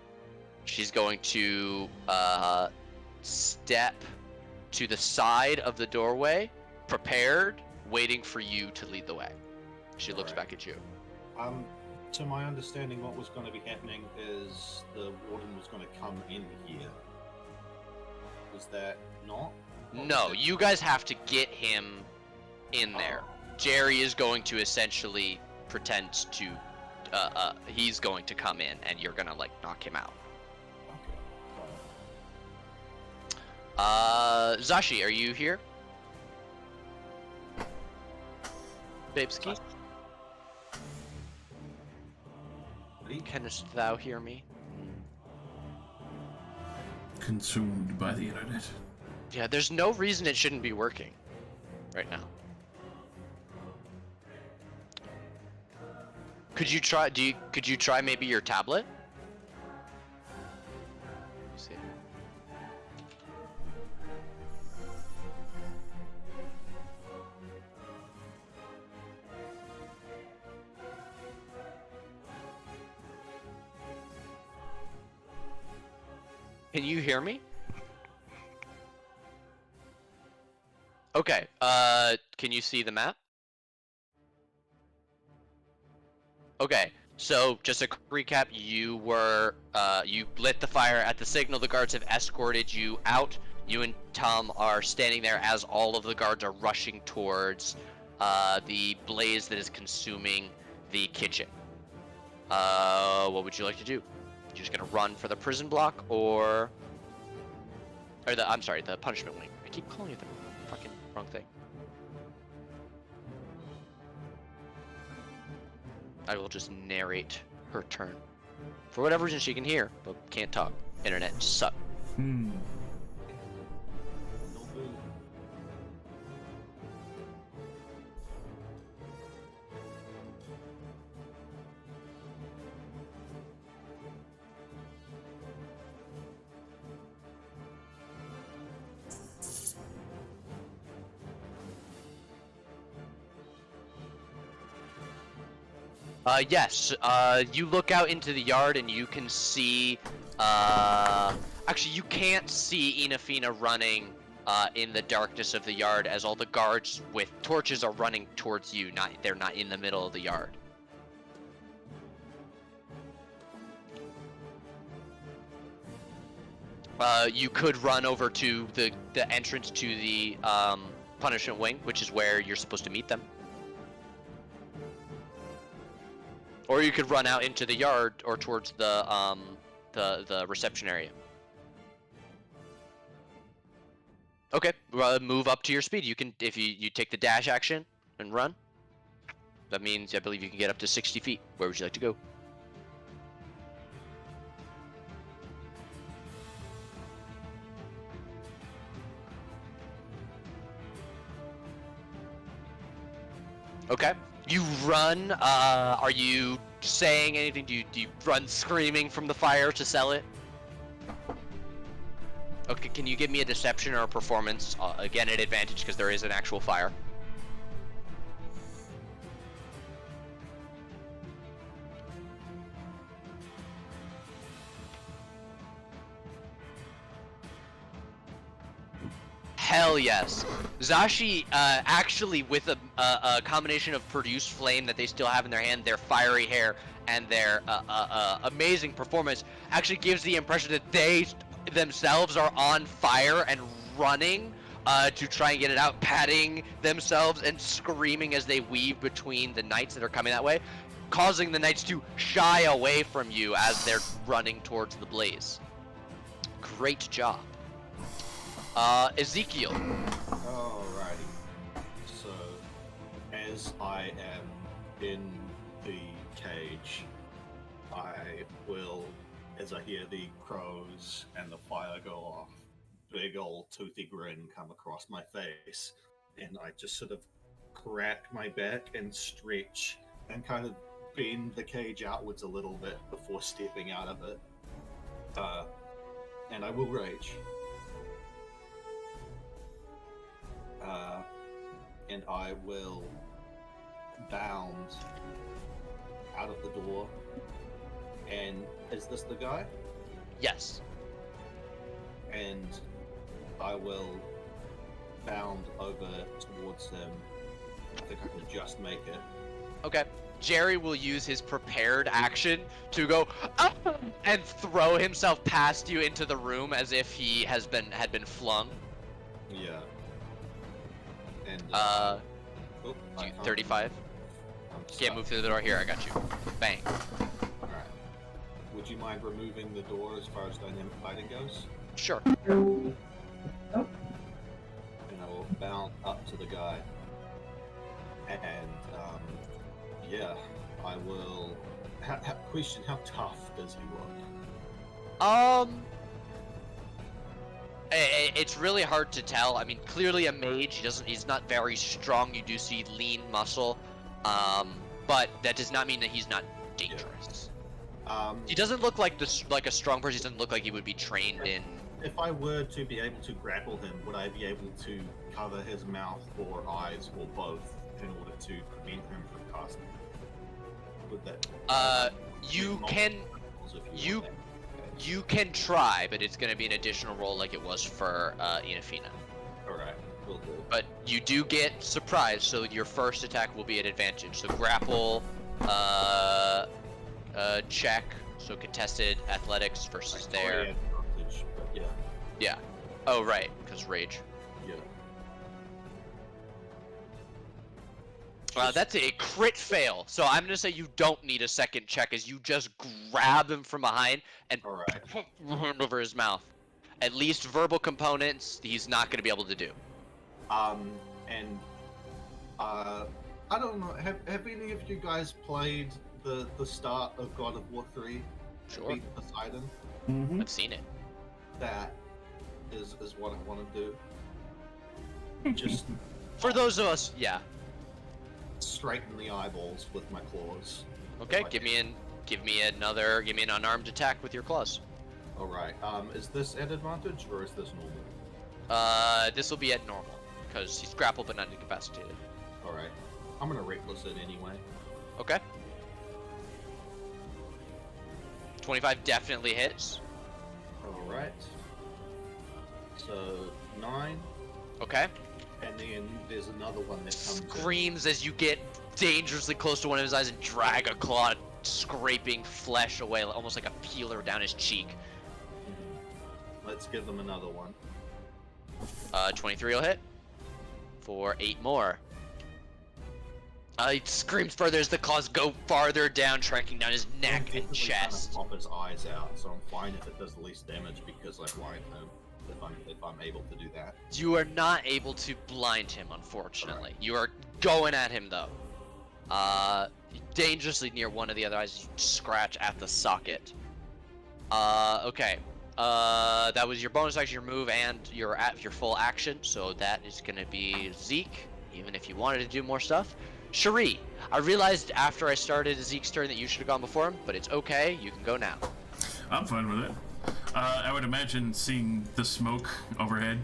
She's going to step to the side of the doorway, prepared, waiting for you to lead the way. She looks back at you. To my understanding, what was going to be happening is the warden was going to come in here. Was that not? No, you guys have to get him in there. Jerry is going to essentially pretend to, he's going to come in, and you're gonna like knock him out. Okay. Zashi, are you here? Babeski? Canst thou hear me? Consumed by the internet. Yeah, there's no reason it shouldn't be working right now. Could you try? Could you try maybe your tablet? Let's see. Can you hear me? Okay. Can you see the map? Okay. So just a quick recap, you lit the fire at the signal. The guards have escorted you out. You and Tom are standing there as all of the guards are rushing towards the blaze that is consuming the kitchen. What would you like to do? You're just gonna run for the prison block, or I'm sorry, the punishment wing. I keep calling it the fucking wrong thing. I will just narrate her turn. For whatever reason, she can hear, but can't talk. Internet suck. Yes. You look out into the yard and you can see. Actually, you can't see Inafina running in the darkness of the yard, as all the guards with torches are running towards you. They're not in the middle of the yard. You could run over to the entrance to the punishment wing, which is where you're supposed to meet them. Or you could run out into the yard or towards the reception area. Okay, move up to your speed. You can, if you take the dash action and run. That means I believe you can get up to 60 feet. Where would you like to go? Okay. You run. Are you saying anything? Do you run screaming from the fire to sell it? Okay. Can you give me a deception or a performance? Again, at advantage because there is an actual fire. Hell yes. Zashi, actually, with a combination of produced flame that they still have in their hand, their fiery hair, and their amazing performance, actually gives the impression that they themselves are on fire and running to try and get it out, patting themselves and screaming as they weave between the knights that are coming that way, causing the knights to shy away from you as they're running towards the blaze. Great job. Ezekiel. Alrighty. So, as I am in the cage, I will, as I hear the crows and the fire go off, big old toothy grin come across my face, and I just sort of crack my back and stretch and kind of bend the cage outwards a little bit before stepping out of it. And I will rage. And I will bound out of the door. And is this the guy? Yes. And I will bound over towards him. I think I can just make it. Okay. Jerry will use his prepared action to go "Ah!" and throw himself past you into the room as if he had been flung. Yeah. And Uh, oh, I can't- 35. I'm Can't stuck. move through the door. Here, I got you. Bang. Alright. Would you mind removing the door as far as dynamic fighting goes? Sure. And I will bound up to the guy. And, yeah, I will... question, how tough does he look? It's really hard to tell. I mean, clearly a mage. He's not very strong. You do see lean muscle. But that does not mean that he's not dangerous. He doesn't look like a strong person. He doesn't look like he would be trained in. If I were to be able to grapple him, would I be able to cover his mouth or eyes or both in order to prevent him from casting? Would that? You make can. multiple rolls if you- want that. Okay. You can try, but it's going to be an additional roll like it was for Inafina. Alright, will do. But you do get surprised, so your first attack will be at advantage. So grapple, check, so contested athletics versus I their. already had advantage, but yeah, Yeah. Oh right, because rage. yeah. That's a crit fail. So I'm gonna say you don't need a second check, as you just grab him from behind and Alright. hand over his mouth. At least verbal components, he's not gonna be able to do. And I don't know. Have any of you guys played the start of God of War 3? Sure. Beat Poseidon? Mm-hmm. I've seen it. That is what I want to do. Just For those of us, yeah. straighten the eyeballs with my claws. Okay, Right. give me an unarmed attack with your claws. All right. Is this at advantage or is this normal? This will be at normal because he's grappled but not incapacitated. All right. I'm gonna reckless it anyway. Okay. 25 definitely hits. All right. So 9, Okay. and then there's another one that comes in. Screams as you get dangerously close to one of his eyes and drag a claw, scraping flesh away, almost like a peeler down his cheek. Let's give them another one. 23 will hit for 8 more. It screams further as the claws go farther down, tracking down his neck and chest. Kind of pop his eyes out, so I'm fine if it does the least damage because I blind him. If I'm able to do that. You are not able to blind him, unfortunately. You are going at him though. Dangerously near one of the other eyes as you scratch at the socket. Okay. That was your bonus action, your move, and your full action. So that is gonna be Zeke. Even if you wanted to do more stuff. Cherie, I realized after I started Zeke's turn that you should have gone before him, but it's okay. You can go now. I'm fine with it. I would imagine seeing the smoke overhead.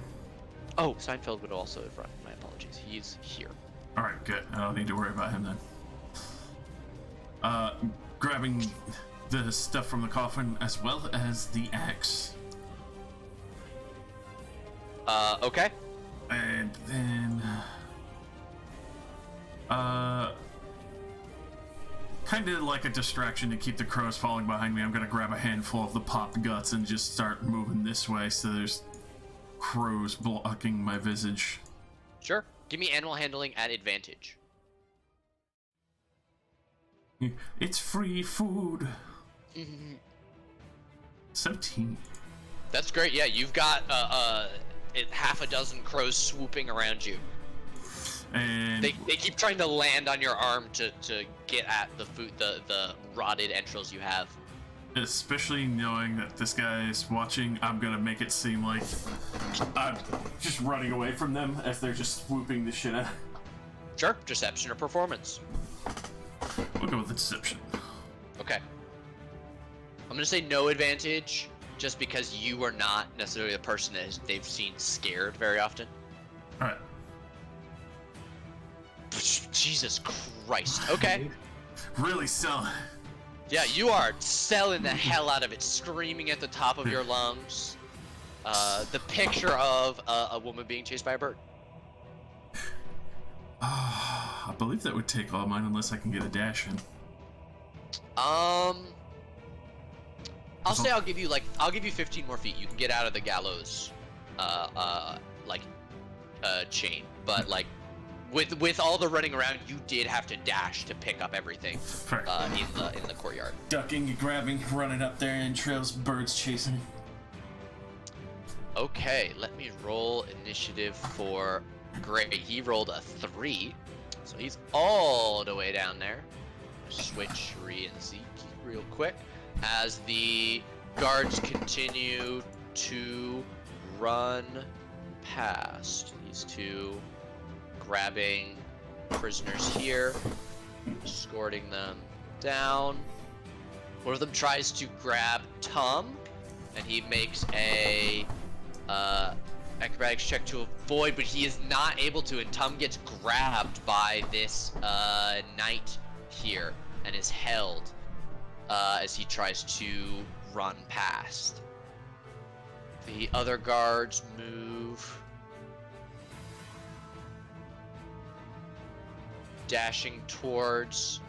Oh, Seinfeld would also have run. My apologies. He's here. All right, good. I don't need to worry about him then. Grabbing the stuff from the coffin as well as the axe. Okay. And then, kind of like a distraction to keep the crows falling behind me, I'm gonna grab a handful of the popped guts and just start moving this way so there's crows blocking my visage. Sure. Give me animal handling at advantage. It's free food. 17. That's great. Yeah, you've got half a dozen crows swooping around you. And They keep trying to land on your arm to get at the food, the rotted entrails you have. especially knowing that this guy is watching, I'm gonna make it seem like I'm just running away from them as they're just swooping the shit out. Sure. Deception or performance. We'll go with deception. Okay. I'm gonna say no advantage, just because you are not necessarily the person that they've seen scared very often. All right. Jesus Christ. Okay. Really selling. Yeah, you are selling the hell out of it, screaming at the top of your lungs. The picture of a woman being chased by a bird. I believe that would take all mine unless I can get a dash in. I'll say I'll give you 15 more feet. You can get out of the gallows, chain. But like, with all the running around, you did have to dash to pick up everything in the courtyard. Ducking, grabbing, running up there, and trails birds chasing. Okay, let me roll initiative for Gray. He rolled a 3, so he's all the way down there. Switch Ree and Zeke real quick as the guards continue to run past these two, grabbing prisoners here, escorting them down. One of them tries to grab Tom, and he makes a acrobatics check to avoid, but he is not able to, and Tom gets grabbed by this knight here and is held as he tries to run past. The other guards move, dashing towards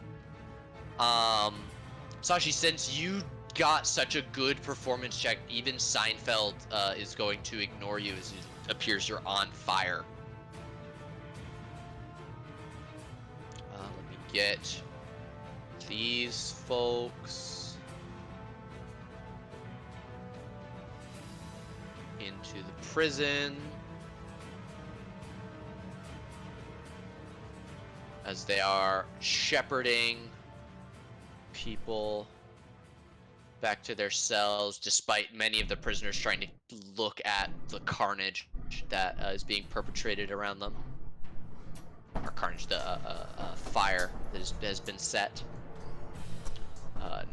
Sashi. Since you got such a good performance check, even Seinfeld is going to ignore you as it appears you're on fire. Let me get these folks into the prison as they are shepherding people back to their cells, despite many of the prisoners trying to look at the carnage that is being perpetrated around them. Or carnage, the fire that has been set.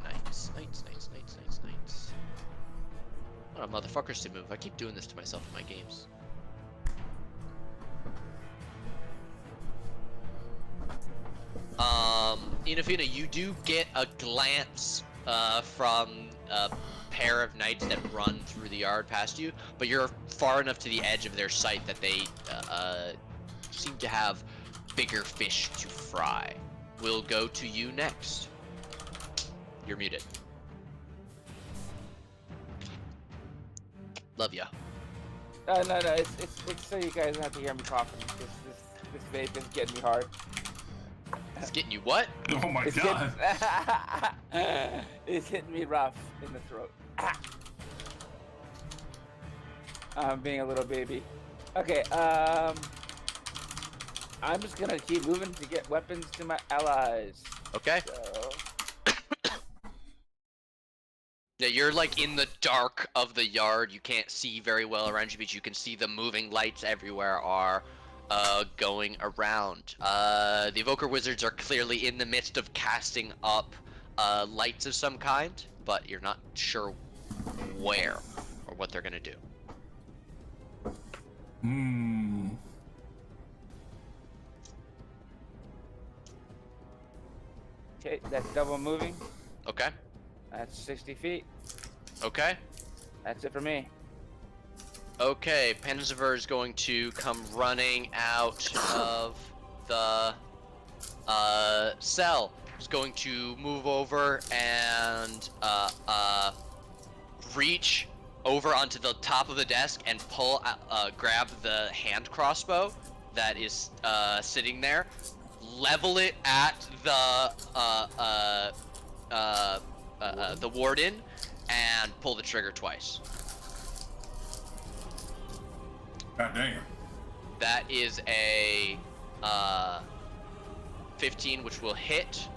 Knights. What a motherfuckers to move. I keep doing this to myself in my games. Inafina, you do get a glance from a pair of knights that run through the yard past you, but you're far enough to the edge of their sight that they seem to have bigger fish to fry. We'll go to you next. You're muted. Love ya. No, it's so you guys don't have to hear me coughing. This vape is getting me hard. It's getting you what? Oh my It's god. it's hitting me rough in the throat. I'm being a little baby. Okay, I'm just gonna keep moving to get weapons to my allies. Okay. So, Yeah, you're like in the dark of the yard. You can't see very well around you, but you can see the moving lights everywhere are going around. The Evoker Wizards are clearly in the midst of casting up lights of some kind, but you're not sure where or what they're gonna do. Hmm. okay, that's double moving. Okay. That's 60 feet. Okay. That's it for me. Okay, Panziver is going to come running out of the cell. He's going to move over and reach over onto the top of the desk and grab the hand crossbow that is sitting there, level it at the warden, and pull the trigger twice. God damn. That is a 15, which will hit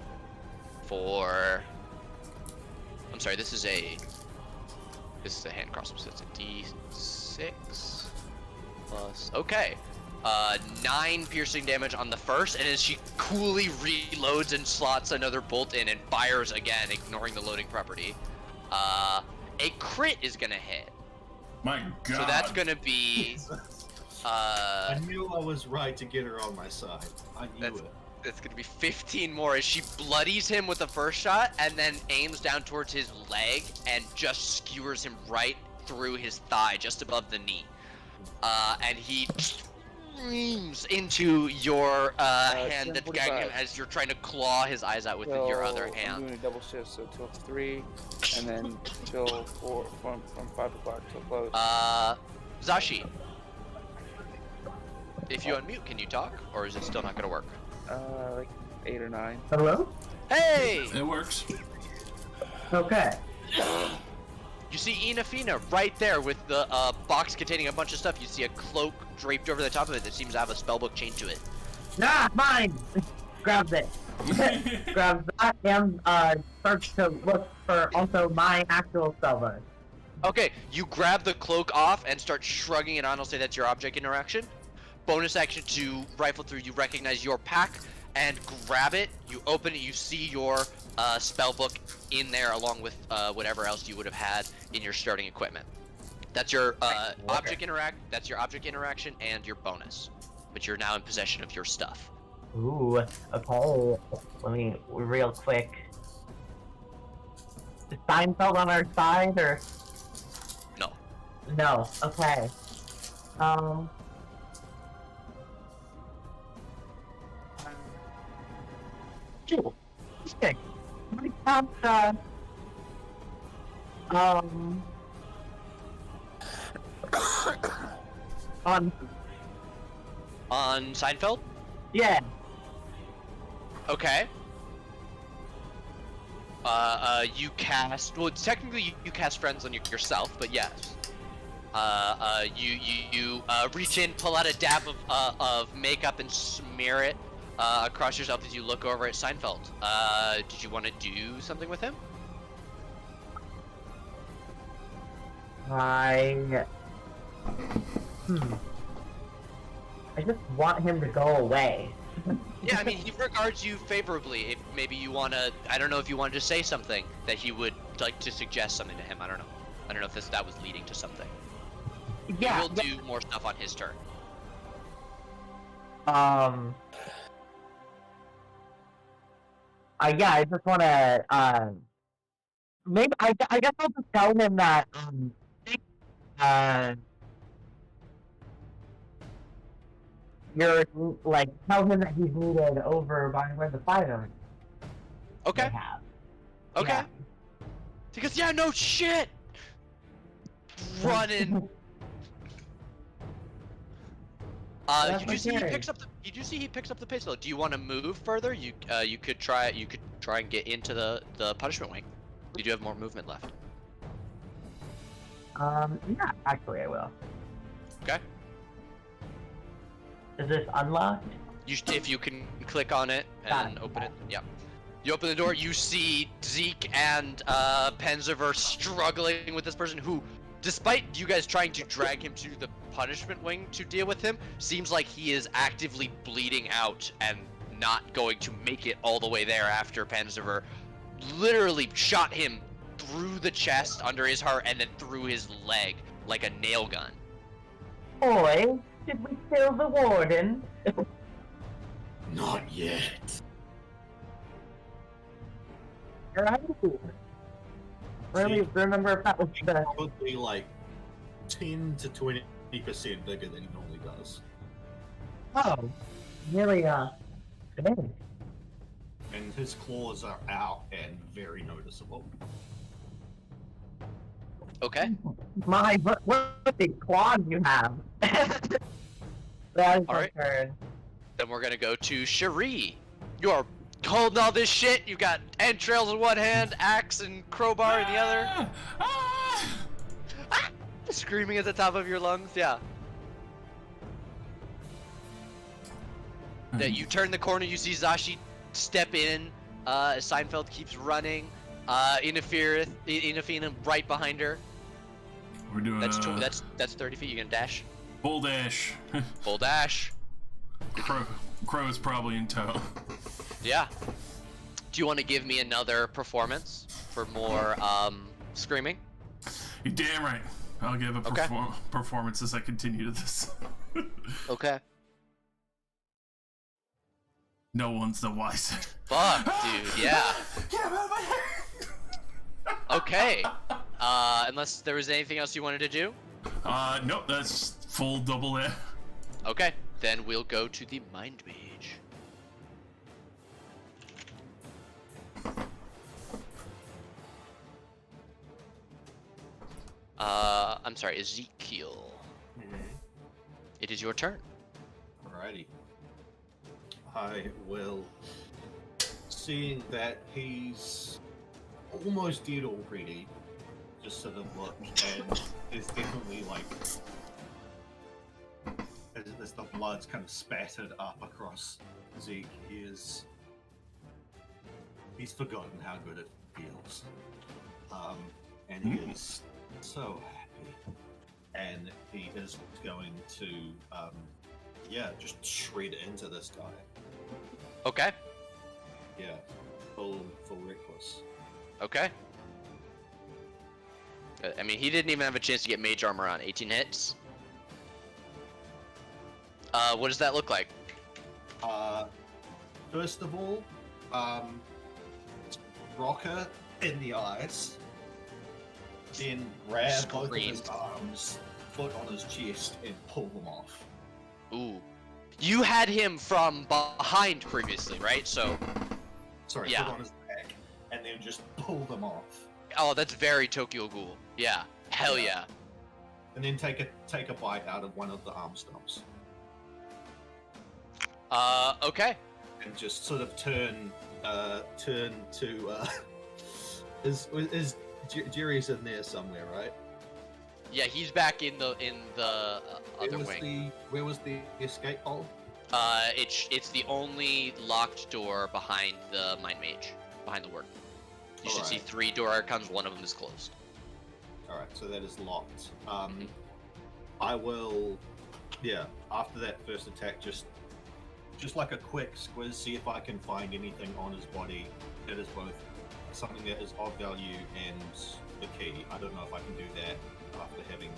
for. I'm sorry. This is a hand crossbow, so it's a D6 plus. Okay. 9 piercing damage on the first, and as she coolly reloads and slots another bolt in and fires again, ignoring the loading property, a crit is gonna hit. My god. So that's gonna be. I knew I was right to get her on my side. I knew That's- it. It's gonna be 15 more as she bloodies him with the first shot and then aims down towards his leg and just skewers him right through his thigh, just above the knee. And he screams into your hand that's gagging him 45. as you're trying to claw his eyes out with your other I'm hand. doing a double shift, so till 3, and then till 4, from 5 o'clock till close. Zashi, if you unmute, can you talk, or is it still not gonna work? Like 8 or 9. Hello? Hey! It works. Okay. You see Inafina right there with the box containing a bunch of stuff. You see a cloak draped over the top of it that seems to have a spellbook chained to it. Ah, mine! Grabs it. Grabs that and starts to look for also my actual spellbook. Okay, you grab the cloak off and start shrugging it on. I'll say that's your object interaction. Bonus action to rifle through. You recognize your pack and grab it. You open it. You see your spellbook in there along with whatever else you would have had in your starting equipment. That's your object interact. That's your object interaction and your bonus. But you're now in possession of your stuff. Ooh, okay. Let me real quick. Is Seinfeld on our side or No. no? Okay. Cool. Okay. We have On Seinfeld? yeah. Okay. You cast. Well, technically you cast friends on yourself, but yes. You reach in, pull out a dab of makeup, and smear it across yourself as you look over at Seinfeld. Did you want to do something with him? I just want him to go away. Yeah, I mean, he regards you favorably. If maybe you want to, I don't know if you wanted to say something that he would like to suggest something to him. I don't know. I don't know if that was leading to something. Yeah. He will do more stuff on his turn. Yeah, I just want to maybe I guess I'll just tell him that uh you're like tell him that he's needed over by where the fire Okay. they have. Okay. Yeah. He goes, yeah, no shit. Running. That's Did you my see he theory. picks up the? Did you see he picks up the pistol? Do you want to move further? You could try and get into the punishment wing. You do have more movement left. Yeah, actually I will. Okay. Is this unlocked? If you can click on it Got and it, open got it. Yeah. You open the door. You see Zeke and Penziver struggling with this person who, despite you guys trying to drag him to the punishment wing to deal with him, seems like he is actively bleeding out and not going to make it all the way there after Penziver literally shot him through the chest, under his heart, and then through his leg like a nail gun. Boy, did we kill the warden? Not yet. Right? Really remember if that was He's the probably like 10 to 20% bigger than he normally does. really big. And his claws are out and very noticeable. Okay. My, what big claws you have. That is my Alright. turn. Then we're gonna go to Cherie. You are holding all this shit. You got entrails in one hand, axe and crowbar in the other. Screaming at the top of your lungs. Yeah. That you turn the corner, you see Zashi step in. Seinfeld keeps running. Inafina right behind her. We're doing That's 30 feet. You gonna dash? full dash. Full dash. Crow is probably in tow. Yeah. Do you want to give me another performance for more screaming? You're damn right. I'll give a Okay. performance as I continue to this. Okay. No one's the wiser. Fuck, dude. Yeah. Get out of my hair! Okay. Unless there was anything else you wanted to do? Nope, that's full double A. Okay. Then we'll go to the Mind Mage. I'm sorry, Ezekiel. It is your turn. Alrighty. I will. Seeing that he's almost dead already, just sort of look, and there's definitely like. As the blood's kind of spattered up across Zeke, he's forgotten how good it feels. And he is so happy. And he is going to, just shred into this guy. Okay. Yeah, full reckless. Okay. I mean, he didn't even have a chance to get mage armor on. 18 hits. What does that look like? First of all, rocker in the eyes, then grab both of his Screamed. arms, foot on his chest, and pull them off. Ooh. You had him from behind previously, right? So, Sorry, Yeah. foot on his back, and then just pull them off. oh, that's very Tokyo Ghoul. Yeah. Hell Yeah. yeah. And then take a bite out of one of the arm stumps. Okay. And just sort of turn to is Jerry's in there somewhere, right? Yeah, he's back in the other wing. Where was the escape hole? It's the only locked door behind the Mind Mage, behind the work. You should see Alright. 3 door icons, one of them is closed. Alright, so that is locked. I will, after that first attack, just like a quick squiz, see if I can find anything on his body that is both something that is of value and the key. I don't know if I can do that after having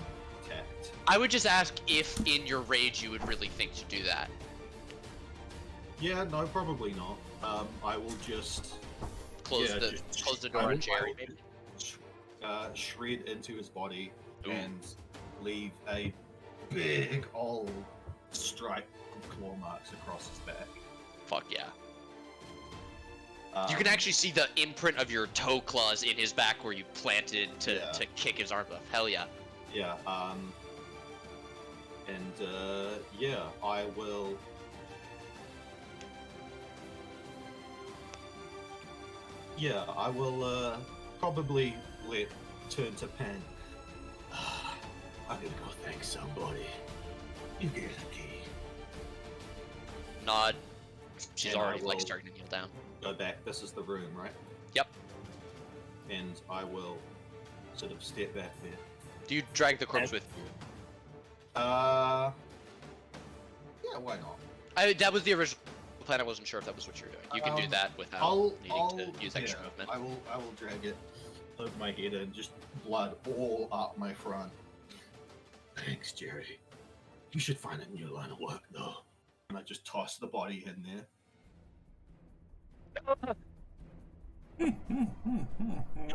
attacked. I would just ask if in your rage you would really think to do that. Yeah, no, probably not. I will just Close Yeah, the just- close the I door will- on Jerry, I will maybe. shred into his body Ooh. and leave a big old stripe of claw marks across his back. Fuck yeah. You can actually see the imprint of your toe claws in his back where you planted to kick his arm off. Hell yeah. Yeah. I will. Yeah, I will probably turn to Pen. I'm gonna go thank somebody. You get a key. Nod. She's And I already like will starting to kneel down. Go back. This is the room, right? Yep. And I will sort of step back there. Do you drag the corpse with you? Yeah, why not? That was the original plan. I wasn't sure if that was what you were doing. You can do that without needing to use extra movement. I will drag it over my head and just blood all up my front. Thanks, Jerry. You should find a new line of work, though. And I just toss the body in there.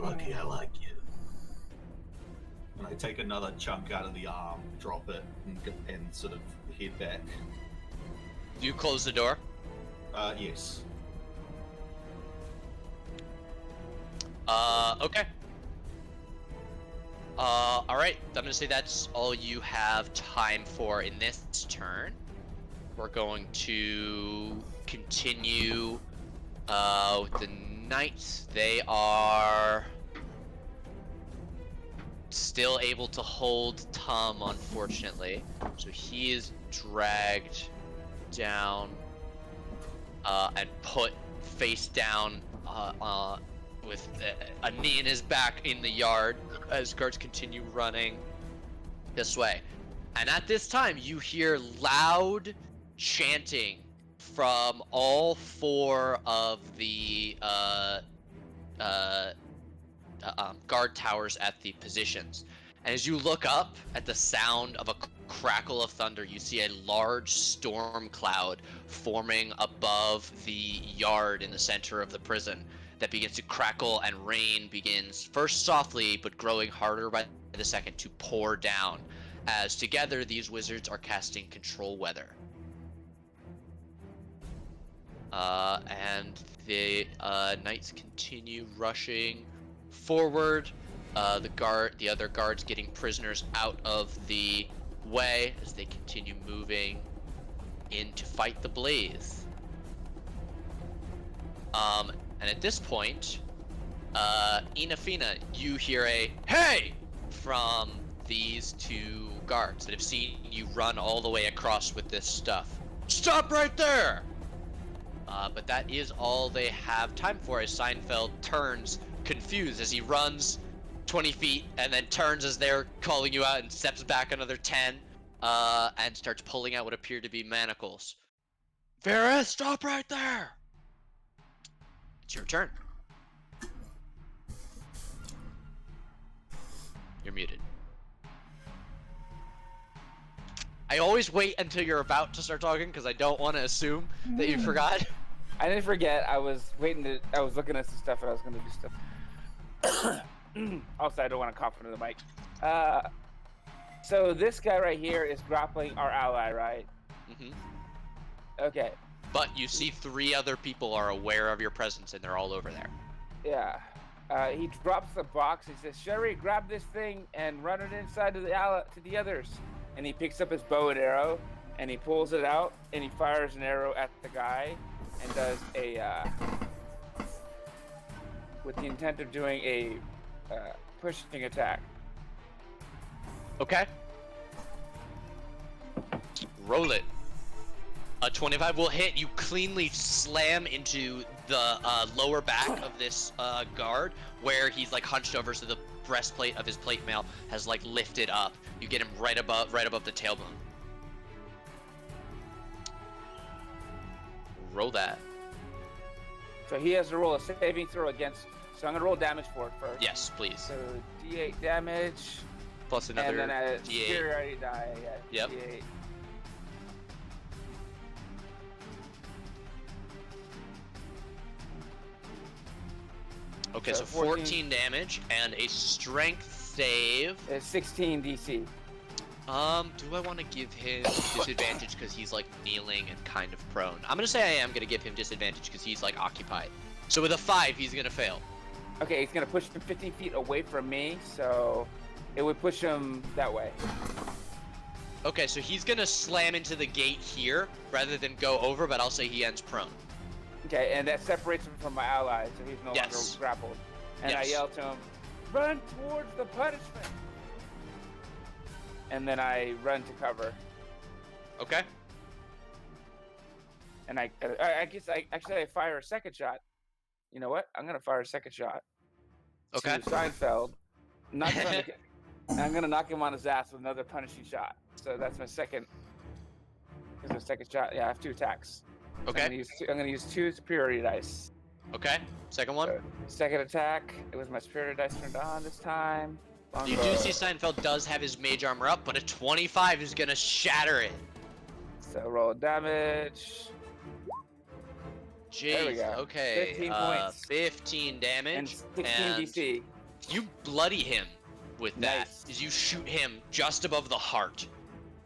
Lucky I like you. And I take another chunk out of the arm, drop it, and sort of head back. Do you close the door? Yes. Okay. Alright. I'm gonna say that's all you have time for in this turn. We're going to continue with the knights. They are still able to hold Tom, unfortunately. So he is dragged down and put face down with a knee in his back in the yard as guards continue running this way. And at this time, you hear loud chanting from all four of the guard towers at the positions. And as you look up at the sound of a crackle of thunder, you see a large storm cloud forming above the yard in the center of the prison that begins to crackle, and rain begins first softly but growing harder by the second to pour down, as together these wizards are casting control weather. And the knights continue rushing forward. The other guards getting prisoners out of the way as they continue moving in to fight the blaze. And at this point, Inafina, you hear a "Hey!" from these two guards that have seen you run all the way across with this stuff. Stop right there! But that is all they have time for, as Seinfeld turns confused as he runs 20 feet and then turns as they're calling you out and steps back another 10 and starts pulling out what appear to be manacles. Varys, stop right there! It's your turn. You're muted. I always wait until you're about to start talking because I don't want to assume that you forgot. I didn't forget. I was looking at some stuff and I was going to do stuff. Also, I don't want to cough into the mic. So this guy right here is grappling our ally, right? Mm-hmm. Okay. But you see 3 other people are aware of your presence and they're all over there. Yeah. He drops the box. He says, "Sherry, grab this thing and run it inside to the others." And he picks up his bow and arrow and he pulls it out and he fires an arrow at the guy and does a with the intent of doing a pushing attack. Okay. Roll it. A 25 will hit. You cleanly slam into the lower back of this guard, where he's like hunched over, so the breastplate of his plate mail has like lifted up. You get him right above the tailbone. Roll that. So he has to roll a saving throw against. So I'm gonna roll damage for it first. Yes, please. So D8 damage. Plus another and then a D8. superiority die. Yeah, Yep. D8. Okay, so 14 damage and a strength save. It's 16 DC. Do I want to give him disadvantage because he's like kneeling and kind of prone? I'm gonna say I am gonna give him disadvantage because he's like occupied. So with a 5, he's gonna fail. Okay, he's gonna push him 15 feet away from me, so it would push him that way. Okay, so he's gonna slam into the gate here rather than go over, but I'll say he ends prone. Okay, and that separates him from my ally, so he's no Yes. longer grappled. And Yes. I yell to him, "Run towards the punishment!" And then I run to cover. Okay. And I guess I fire a second shot. You know what? I'm gonna fire a second shot. Okay. To Seinfeld. Not trying to, and I'm gonna knock him on his ass with another punishing shot. So that's my second. Is my second shot? Yeah, I have 2 attacks. So Okay. I'm gonna use 2 superiority dice. Okay. Second one. Second attack. It was my superiority dice turned on this time. You do see Seinfeld does have his mage armor up, but a 25 is gonna shatter it. So roll damage. There we Jeez. go. Okay. 15 points. 15 damage. And 16 and DC. You bloody him with that. Nice. As you shoot him just above the heart.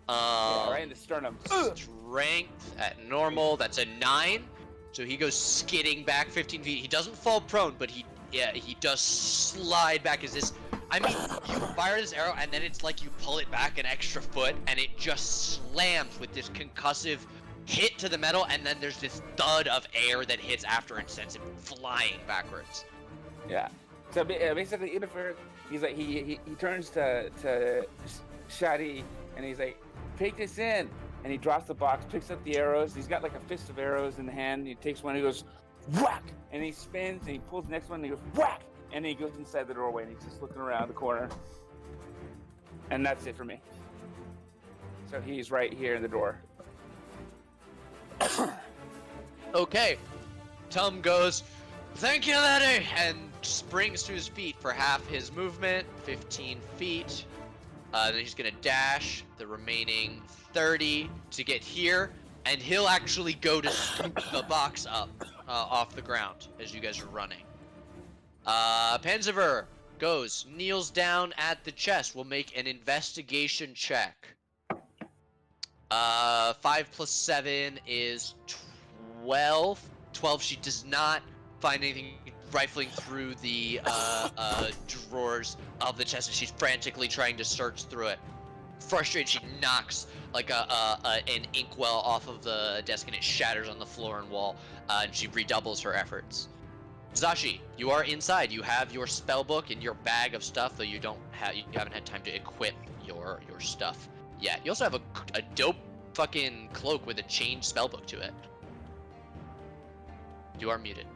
Yeah, right in the sternum. Strength at normal. That's a 9. So he goes skidding back 15 feet. He doesn't fall prone, but he does slide back. Is this? I mean, you fire this arrow and then it's like you pull it back an extra foot and it just slams with this concussive hit to the metal, and then there's this thud of air that hits after and sends him flying backwards. Yeah. So basically, he's like he turns to Shadi and he's like, "Take this in," and he drops the box, picks up the arrows. He's got like a fist of arrows in the hand. He takes one, he goes whack, and he spins and he pulls the next one and he goes whack, and then he goes inside the doorway and he's just looking around the corner. And that's it for me. So he's right here in the door. Okay. Tum goes, "Thank you, lady," and springs to his feet for half his movement, 15 feet. Then he's gonna dash the remaining 30 to get here, and he'll actually go to scoop the box up off the ground as you guys are running. Panzever goes, kneels down at the chest. We'll make an investigation check. 5 plus 7 is 12. 12, she does not find anything rifling through the drawers of the chest, and she's frantically trying to search through it. Frustrated, she knocks like an inkwell off of the desk, and it shatters on the floor and wall, and she redoubles her efforts. Zashi, you are inside. You have your spell book and your bag of stuff, though you haven't had time to equip your stuff yet. You also have a dope fucking cloak with a chained spellbook to it. You are muted.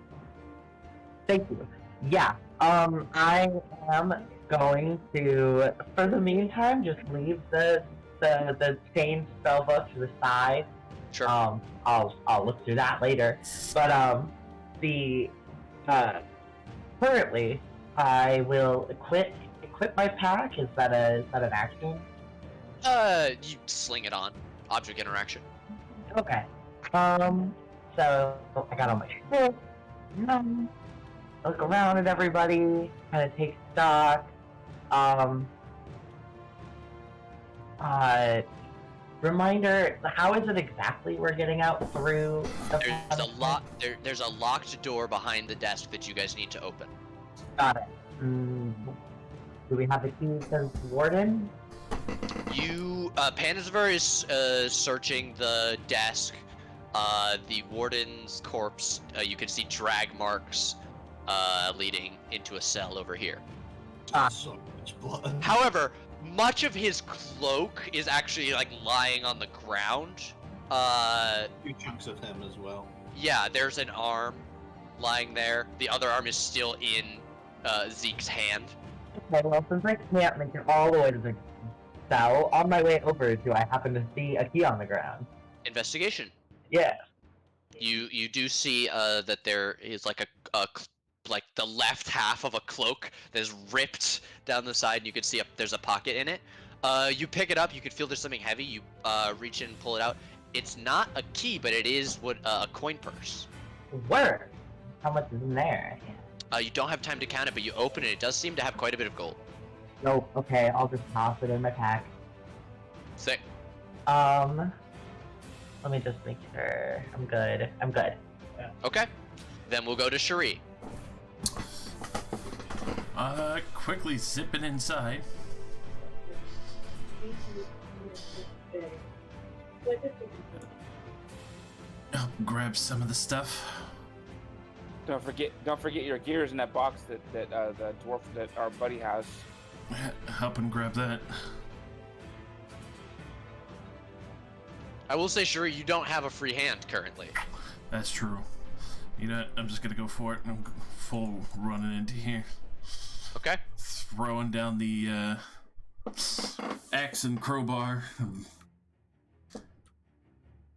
Thank you. Yeah, I am going to, for the meantime, just leave the chained spellbook to the side. Sure. I'll look through that later. But currently, I will equip my pack. Is that an action? You sling it on. Object interaction. Okay. So I got on my ship. Look around at everybody. Kind of take stock. Reminder: how is it exactly we're getting out through? There's a locked door behind the desk that you guys need to open. Got it. Do we have the key since Warden? Panizver is searching the desk. The warden's corpse, you can see drag marks leading into a cell over here. So much blood. However, much of his cloak is actually like lying on the ground. 2 chunks of him as well. Yeah, there's an arm lying there. The other arm is still in Zeke's hand. Okay, well, since I can't make it all the way to the cell, on my way over, do I happen to see a key on the ground? Investigation. Yeah. You do see that there is like like the left half of a cloak that is ripped down the side, and you can see there's a pocket in it. You pick it up, you can feel there's something heavy. You reach in and pull it out. It's not a key, but it is a coin purse. Where? How much is in there? You don't have time to count it, but you open it. It does seem to have quite a bit of gold. Nope. Okay, I'll just toss it in my pack. Sick. Let me just make sure I'm good. I'm good. Okay. Then we'll go to Cherie. Quickly zipping inside. I'll grab some of the stuff. Don't forget your gears in that box that the dwarf that our buddy has. Help him grab that. I will say, Cherie, you don't have a free hand currently. That's true. You know what? I'm just gonna go for it. I'm full running into here. Okay. Throwing down the axe and crowbar.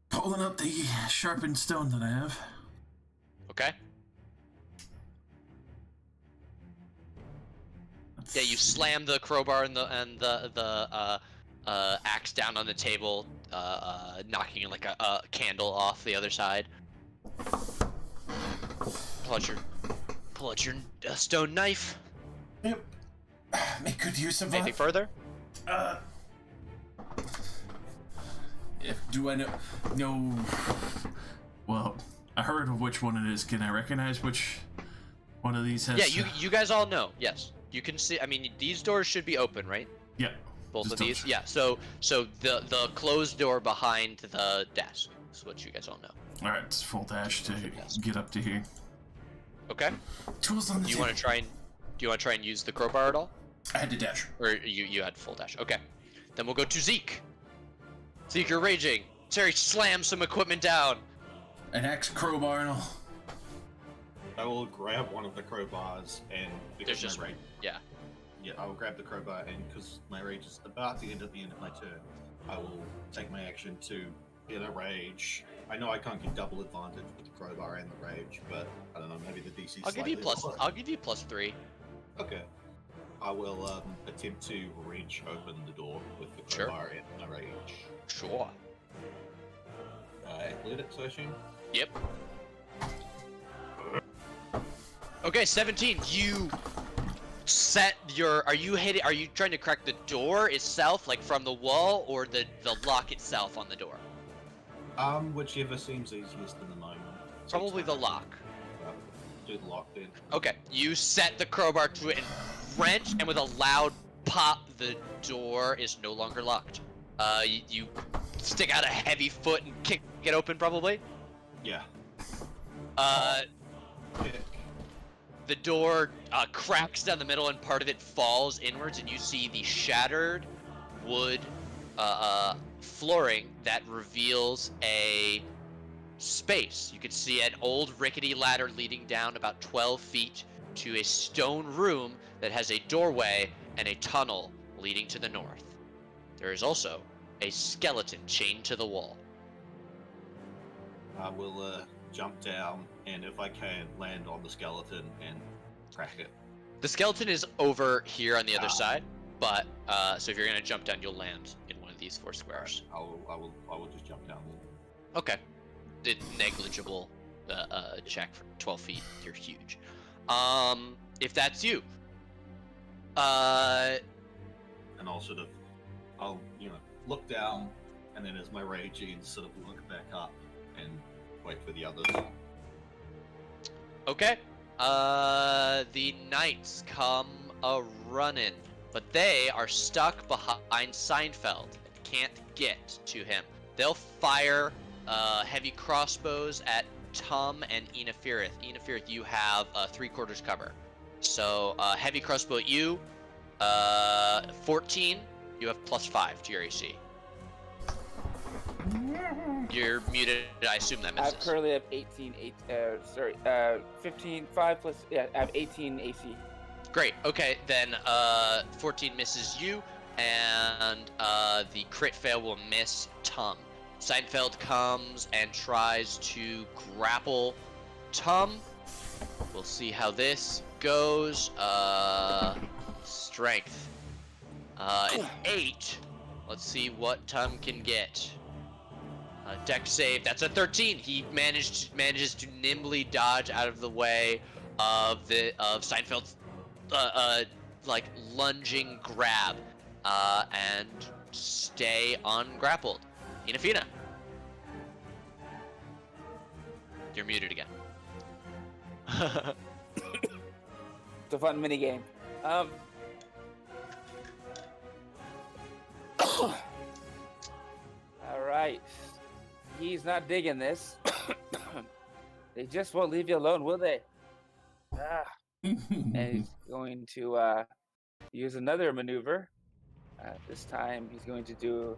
Pulling up the sharpened stone that I have. Okay. Yeah, you slam the crowbar and the axe down on the table, knocking like a candle off the other side. Pull out your stone knife. Yep. Make good use of Anything it. further? Do I know? No. Well, I heard of which one it is. Can I recognize which one of these has? Yeah, you guys all know. Yes, you can see. I mean, these doors should be open, right? Yeah. Both Just of these. double Yeah. So the closed door behind the desk is what you guys all know. All right, it's full dash to get up to here. Okay. Tools on the Do you table. want to try and use the crowbar at all? I had to dash. Or you had full dash. Okay. Then we'll go to Zeke. Zeke, you're raging. Terry slams some equipment down. An axe, crowbar, and all. I will grab one of the crowbars and because There's just my rage, yeah. I will grab the crowbar and because my rage is about to end at the end of my turn, I will take my action to in a rage. I know I can't get double advantage with the crowbar and the rage, but I don't know. Maybe the DC. I'll give you +3. Okay. I will attempt to wrench open the door with the Sure. crowbar and my rage. Sure. Athletics, I assume. Yep. Okay, 17. You set your. Are you trying to crack the door itself, like from the wall, or the lock itself on the door? Whichever seems easiest in the moment. Probably the lock. Do the lock then. Okay. You set the crowbar to it and wrench, and with a loud pop, the door is no longer locked. You stick out a heavy foot and kick it open, probably. Yeah. Kick. The door cracks down the middle and part of it falls inwards, and you see the shattered wood flooring that reveals a space. You can see an old rickety ladder leading down about 12 feet to a stone room that has a doorway and a tunnel leading to the north. There is also a skeleton chained to the wall. I will jump down and if I can land on the skeleton and crack it. The skeleton is over here on the other side, but so if you're gonna jump down, you'll land in one of these 4 squares. I will just jump down then. Okay. The negligible check for 12 feet. You're huge. If that's you. And I'll look down and then as my rage ends, sort of look back up and wait for the others. Okay. The knights come a-running, but they are stuck behind Seinfeld and can't get to him. They'll fire heavy crossbows at Tum and Enafirith. Enafirith, you have 3/4 cover. So heavy crossbow at you. 14. You have +5 to your AC. You're muted. I assume that I misses. currently have 15, 5 plus, yeah, I have 18 AC. Great. Okay, then 14 misses you, and the crit fail will miss Tum. Seinfeld comes and tries to grapple Tum. We'll see how this goes. Strength. An 8. Let's see what Tum can get. Dex save. That's a 13. He manages to nimbly dodge out of the way of Seinfeld's like lunging grab and stay ungrappled. Inafina, you're muted again. It's a fun mini game. All right. He's not digging this. They just won't leave you alone, will they? And he's going to use another maneuver. This time he's going to do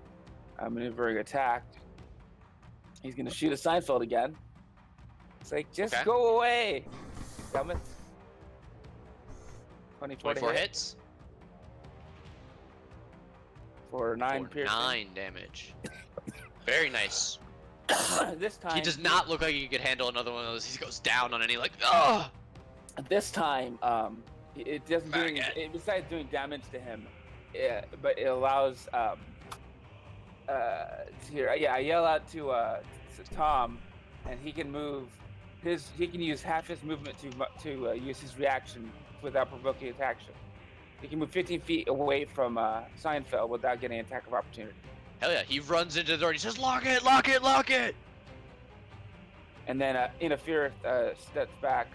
a maneuvering attack. He's going to shoot a Seinfeld again. It's like, just Okay. go away, damn it. 24 hits for 9 for piercing. 9 damage. Very nice. This time He does not look like he could handle another one of those. He goes down on any like, ugh! This time, it doesn't do any, Maggot. besides doing damage to him, but it allows here. Yeah, I yell out to Tom, and he can move he can use half his movement to use his reaction without provoking action. He can move 15 feet away from Seinfeld without getting an attack of opportunity. Hell yeah, he runs into the door and he says, lock it, lock it, lock it! And then Interfere steps back.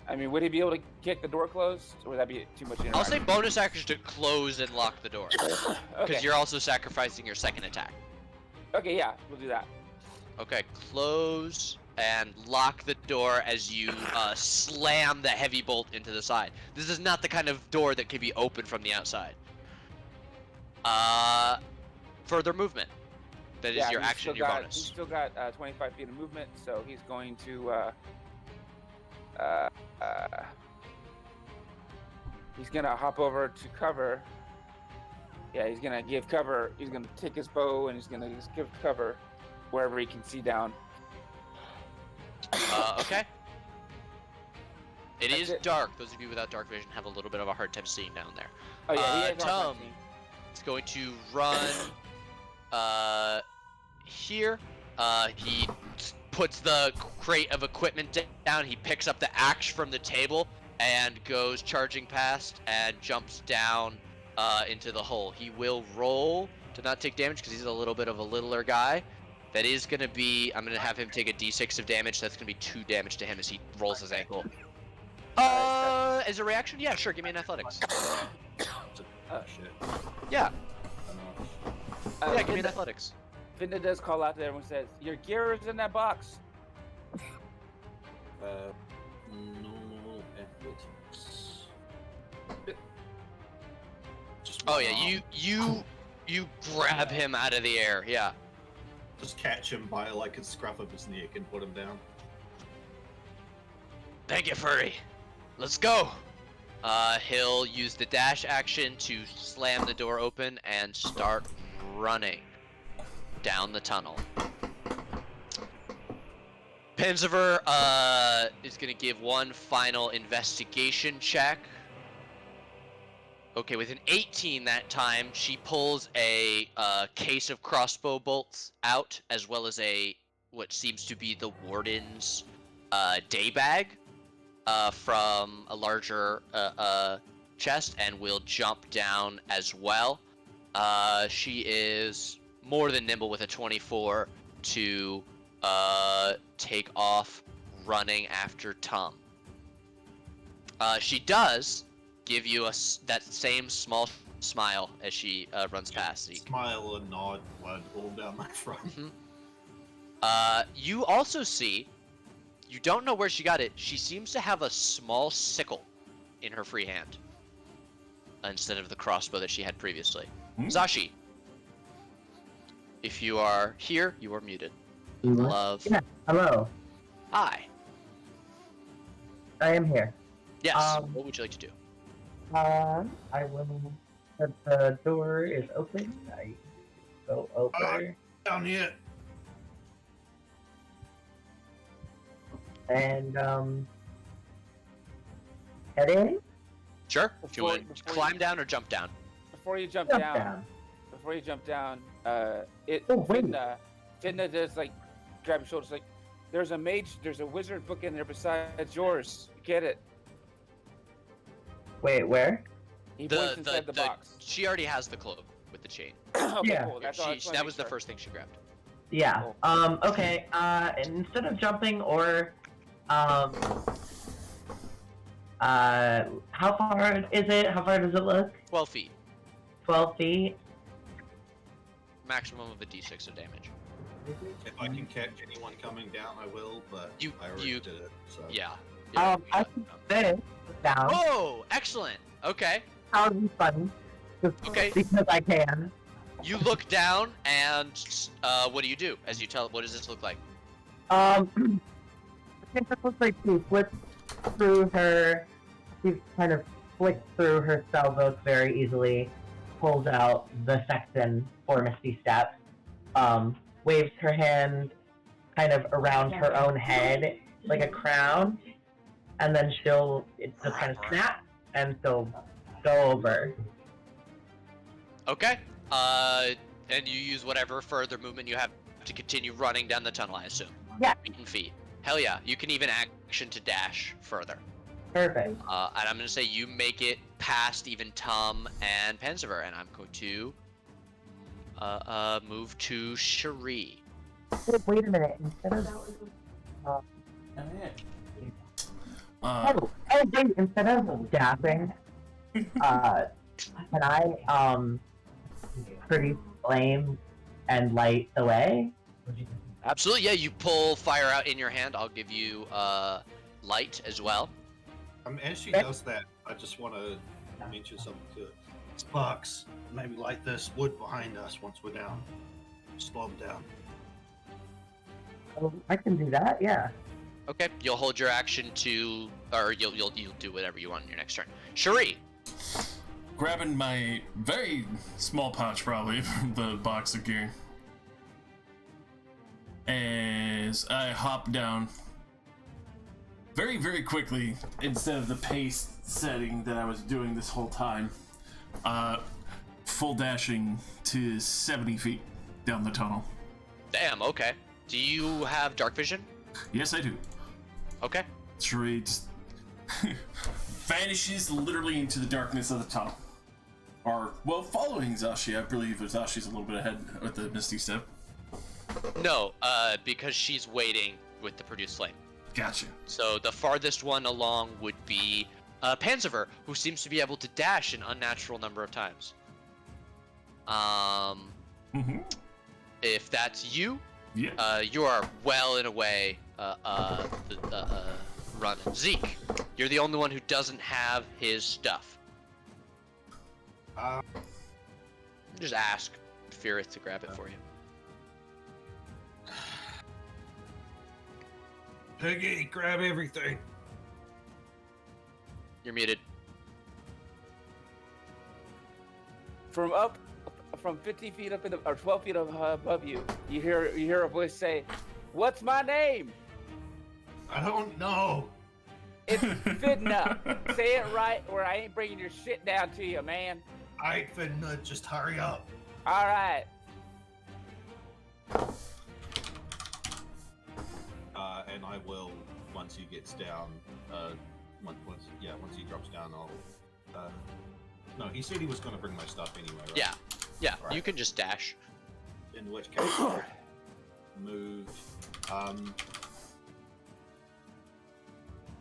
I mean, would he be able to kick the door closed, or would that be too much interaction? I'll say bonus action to close and lock the door. Because Okay. you're also sacrificing your second attack. Okay, yeah, we'll do that. Okay, close and lock the door as you slam the heavy bolt into the side. This is not the kind of door that can be opened from the outside. Further movement. That is your he's action, still your got, bonus. He's still got 25 feet of movement, so he's going to he's gonna hop over to cover. Yeah, he's gonna give cover. He's gonna take his bow and he's gonna just give cover wherever he can see down. Okay. It That's is it. dark. Those of you without dark vision have a little bit of a hard time seeing down there. Oh yeah, he is Tom. It's going to run here. He puts the crate of equipment down. He picks up the axe from the table and goes charging past and jumps down into the hole. He will roll to not take damage because he's a little bit of a littler guy. That is going to be, I'm going to have him take a d6 of damage. That's going to be 2 damage to him as he rolls his ankle. As a reaction? Yeah, sure. Give me an athletics. Shit. Yeah, Uh, yeah, give me an athletics. Finda does call out to everyone and says, "Your gear is in that box." Normal athletics. Just Oh one yeah, arm. you grab him out of the air. Yeah. Just catch him by like a scruff of his neck and put him down. Thank you, Furry. Let's go. He'll use the dash action to slam the door open and start running down the tunnel. Pensiver is gonna give one final investigation check. Okay, with an 18 that time, she pulls a case of crossbow bolts out, as well as what seems to be the warden's day bag from a larger chest, and will jump down as well. She is more than nimble with a 24 to take off running after Tom. She does give you that same small smile as she runs past. Smile and nod, blood all down my front. You also see, you don't know where she got it, she seems to have a small sickle in her free hand instead of the crossbow that she had previously. Zashi, if you are here, you are muted. Love. Yeah, hello. Hi. I am here. Yes, what would you like to do? I will. The door is open. I go over Down here. and head in. Sure. Do you Before- want to before climb you- down or jump down? Before you jump Jump down, down. Finna does like grab your shoulders, like, There's a wizard book in there besides yours. Get it. Wait, where? He points inside the box. She already has the cloak with the chain. Okay, Yeah. cool. That's all. I just wanna That make was the sure. first thing she grabbed. Yeah. Cool. Okay. Instead of jumping or, how far is it? How far does it look? 12 feet. 12 feet. Maximum of a d6 of damage. If I can catch anyone coming down, I will. But I already did it. So. Yeah. I can fit down. Oh, excellent. Okay. That would be funny. Just Okay. because I can. You look down, and what do you do? As you tell, what does this look like? I think this looks like she flipped through her. She kind of flicked through her spell book very easily, pulls out the sexton for Misty Step, waves her hand kind of around her own head like a crown, and then it just kind of snap, and she'll go over. Okay. And you use whatever further movement you have to continue running down the tunnel, I assume. Yeah. Feet and feet. Hell yeah. You can even action to dash further. Perfect. And I'm going to say you make it past even Tom and Panzever, and I'm going to move to Cherie. Wait a minute. Instead of instead of dapping, can I produce flame and light the way? Absolutely, yeah. You pull fire out in your hand. I'll give you light as well. As she does that, I just want to mention something to it. Sparks, maybe light this wood behind us once we're down. Slow them down. Oh, I can do that. Yeah. Okay, you'll hold your action to, or you'll do whatever you want in your next turn. Cherie. Grabbing my very small pouch, probably, from the box of gear. As I hop down very, very quickly, instead of the pace setting that I was doing this whole time, full dashing to 70 feet down the tunnel. Damn, okay. Do you have dark vision? Yes, I do. Okay. Sheree just vanishes literally into the darkness of the tunnel. Or, well, following Zashi. I believe Zashi's a little bit ahead with the Misty Step. No, because she's waiting with the produced flame. Gotcha. So the farthest one along would be Panzever, who seems to be able to dash an unnatural number of times. If that's you, yeah. You are well and away running. Zeke, you're the only one who doesn't have his stuff. Just ask Firith to grab it for you. Piggy, grab everything. You're muted. From 50 feet up or 12 feet above you, you hear a voice say, "What's my name?" I don't know. It's Fidna. Say it right, or I ain't bringing your shit down to you, man. I ain't finna, just hurry up. All right. And I will, once he gets down, once he drops down, I'll, no, he said he was gonna bring my stuff anyway, right? Yeah, Right. You can just dash. In which case, I'll move,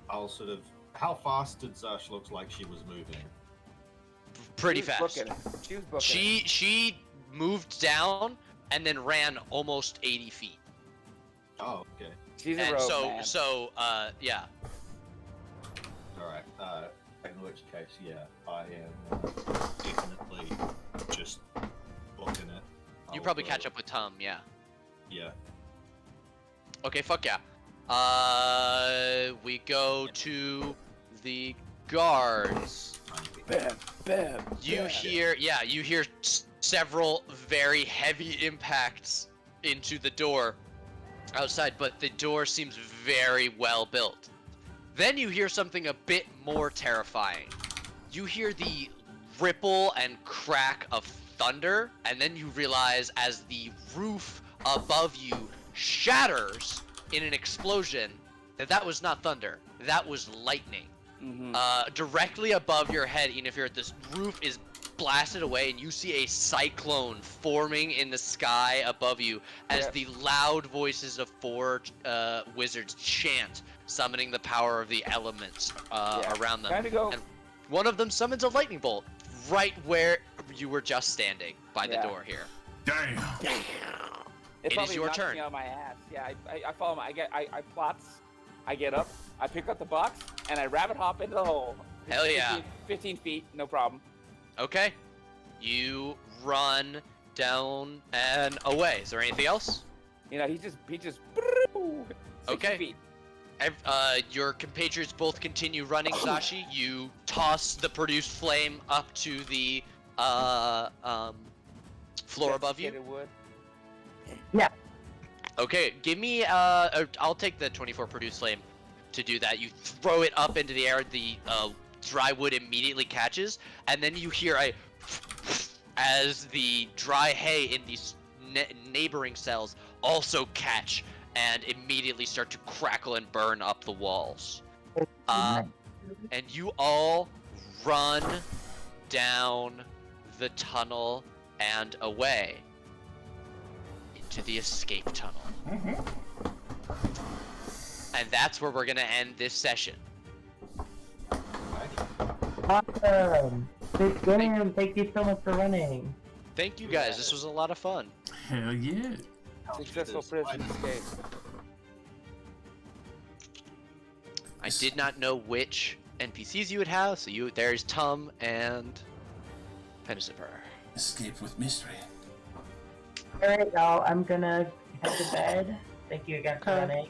I'll sort of, how fast did Zash look like she was moving? Pretty She was fast. booking. She was booking. She moved down and then ran almost 80 feet. Oh, okay. She's a And rogue, man. yeah. Alright, in which case, yeah, I am definitely just booking it. You probably catch up with Tom, yeah. Yeah. Okay, fuck yeah. We go to the guards. Bam, bam. You bam. hear several very heavy impacts into the door outside, but the door seems very well built. Then you hear something a bit more terrifying. You hear the ripple and crack of thunder, and then you realize as the roof above you shatters in an explosion that was not thunder. That was lightning. Directly above your head, even if you're at this roof, is blasted away, and you see a cyclone forming in the sky above you as the loud voices of 4 wizards chant, summoning the power of the elements around them. Time to go. And one of them summons a lightning bolt right where you were just standing by the door here. Damn. It is your turn. Me on my ass. Yeah, I follow my. I plots. I get up. I pick up the box and I rabbit hop into the hole. Hell yeah. 15 feet, no problem. Okay. You run down and away. Is there anything else? You know, he just 60 Okay. feet. Your compatriots both continue running, Sashi. You toss the produced flame up to the floor above you. Wood. Yeah. Okay, give me I'll take the 24 produced flame to do that. You throw it up into the air, the dry wood immediately catches, and then you hear a as the dry hay in these neighboring cells also catch and immediately start to crackle and burn up the walls. And you all run down the tunnel and away into the escape tunnel. And that's where we're gonna end this session. Awesome. Good game. Thank you so much for running. Thank you guys. This was a lot of fun. Hell yeah. Successful prison escape. I did not know which NPCs you would have, so there's Tum and Penicifer. Escape with mystery. Alright, y'all. I'm gonna head to bed. Thank you again for running.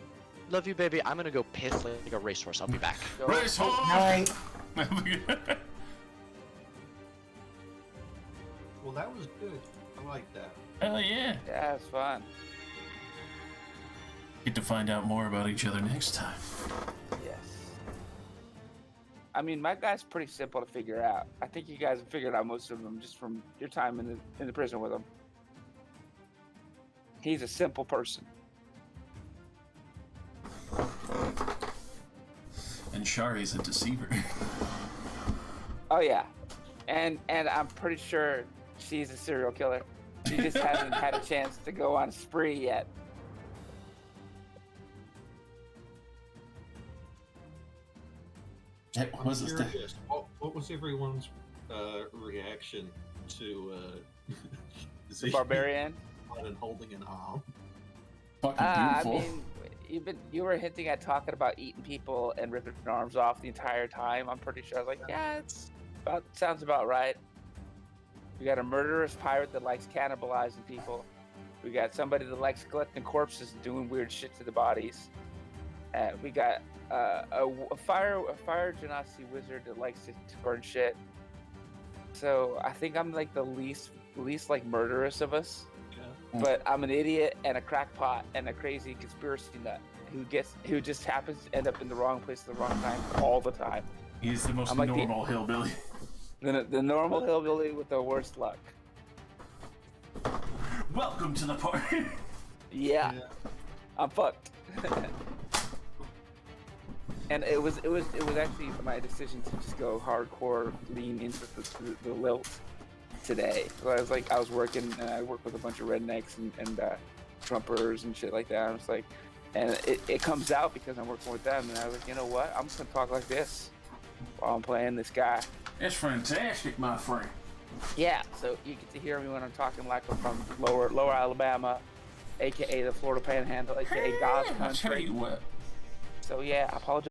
Love you, baby. I'm gonna go piss like a racehorse. I'll be back. Racehorse! Night. Well, that was good. I like that. Hell yeah. Yeah, it's fun. Get to find out more about each other next time. Yes. I mean, my guy's pretty simple to figure out. I think you guys have figured out most of them just from your time in the prison with him. He's a simple person. And Shari's a deceiver. Oh yeah, and I'm pretty sure she's a serial killer. She just hasn't had a chance to go on a spree yet. Hey, what was this? Curious, what was everyone's reaction to The barbarian. and holding an arm? Fucking I beautiful. mean, you were hinting at talking about eating people and ripping arms off the entire time. I'm pretty sure. I was like, yeah, sounds about right. We got a murderous pirate that likes cannibalizing people. We got somebody that likes collecting corpses and doing weird shit to the bodies. We got a fire genasi wizard that likes to burn shit. So I think I'm like the least like murderous of us. Yeah. But I'm an idiot and a crackpot and a crazy conspiracy nut who just happens to end up in the wrong place at the wrong time all the time. He's the most I'm like normal hillbilly. The normal hillbilly with the worst luck. Welcome to the party. Yeah. I'm fucked. And it was actually my decision to just go hardcore, lean into the lilt today. So I was working, and I work with a bunch of rednecks and Trumpers and shit like that. I was like, and it comes out because I'm working with them, and I was like, you know what? I'm just gonna talk like this while I'm playing this guy. That's fantastic, my friend. Yeah, so you get to hear me when I'm talking like I'm from lower Alabama, aka the Florida Panhandle, aka God's I'll tell country. you what. So yeah, I apologize.